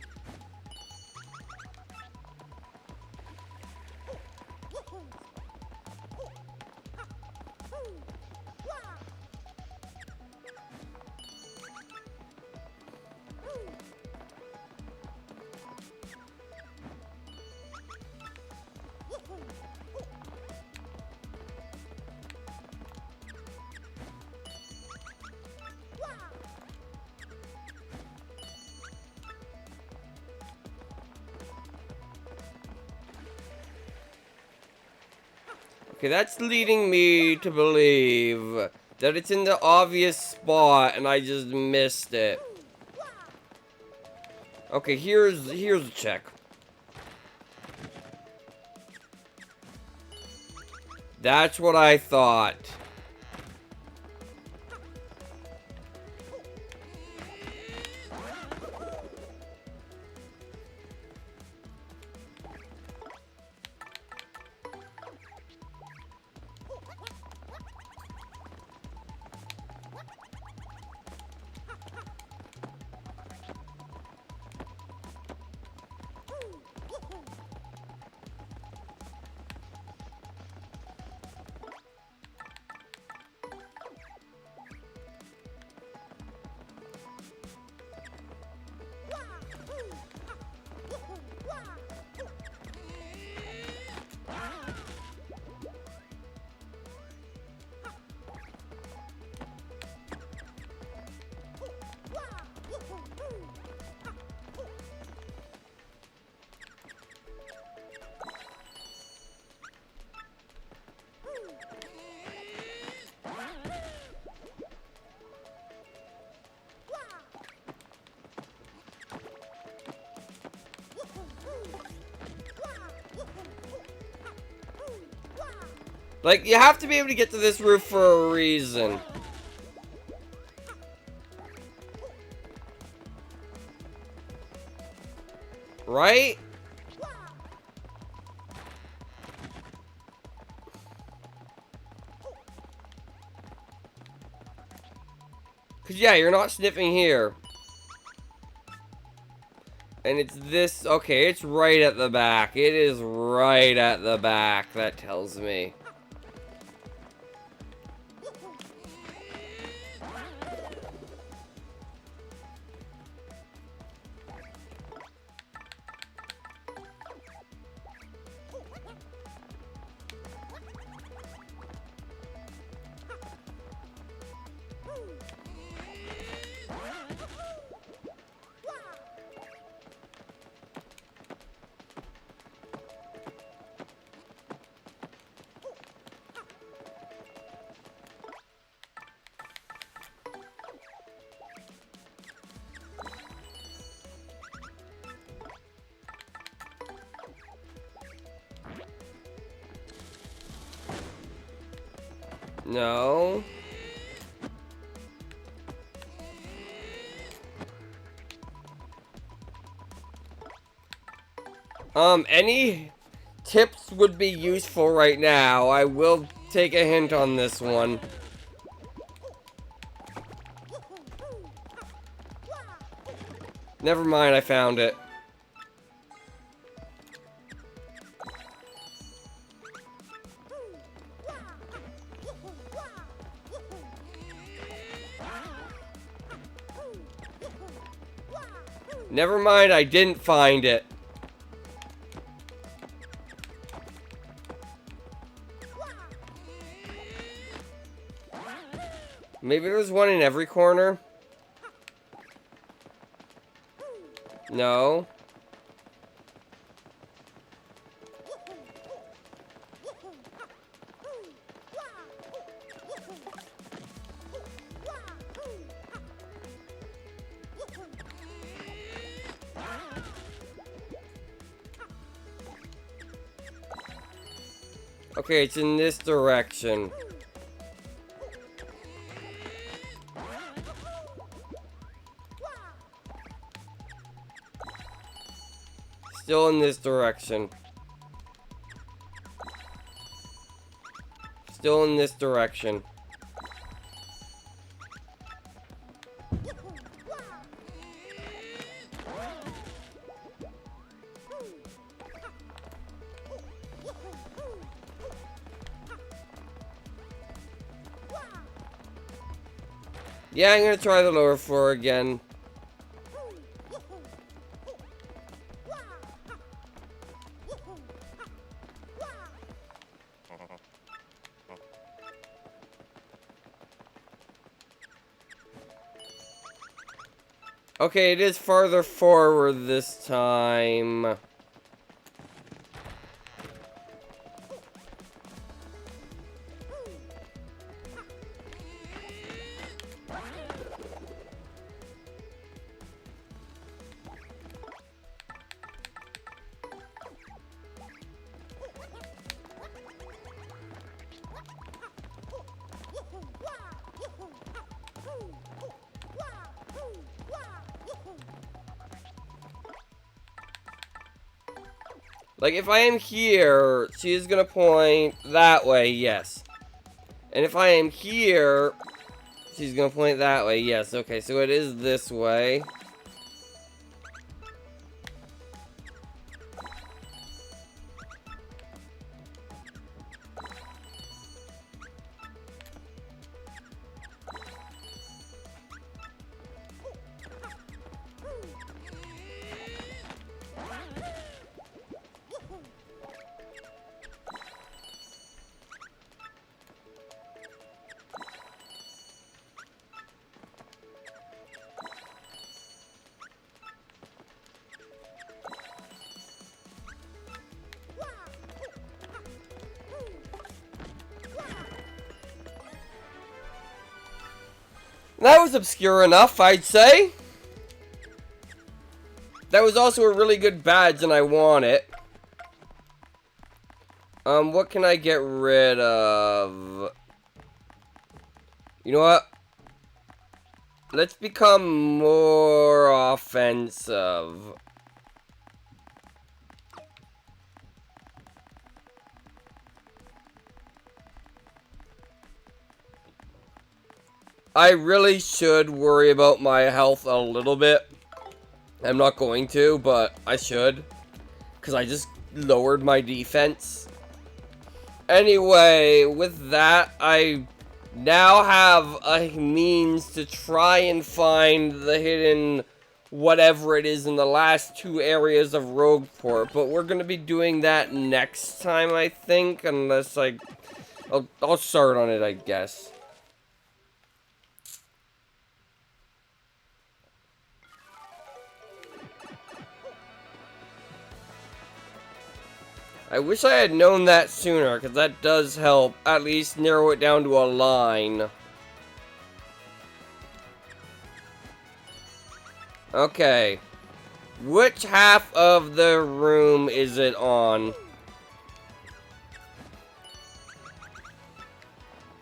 Okay, that's leading me to believe that it's in the obvious spot and I just missed it. Okay, here's a check. That's what I thought. Like, you have to be able to get to this roof for a reason. Right? Cause yeah, you're not sniffing here. And it's this, okay, it's right at the back. It is right at the back, that tells me. No. Any tips would be useful right now. I will take a hint on this one. Never mind, I found it. Never mind, I didn't find it. Maybe there's one in every corner? No. Okay, it's in this direction. Still in this direction. Still in this direction. Yeah, I'm gonna try the lower floor again. Okay, it is farther forward this time. Like, if I am here, she is gonna point that way, yes. And if I am here, she's gonna point that way, yes. Okay, so it is this way. That was obscure enough, I'd say. That was also a really good badge, and I want it. What can I get rid of? You know what? Let's become more offensive. I really should worry about my health a little bit. I'm not going to, but I should. Because I just lowered my defense. Anyway, with that, I now have a means to try and find the hidden whatever it is in the last two areas of Rougeport. But we're going to be doing that next time, I think. Unless I'll start on it, I guess. I wish I had known that sooner, because that does help at least narrow it down to a line. Okay. Which half of the room is it on?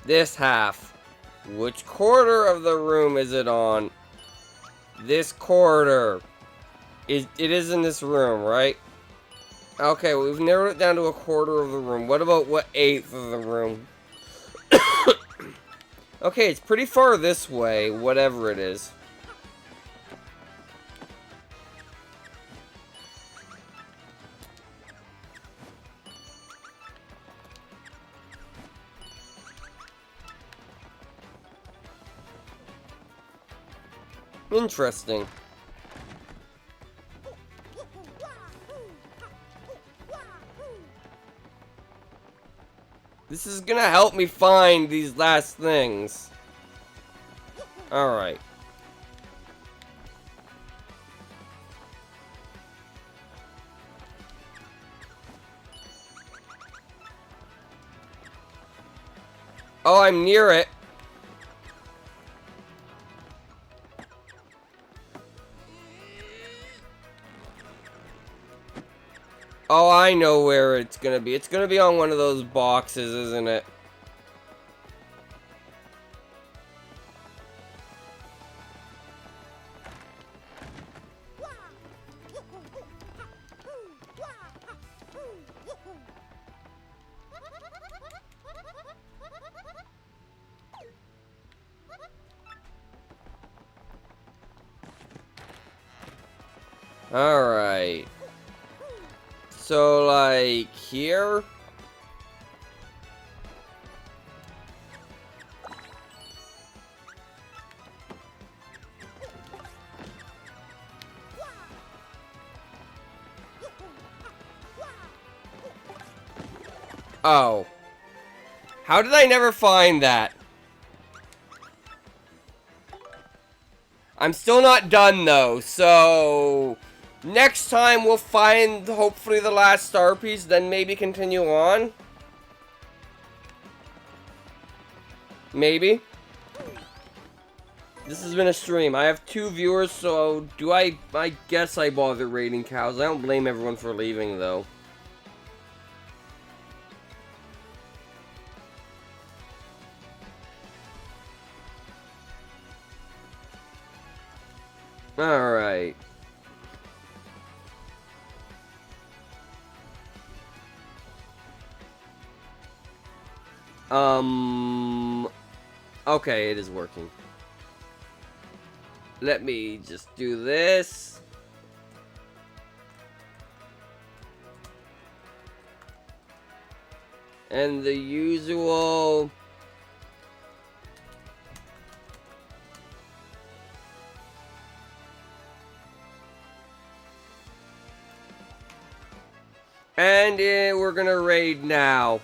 This half. Which quarter of the room is it on? This quarter. It is in this room, right? Okay, we've narrowed it down to a quarter of the room. What about what eighth of the room? Okay, it's pretty far this way, whatever it is. Interesting. This is gonna help me find these last things. Alright. Oh, I'm near it. Oh, I know where it's gonna be. It's gonna be on one of those boxes, isn't it? Alright. So, like, here? Oh. How did I never find that? I'm still not done, though, so... Next time we'll find, hopefully, the last star piece, then maybe continue on? Maybe? This has been a stream. I have 2 viewers, so I guess I bother raiding cows. I don't blame everyone for leaving, though. Alright. Okay, it is working. Let me just do this. And the usual... And we're gonna raid now.